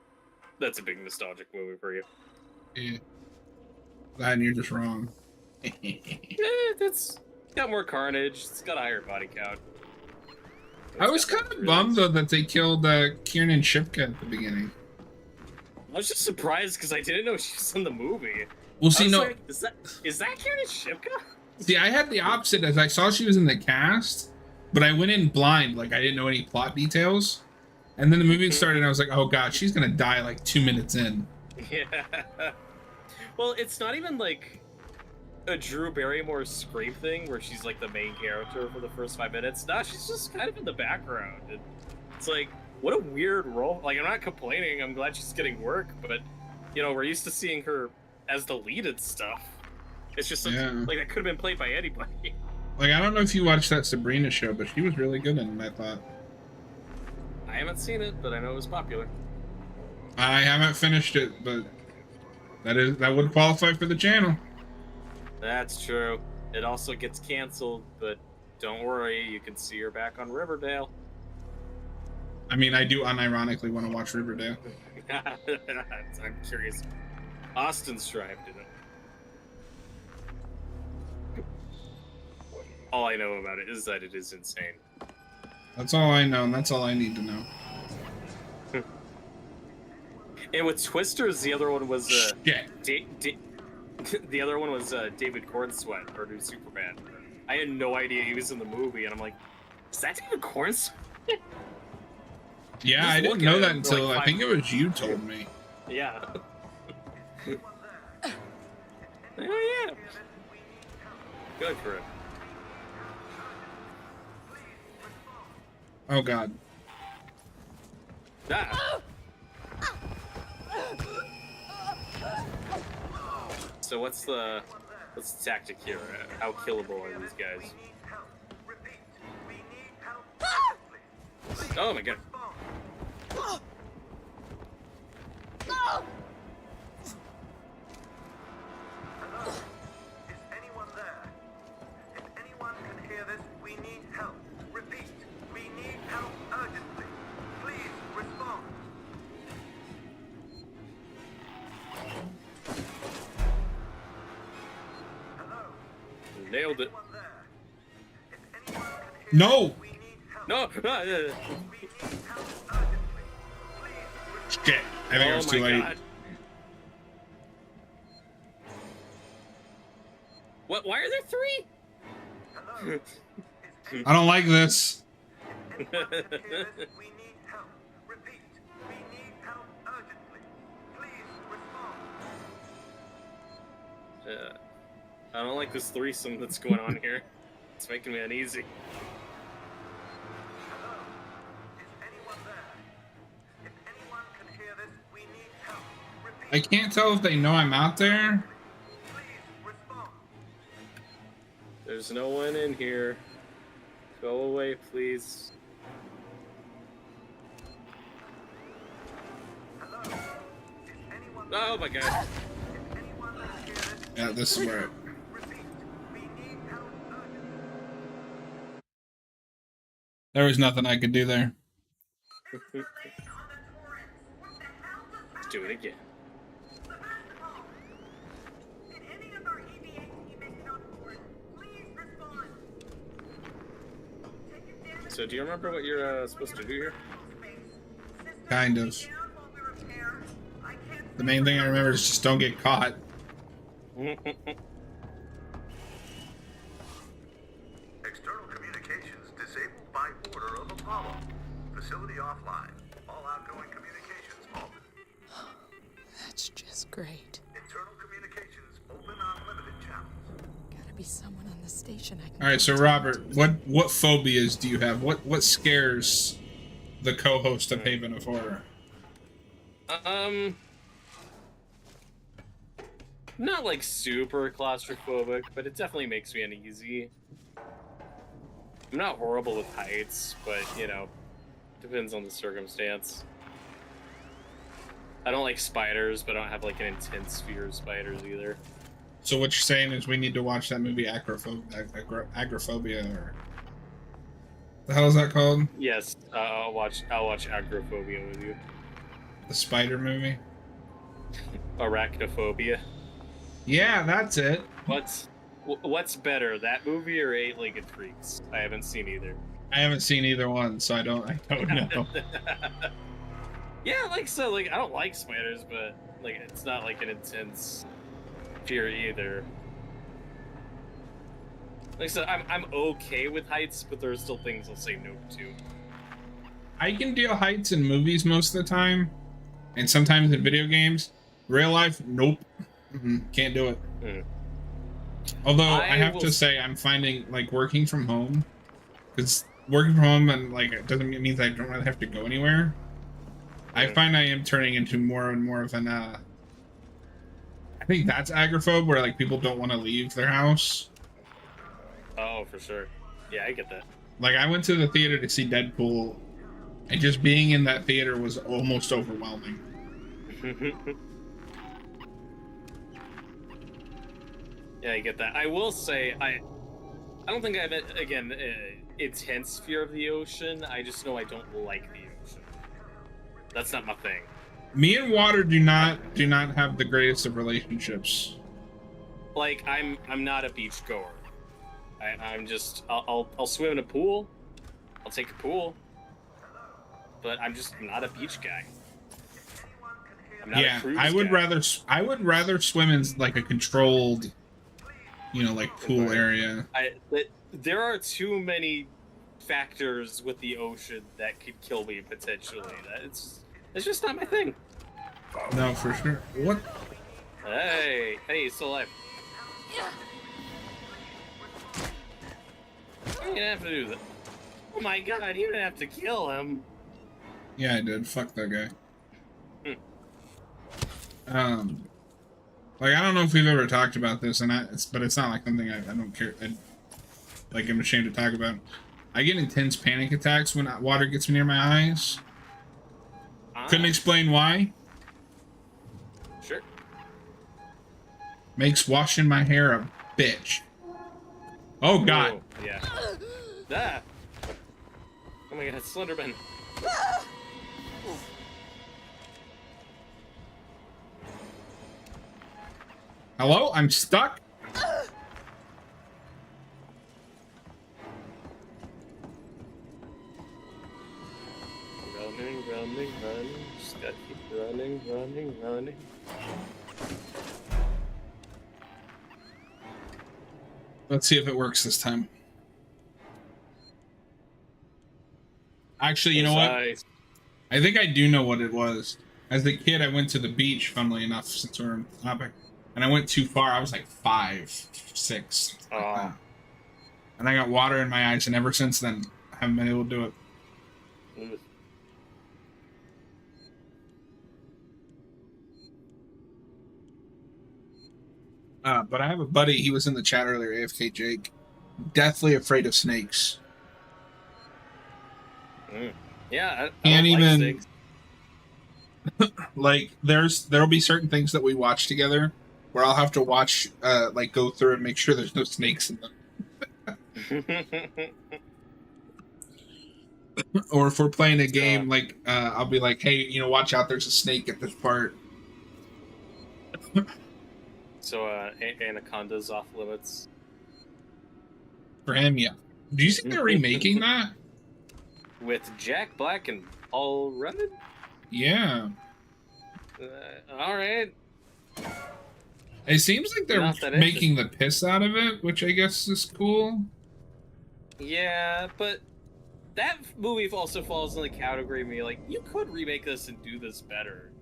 that's a big nostalgic movie for you. Yeah. And you're just wrong. It's got more carnage. It's got a higher body count. I was kind of bummed though that they killed Kiernan Shipka at the beginning. I was just surprised because I didn't know she was in the movie. Well, see, no, like, is that Kiernan Shipka? see, I had the opposite. As I saw she was in the cast, but I went in blind, like I didn't know any plot details. And then the movie started, and I was like, "Oh God, she's gonna die like 2 minutes in." Yeah. Well, it's not even like a Drew Barrymore Scream thing where she's like the main character for the first 5 minutes. No, she's just kind of in the background. And it's like, what a weird role. Like, I'm not complaining. I'm glad she's getting work, but you know, we're used to seeing her as the lead and stuff. It's just like that could have been played by anybody. Like, I don't know if you watched that Sabrina show, but she was really good in it, I thought. I haven't seen it, but I know it was popular. I haven't finished it, but that would qualify for the channel. That's true. It also gets canceled, but don't worry, you can see her back on Riverdale. I mean, I do unironically want to watch Riverdale. I'm curious. Austin Strive did it. All I know about it is that it is insane. That's all I know, and that's all I need to know. And with Twisters, the other one was Shit. the other one was David Cornsweet, or new Superman. I had no idea he was in the movie, and I'm like, is that David Cornsweet? Yeah, Just I didn't look know at that him for until like I think it was you told me. Yeah. Oh yeah. Good for it. Oh god. Ah. So what's the tactic here? How killable are these guys? Oh my god. Nailed it. No! No! Shit. I think it was too late. What? Why are there three? I don't like this. I don't like this threesome that's going on here. It's making me uneasy. I can't tell if they know I'm out there. There's no one in here. Go away, please. Oh my god. Yeah, this is where. There was nothing I could do there. Let's do it again. So do you remember what you're supposed to do here? Kind of. The main thing I remember is just don't get caught. External communications disabled by order of Apollo. Facility offline. All outgoing communications halted. That's just great. Internal communications open on limited channels. Gotta be someone on the station I can. All right, so Robert, what phobias do you have? What scares the co-host of Haven of Horror? Not like super claustrophobic, but it definitely makes me uneasy. I'm not horrible with heights, but you know, depends on the circumstance. I don't like spiders, but I don't have like an intense fear of spiders either. So what you're saying is we need to watch that movie Agoraphobia, or the hell is that called? Yes, I'll watch Agoraphobia with you. The spider movie? Arachnophobia. Yeah, that's it. What's better, that movie or Eight-Legged Freaks? I haven't seen either. I haven't seen either one, so I don't know. Yeah, I don't like spiders, but like it's not like an intense fear either. Like I said, I'm okay with heights, but there are still things I'll say no to. I can deal heights in movies most of the time, and sometimes in video games. Real life, nope. Can't do it. Although I have to say, I'm finding like working from home, because working from home and like it doesn't mean that I don't really have to go anywhere. I find I am turning into more and more of an I think that's agoraphobe, where like people don't want to leave their house. Oh, for sure. Yeah, I get that. Like I went to the theater to see Deadpool, and just being in that theater was almost overwhelming. Yeah, I get that. I will say, I don't think I have, again, intense fear of the ocean. I just know I don't like the ocean. That's not my thing. Me and water do not have the greatest of relationships. Like, I'm not a beach goer. I'm just, I'll swim in a pool. I'll take a pool. But I'm just not a beach guy. Not a Yeah, cruise I would guy. rather swim in like a controlled, like pool area. There are too many factors with the ocean that could kill me potentially. It's just not my thing. No, for sure. What? Hey, he's still alive. You didn't have to do that. Oh my god, you didn't have to kill him. Yeah, I did. Fuck that guy. Like, I don't know if we've ever talked about this, but it's not like something I don't care. I'm ashamed to talk about. I get intense panic attacks when water gets near my eyes. Couldn't explain why. Sure. Makes washing my hair a bitch. Oh god. Whoa, yeah. Ah. Oh my god, Slenderman. Hello? I'm stuck? Running. Just gotta keep running. Let's see if it works this time. Actually, you know what? I think I do know what it was. As a kid, I went to the beach, funnily enough, since we're on the topic. And I went too far. I was like 5, 6. Oh. And I got water in my eyes, and ever since then, I haven't been able to do it. But I have a buddy, he was in the chat earlier, AFK Jake. Deathly afraid of snakes. Yeah, I Can't don't even... like snakes. Like, there'll be certain things that we watch together where I'll have to watch, go through and make sure there's no snakes in them. Or if we're playing a game, I'll be like, hey, watch out, there's a snake at this part. So, Anaconda's off limits. For him, yeah. Do you think they're remaking that? With Jack Black and Paul Rudd? Yeah. Alright. It seems like they're making the piss out of it, which I guess is cool. Yeah, but that movie also falls in the category of me, like, you could remake this and do this better.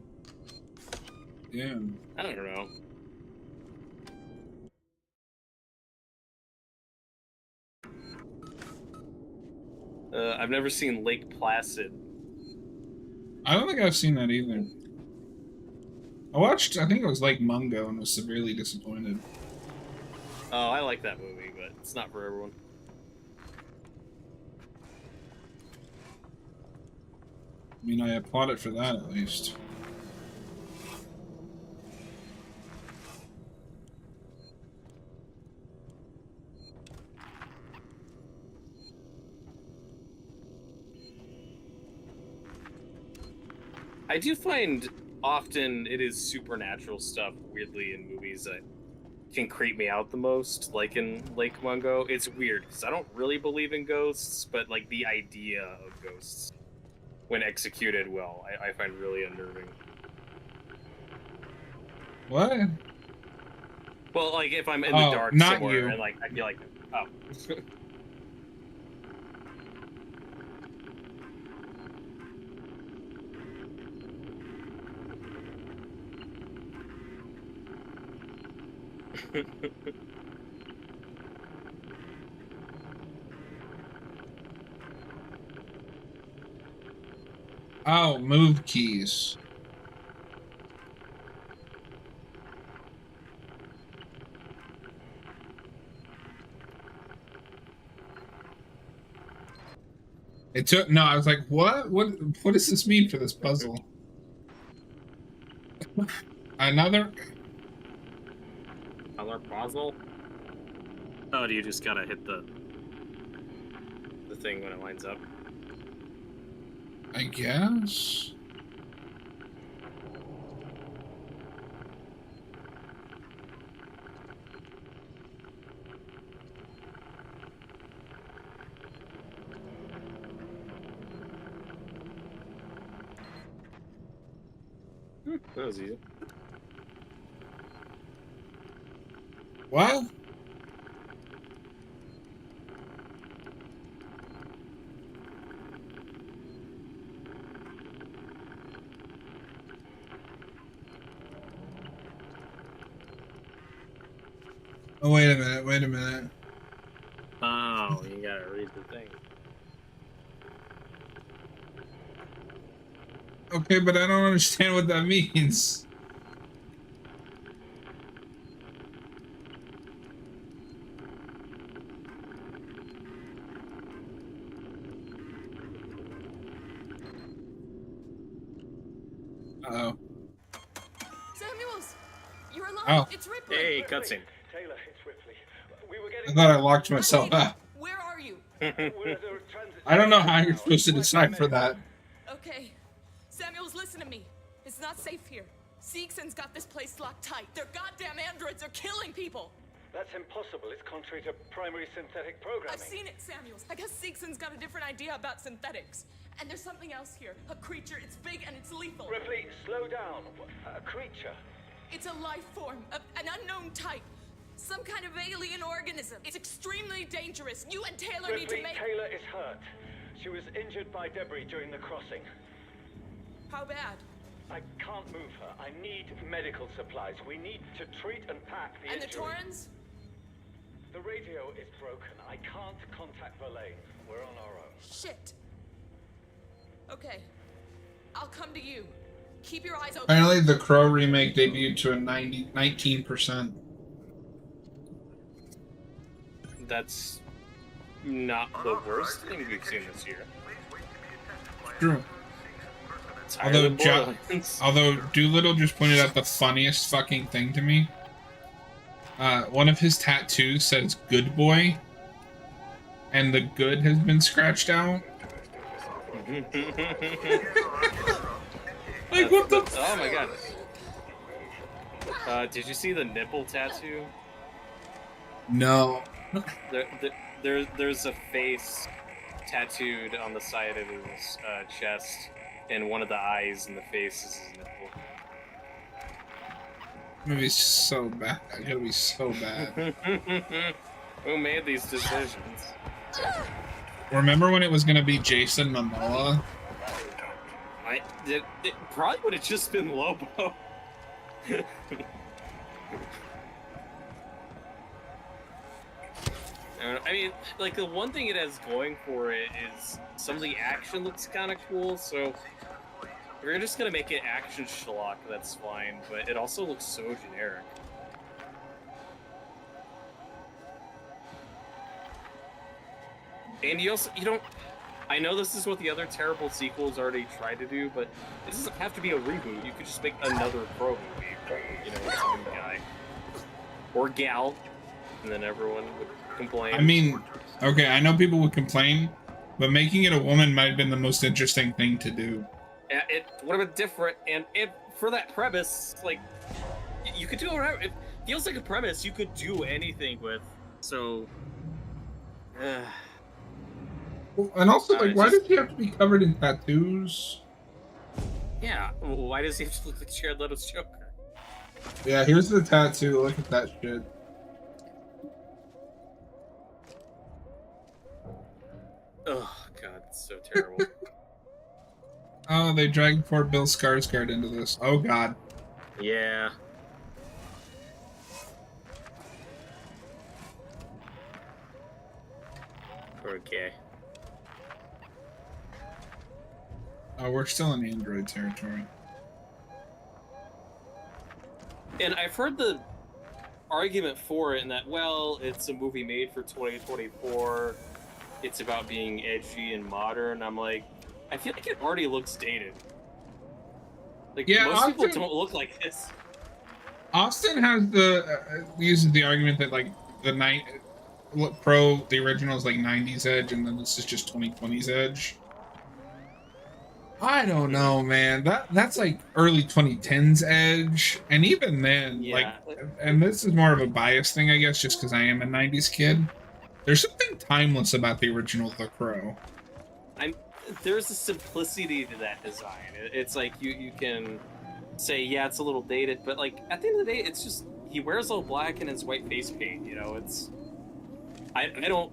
Yeah. I don't know. I've never seen Lake Placid. I don't think I've seen that either. I think it was Lake Mungo and was severely disappointed. Oh, I like that movie, but it's not for everyone. I mean, I applaud it for that, at least. I do find often it is supernatural stuff, weirdly, in movies that can creep me out the most, like in Lake Mungo. It's weird, because I don't really believe in ghosts, but, like, the idea of ghosts, when executed well, I find really unnerving. What? Well, like, if I'm in the dark somewhere, and, like, I'd be like, oh. Oh, move keys. It took I was like, what does this mean for this puzzle? Another puzzle? Oh, do you just gotta hit the thing when it lines up? I guess. That was easy. What? Oh, wait a minute, wait a minute. Oh, you gotta read the thing. Okay, but I don't understand what that means. Uh-oh. Samuels, you're alive. Oh. It's Ripley. Hey, cutscene. Taylor, it's Ripley. We were I getting... thought I locked myself up. Where are you? I don't know how you're supposed to decipher that. Okay. Samuels, listen to me. It's not safe here. Seegson's got this place locked tight. Their goddamn androids are killing people. That's impossible. It's contrary to primary synthetic programming. I've seen it, Samuels. I guess Seegson's got a different idea about synthetics. And there's something else here. A creature. It's big and it's lethal. Ripley, slow down. A creature? It's a life form. An unknown type. Some kind of alien organism. It's extremely dangerous. You and Taylor Ripley, need to make... Taylor is hurt. She was injured by debris during the crossing. How bad? I can't move her. I need medical supplies. We need to treat and pack the And the injury. Torrens? The radio is broken. I can't contact Verlaine. We're on our own. Shit. Okay. I'll come to you. Keep your eyes open. Apparently, the Crow remake debuted to a 19%. That's not the worst thing we've seen this year. True. Although, Although Doolittle just pointed out the funniest fucking thing to me. One of his tattoos says "Good Boy," and the "good" has been scratched out. Like, what the? Oh my god! Did you see the nipple tattoo? No. There's a face tattooed on the side of his chest, and one of the eyes in the face is his nipple. It's gonna be so bad. It's gonna be so bad. Who made these decisions? Remember when it was gonna be Jason Momoa? It probably would have just been Lobo. I mean, like, the one thing it has going for it is some of the action looks kind of cool, so if you're just gonna make it action schlock, that's fine, but it also looks so generic. And you don't... I know this is what the other terrible sequels already tried to do, but it doesn't have to be a reboot. You could just make another Crow movie, you know, with some guy. Or gal, and then everyone would complain. I mean, okay, I know people would complain, but making it a woman might have been the most interesting thing to do. Yeah, it would have been different, and for that premise, like, you could do whatever. It feels like a premise you could do anything with, so... And also, like, why does he have to be covered in tattoos? Yeah, why does he have to look like Jared Leto's Joker? Yeah, here's the tattoo. Look at that shit. Oh, God, it's so terrible. Oh, they dragged poor Bill Skarsgård into this. Oh, God. Yeah. Okay. Oh, we're still in Android territory. And I've heard the argument for it in that, well, it's a movie made for 2024. It's about being edgy and modern. I'm like, I feel like it already looks dated. Like, yeah, most people don't look like this. Austin has uses the argument that, like, the the original is like 90s Edge, and then this is just 2020's Edge. I don't know, man. That's like early 2010s Edge, and even then, like, and this is more of a bias thing, I guess, just because I am a 90s kid. There's something timeless about the original The Crow. There's a simplicity to that design. It's like you can say, yeah, it's a little dated, but like at the end of the day, it's just he wears all black and his white face paint. You know, it's I don't.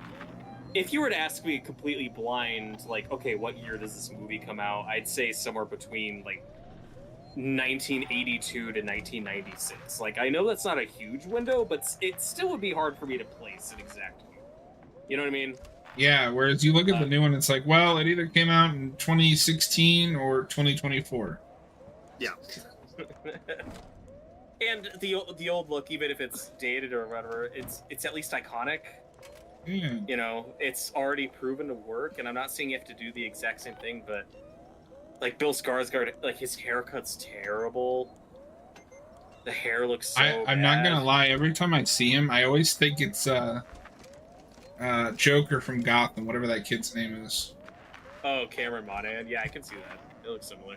If you were to ask me completely blind, like, okay, what year does this movie come out? I'd say somewhere between like 1982 to 1996. Like, I know that's not a huge window, but it still would be hard for me to place an exact year. You know what I mean? Yeah, whereas you look at the new one, it's like, well, it either came out in 2016 or 2024. Yeah. And the old look, even if it's dated or whatever, it's at least iconic. Mm. You know, it's already proven to work, and I'm not saying you have to do the exact same thing, but like Bill Skarsgård, like his haircut's terrible. The hair looks so I'm not gonna lie, every time I see him, I always think it's Joker from Gotham, whatever that kid's name is. Oh, Cameron Monaghan. Yeah, I can see that. It looks similar.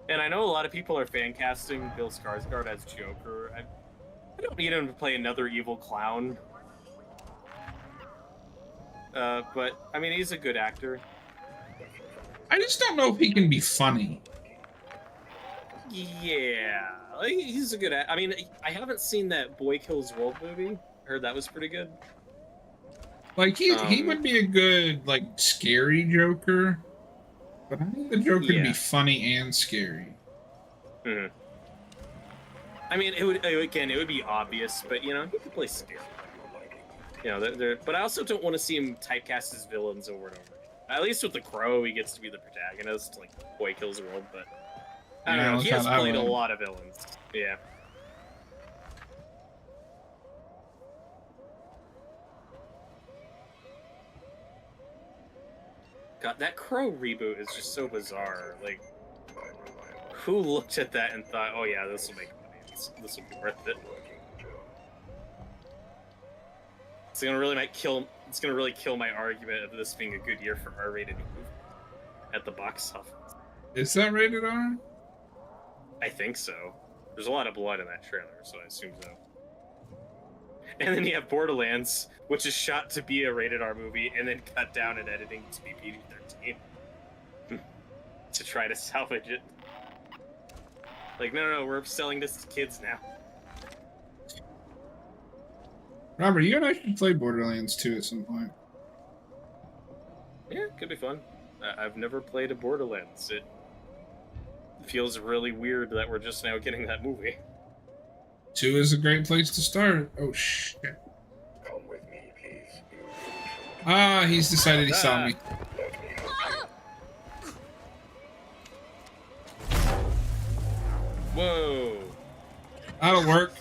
And I know a lot of people are fan casting Bill Skarsgård as Joker. I don't need him to play another evil clown. But, I mean, he's a good actor. I just don't know if he can be funny. Yeah, like, he's a good actor. I mean, I haven't seen that Boy Kills World movie. I heard that was pretty good. Like, he would be a good, like, scary Joker. But I think the Joker could be funny and scary. Mm-hmm. I mean, it would be obvious, but you know, he could play scary. You know, but I also don't want to see him typecast as villains over and over. At least with the Crow, he gets to be the protagonist, like Boy Kills World. But I don't know. He has played a lot of villains. Yeah. God, that Crow reboot is just so bizarre. Like, who looked at that and thought, "Oh yeah, this will make money. This will be worth it." It's gonna really kill my argument of this being a good year for R-rated movie at the box office. Is that rated R? I think so. There's a lot of blood in that trailer, so I assume so. And then you have Borderlands, which is shot to be a rated R movie and then cut down in editing to be PG-13 to try to salvage it. Like, no, we're selling this to kids now. Robert, you and I should play Borderlands 2 at some point. Yeah, could be fun. I've never played a Borderlands. It feels really weird that we're just now getting that movie. 2 is a great place to start. Oh, shit. Come with me, please. Ah, he's decided he saw me. Whoa. That'll work.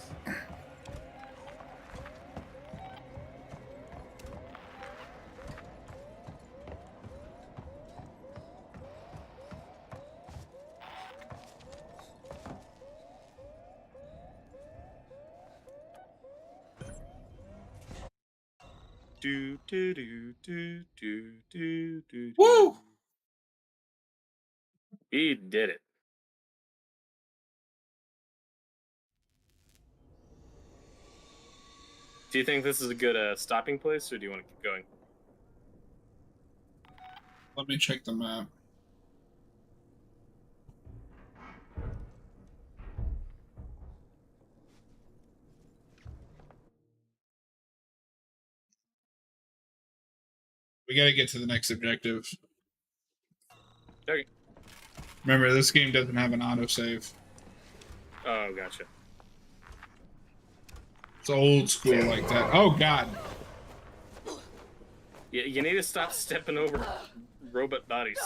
Woo! He did it. Do you think this is a good stopping place, or do you want to keep going? Let me check the map. We gotta get to the next objective. Okay. Remember, this game doesn't have an autosave. Oh, gotcha. It's old school like that. Oh, God. You need to stop stepping over robot bodies.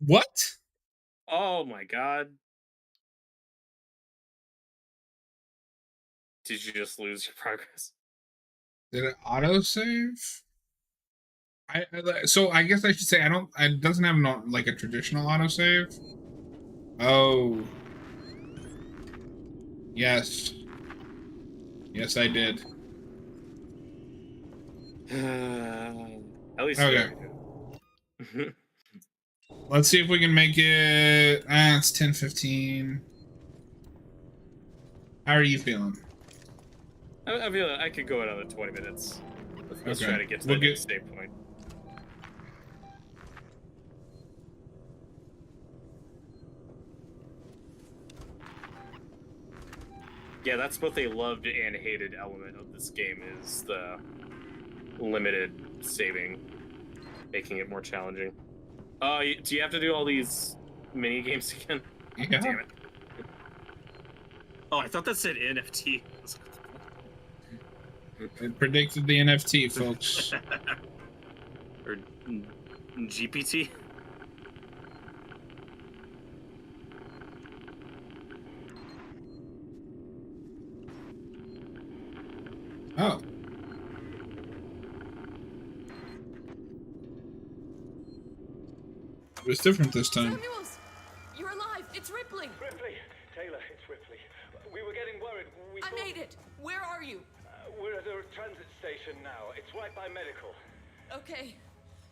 What? Oh, my God. Did you just lose your progress? Did it autosave? So I guess I should say it doesn't have like a traditional autosave. Oh. Yes. Yes, I did. At least okay. Let's see if we can make it. It's 10:15. How are you feeling? I feel like I could go another 20 minutes. Let's try to get to the next save point. Yeah, that's both a loved and hated element of this game is the limited saving, making it more challenging. Do you have to do all these mini games again? Yeah. Damn it. Oh, I thought that said NFT. It predicted the NFT, folks. Or GPT? Oh. It was different this time. Samuels! You're alive! It's Ripley! Ripley! Taylor, it's Ripley. We were getting worried. I made it! Where are you? We're at a transit station now. It's right by medical. Okay.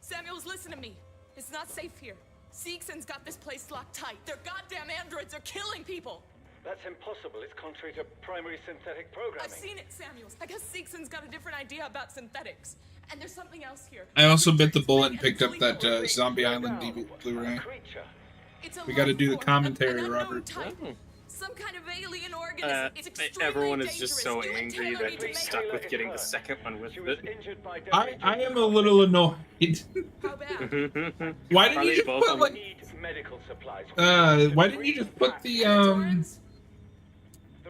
Samuels, listen to me. It's not safe here. Seegson's got this place locked tight. Their goddamn androids are killing people! That's impossible. It's contrary to primary synthetic programming. I've seen it, Samuels. I guess Seegson's got a different idea about synthetics. And there's something else here. I also bit the bullet and picked up that Zombie Island Blu-ray. We got to do the commentary, Robert. Some kind of alien organism. It's extremely everyone is dangerous. just so You and angry Taylor that need to they're make stuck with getting the second one with it. I am a little annoyed. How bad? Why didn't you just put like medical supplies. why didn't you just put the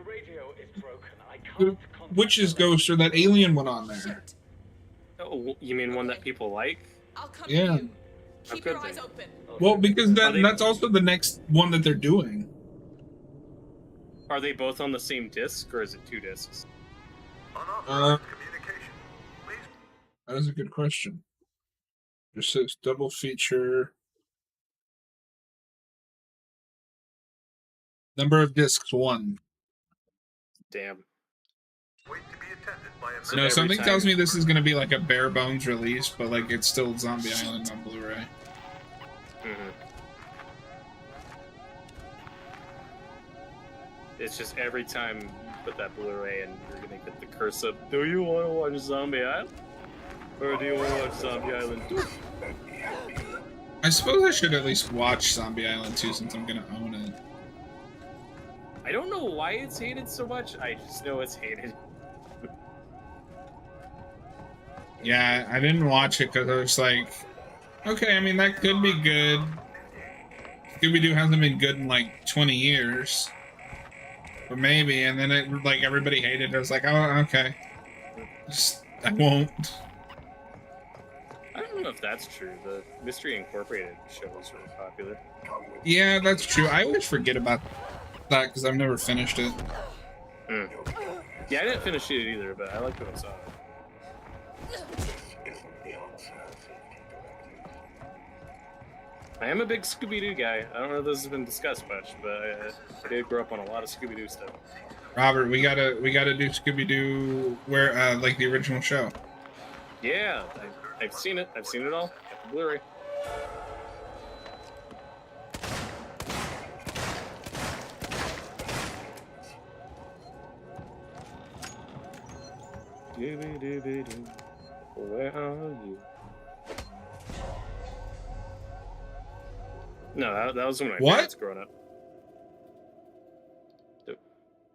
radio is broken. I can't Witch's Ghost or that alien one on there? Oh, you mean one that people like? I'll come Yeah. to you. Keep your eyes open. Well, because that's also the next one that they're doing. Are they both on the same disc, or is it 2 discs? That is a good question. It says double feature. Number of discs 1. Damn. So no, something tells me this is going to be like a bare bones release, but like it's still Zombie Island on Blu-ray. It's just every time you put that Blu-ray and you're gonna get the curse up. Do you want to watch Zombie Island? Or do you want to watch Zombie Island 2? I suppose I should at least watch Zombie Island 2 since I'm going to own it. I don't know why it's hated so much, I just know it's hated. Yeah, I didn't watch it because I was like, okay, I mean, that could be good. Scooby-Doo hasn't been good in like 20 years. But maybe, and then it, like, everybody hated it. I was like, oh, okay. I won't. I don't know if that's true. The Mystery Incorporated show is really popular. Yeah, that's true. I always forget about that because I've never finished it. Yeah, I didn't finish it either, but I liked what I saw. I am a big Scooby-Doo guy. I don't know if this has been discussed much, but I did grow up on a lot of Scooby-Doo stuff. Robert, we gotta do Scooby-Doo where like the original show. Yeah, I've seen it. I've seen it all. Got the Blu-ray. Where are you? No, that was one of my favorites growing up.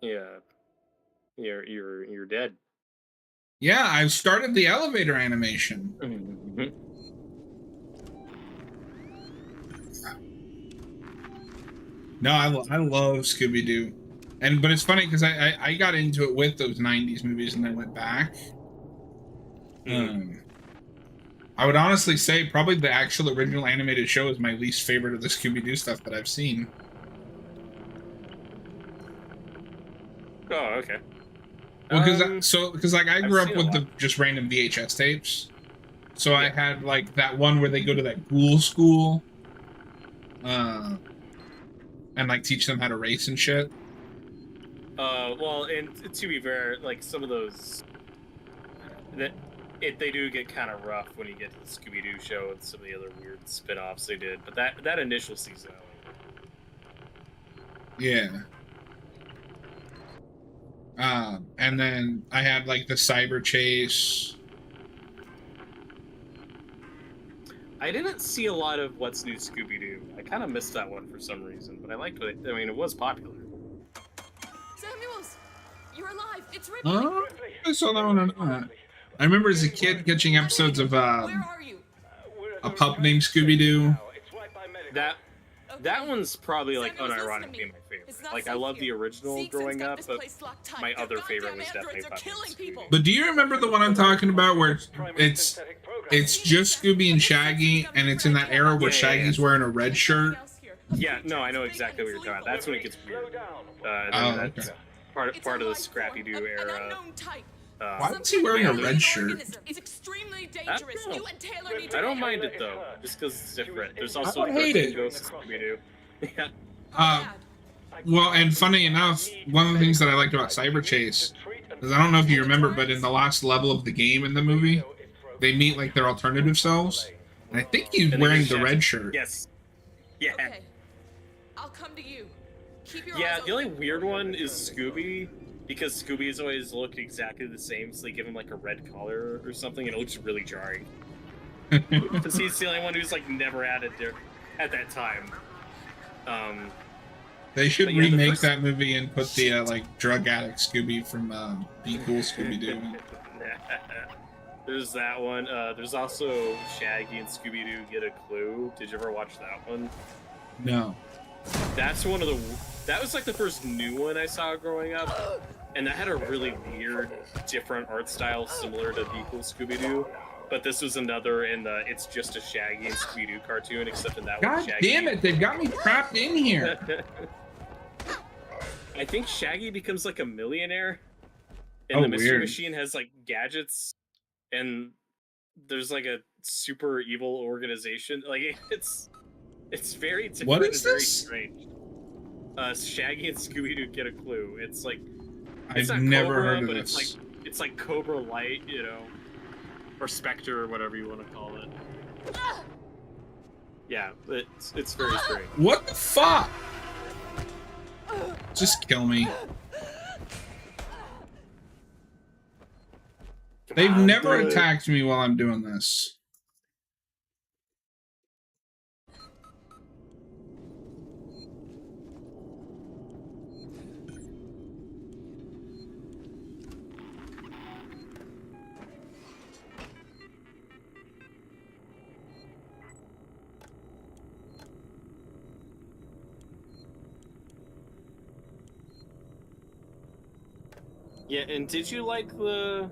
Yeah, you're dead. Yeah, I started the elevator animation. No, I love Scooby-Doo. But it's funny because I got into it with those 90s movies and then went back. I would honestly say probably the actual original animated show is my least favorite of the Scooby-Doo stuff that I've seen. Oh, okay. Well, because like I grew up with the just random VHS tapes, so I had like that one where they go to that ghoul school, and like teach them how to race and shit. Well, and to be fair, like some of those, they do get kind of rough when you get to the Scooby-Doo show and some of the other weird spin-offs they did. But that initial season, yeah. And then I had like the Cyber Chase. I didn't see a lot of What's New Scooby-Doo. I kind of missed that one for some reason, but I liked it. I mean, it was popular. Samuels! You're alive. It's Ripley. Oh, I saw that one or not. I remember as a kid catching episodes of Where are you? a pup named Scooby-Doo. That one's probably like Samuels, listen to unironically me. my favorite. It's not Like I safe love the here. original Seegson growing got up, this but place locked tight. my Their other favorite goddamn was definitely androids are Puppy killing people. But do you remember the one I'm talking about where it's just Scooby and Shaggy, and it's in that era where Shaggy's wearing a red shirt? Yeah, no, I know exactly what you're talking about. That's when it gets weird. That's part of the Scrappy-Doo era. Why was he wearing a red shirt? It's extremely dangerous. You and Taylor need to I don't mind it though, just because it's different. There's also don't hate it. Scooby-Doo. Yeah. Well, and funny enough, one of the things that I liked about Cyber Chase is I don't know if you remember, but in the last level of the game in the movie, they meet like their alternative selves, and I think he's wearing the red shirt. Yes. Yeah. Okay. I'll come to you. Keep your Yeah, eyes the only open. weird one is Scooby, because Scooby's always looked exactly the same, so they give him like a red collar or something, and it looks really jarring. Because he's the only one who's like never had it there at that time. They should But yeah, remake that movie and put the like drug addict Scooby from Be Cool Scooby-Doo. There's that one. There's also Shaggy and Scooby-Doo Get a Clue. Did you ever watch that one? No. That's one of the... That was like the first new one I saw growing up. And that had a really weird, different art style similar to Be Cool Scooby-Doo. But this was another in the It's Just a Shaggy and Scooby-Doo cartoon, except in that one God Shaggy... damn it, they've got me trapped in here. I think Shaggy becomes like a millionaire. And the Mystery weird. Machine has like gadgets. And there's like a super evil organization. Like it's very different. What is and very this? strange. Shaggy and Scooby-Doo Get a Clue. It's like I've not never Cobra, heard of but this. it's like Cobra Light, you know, or Spectre or whatever you want to call it. Yeah, it's very strange. What the fuck? Just kill me. They've never attacked me while I'm doing this. Yeah, and did you like the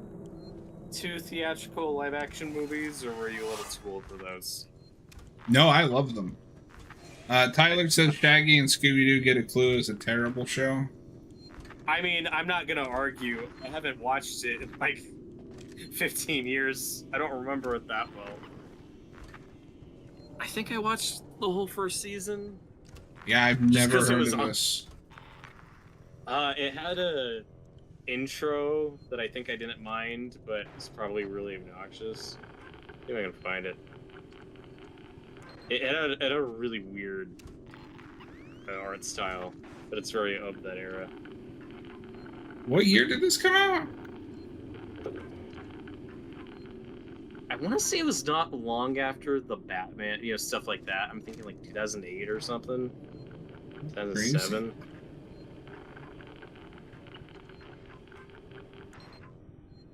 2 theatrical live-action movies, or were you a little too old for those? No, I love them. Tyler says Shaggy and Scooby-Doo Get a Clue is a terrible show. I mean, I'm not gonna argue. I haven't watched it in like 15 years. I don't remember it that well. I think I watched the whole first season. Yeah, I've never 'cause it heard was of on- this. It had a intro that I think I didn't mind, but it's probably really obnoxious. See if I can find it. It had a really weird art style, but it's very of that era. What year did this come out? I want to say it was not long after the Batman, you know, stuff like that. I'm thinking like 2008 or something. 2007.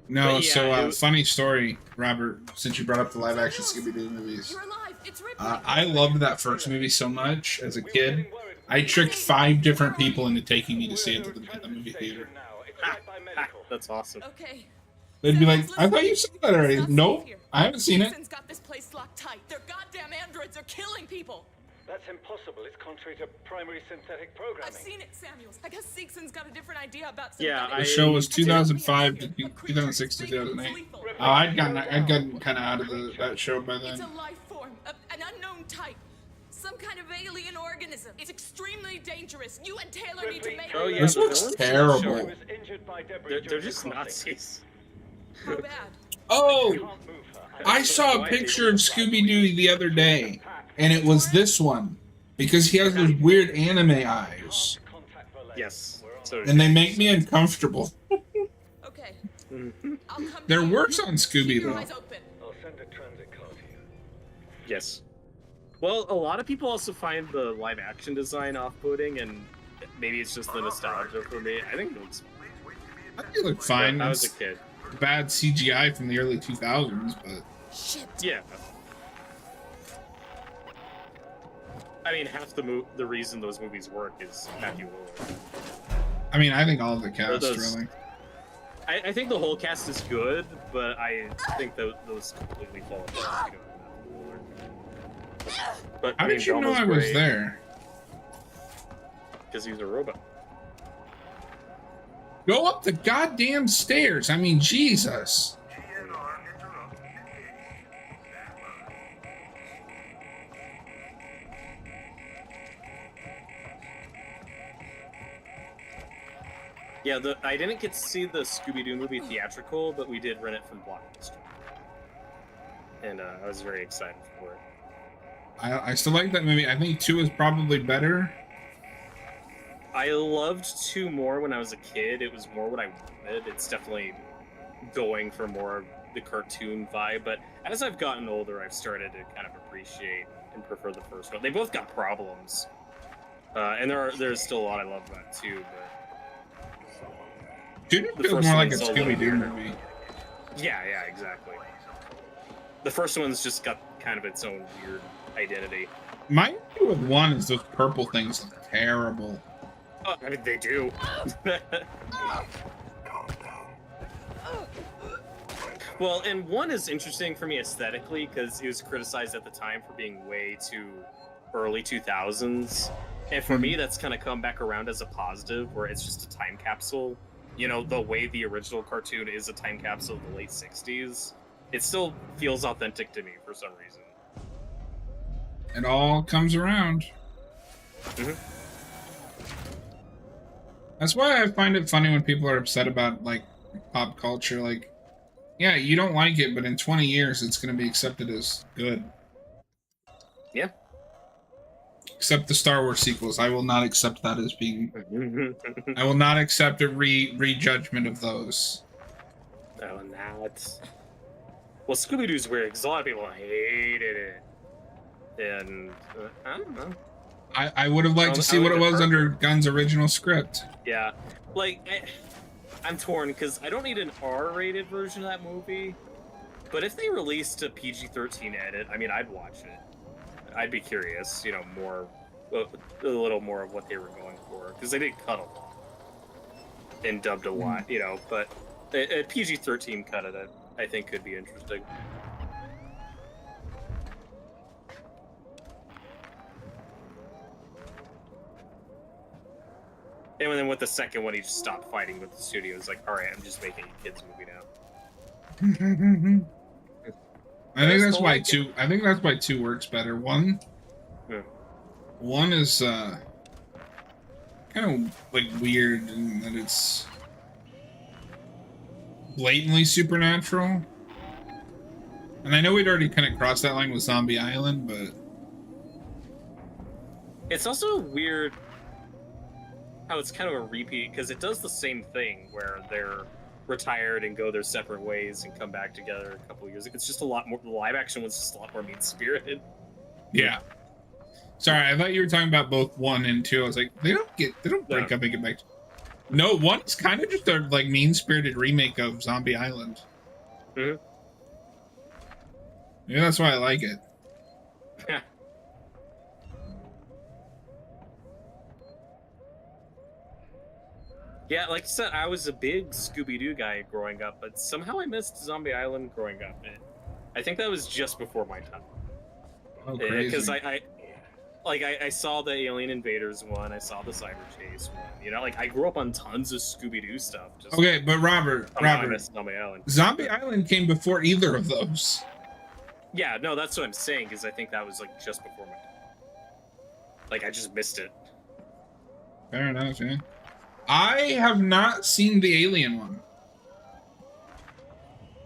No, But yeah, so it was- funny story, Robert, since you brought up the live-action Scooby-Doo movies. You're alive. It's Ripley. I loved that first movie so much as a kid. I tricked 5 different people into taking me to see it at the movie theater. That's awesome. Okay. They'd be like, I thought you saw that already. It's not Nope, safe here. I haven't seen it. Seegson's got this place locked tight. Their goddamn androids are killing people. That's impossible. It's contrary to primary synthetic I've programming. seen it, Samuels. I guess Seegson's got a different idea about Yeah, synthetic. The show was 2005 to 2006 to 2008. Oh, I'd gotten kind of out of that show by It's a then. life form, an unknown type. Some kind of alien organism. It's extremely dangerous. You and Taylor need to make Oh yeah, This the looks villains? terrible. Sure. Injured by debris They're during just the crossing. Nazis. How bad? Oh, I saw a picture of Scooby-Doo the other day, and it was this one. Because he has those weird anime eyes. Yes. So And they make me uncomfortable. Okay. Mhm. I'll come They're to you. worse on Scooby, Keep your though. eyes open. I'll send a transit car to you. Yes. Well, a lot of people also find the live-action design off-putting, and maybe it's just the nostalgia for me. I think it looks I think it looked fine. I was a It's kid. bad CGI from the early 2000s, but Shit. Yeah. I mean, half the reason those movies work is Matthew Lillard. I mean, I think all of the cast really. I think the whole cast is good, but I think those completely fall apart. But How did you know I was there? Because he was a robot. Go up the goddamn stairs. I mean, Jesus. Yeah, I didn't get to see the Scooby-Doo movie theatrical, but we did rent it from Blockbuster. And I was very excited for it. I still like that movie. I think 2 is probably better. I loved 2 more when I was a kid. It was more what I wanted. It's definitely going for more of the cartoon vibe, but as I've gotten older, I've started to kind of appreciate and prefer the first one. They both got problems. And there's still a lot I love about 2, but... Dude, it feels more like a Scooby-Doo movie. Yeah, exactly. The first one's just got kind of its own weird identity. My issue with 1 is those purple things look terrible. Oh, I mean, they do. Well, and 1 is interesting for me aesthetically because it was criticized at the time for being way too early 2000s. And for me, that's kind of come back around as a positive, where it's just a time capsule. You know, the way the original cartoon is a time capsule of the late 60s. It still feels authentic to me for some reason. It all comes around. Mm-hmm. That's why I find it funny when people are upset about, like, pop culture. Like, yeah, you don't like it, but in 20 years, it's going to be accepted as good. Yeah. Except the Star Wars sequels. I will not accept that as being... I will not accept a rejudgment of those. No, not. Well, Scooby-Doo's weird, because a lot of people hated it. And, I don't know. I would have liked to see what it was under Gunn's original script. Yeah. Like, I'm torn, because I don't need an R-rated version of that movie. But if they released a PG-13 edit, I mean, I'd watch it. I'd be curious, you know, a little more of what they were going for, because they did cut a lot and dubbed a lot, you know. But a PG-13 cut of it, I think, could be interesting. And then with the second one, he just stopped fighting with the studio. It's like, all right, I'm just making a kids movie now. I think that's why 2. I think that's why 2 works better. 1 is kind of like weird in that it's blatantly supernatural. And I know we'd already kind of crossed that line with Zombie Island, but it's also weird how it's kind of a repeat, because it does the same thing where they're retired and go their separate ways and come back together a couple years. It's just a lot more. The live action was just a lot more mean-spirited. Yeah. Sorry, I thought you were talking about both 1 and 2. I was like, they don't break up and get back. No, 1 is kind of just a like mean-spirited remake of Zombie Island. Mm-hmm. Yeah, that's why I like it. Yeah, like I said, I was a big Scooby-Doo guy growing up, but somehow I missed Zombie Island growing up. I think that was just before my time. Oh, crazy. Because I saw the Alien Invaders one, I saw the Cyber Chase one. You know, like I grew up on tons of Scooby-Doo stuff. Just Okay, but Robert, Zombie Island. Zombie Island came before either of those. Yeah, no, that's what I'm saying, because I think that was like just before my time. Like I just missed it. Fair enough, yeah. I have not seen the Alien one.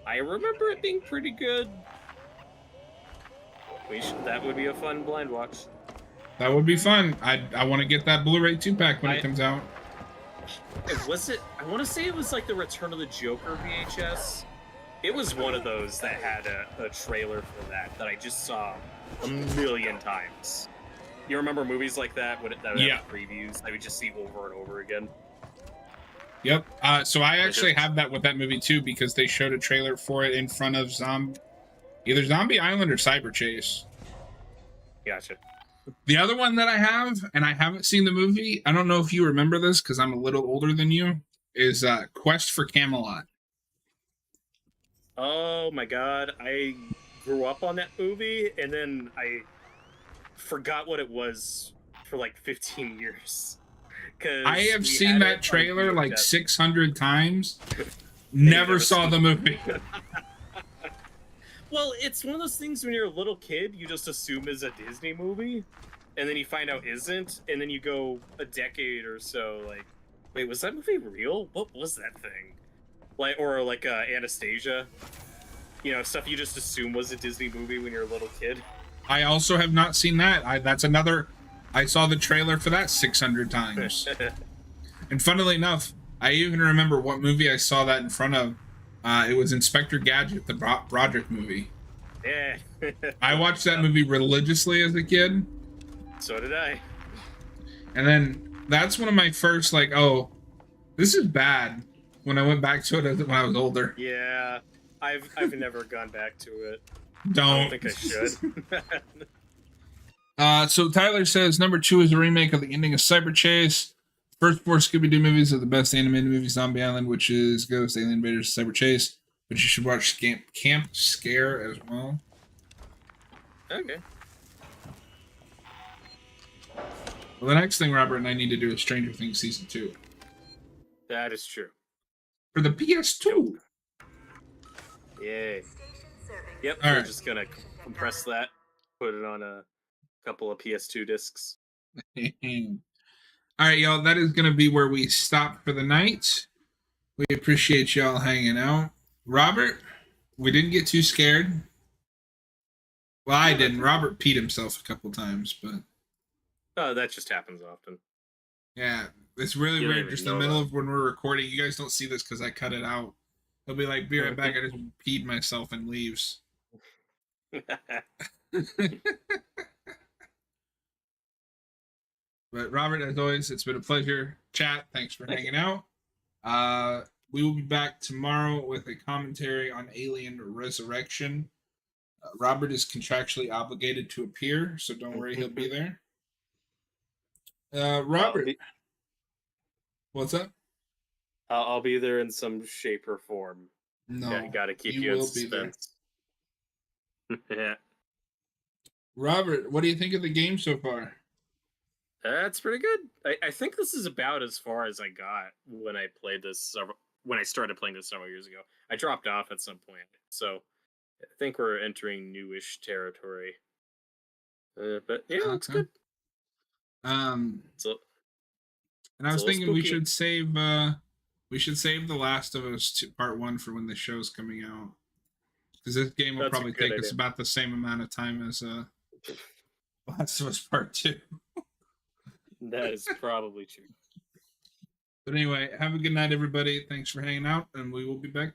I remember it being pretty good. That would be a fun blind watch. That would be fun. I want to get that Blu-ray 2-pack when it comes out. Was it? I want to say it was like the Return of the Joker VHS. It was one of those that had a trailer for that I just saw a million times. You remember movies like that? That would have previews I would just see over and over again? Yep. So I actually have that with that movie too because they showed a trailer for it in front of either Zombie Island or Cyber Chase. Gotcha. The other one that I have, and I haven't seen the movie, I don't know if you remember this because I'm a little older than you, is Quest for Camelot. Oh my god, I grew up on that movie and then I forgot what it was for like 15 years. I have seen that trailer like 600 times. Never saw the movie. Well, it's one of those things when you're a little kid, you just assume is a Disney movie, and then you find out isn't, and then you go a decade or so like, wait, was that movie real? What was that thing? Like, or like Anastasia, you know, stuff you just assume was a Disney movie when you're a little kid. I also have not seen that. That's another. I saw the trailer for that 600 times. And funnily enough, I even remember what movie I saw that in front of. It was Inspector Gadget, the Broderick movie. Yeah. I watched that movie religiously as a kid. So did I. And then that's one of my first, like, oh, this is bad, when I went back to it when I was older. Yeah. I've never gone back to it. Don't. I don't think I should. So Tyler says number 2 is a remake of the ending of Cyber Chase. First 4 Scooby-Doo movies are the best animated movies. Zombie Island, which is Ghost, Alien Invaders, Cyber Chase. But you should watch Camp Scare as well. Okay. Well, the next thing Robert and I need to do is Stranger Things Season 2. That is true. For the PS2. Yay. Yep, All we're right. just gonna compress that, put it on a couple of PS2 discs. All right, y'all, that is going to be where we stop for the night. We appreciate y'all hanging out. Robert, we didn't get too scared. Well, I didn't. Robert peed himself a couple times, but... Oh, that just happens often. Yeah, it's really You don't weird. even Just in the know middle that. of when we're recording, you guys don't see this because I cut it out. He'll be like, be right back, I just peed myself and leaves. But Robert, as always, it's been a pleasure. Chat, thanks for hanging out. We will be back tomorrow with a commentary on Alien Resurrection. Robert is contractually obligated to appear, so don't worry, he'll be there. Robert, what's up? I'll be there in some shape or form. No, yeah, gotta keep you you in will be there. suspense. Yeah, Robert, what do you think of the game so far? that's pretty good. I think this is about as far as I got when I played this when I started playing this several years ago. I dropped off at some point, so I think we're entering newish territory. But yeah, it's good. So, and I was it's a little thinking we spooky. should save The Last of Us Part 1 for when the show's coming out. Because this game will That's a probably good take us idea. about the same amount of time as Last of Us Part 2. That is probably true. But anyway, have a good night, everybody. Thanks for hanging out, and we will be back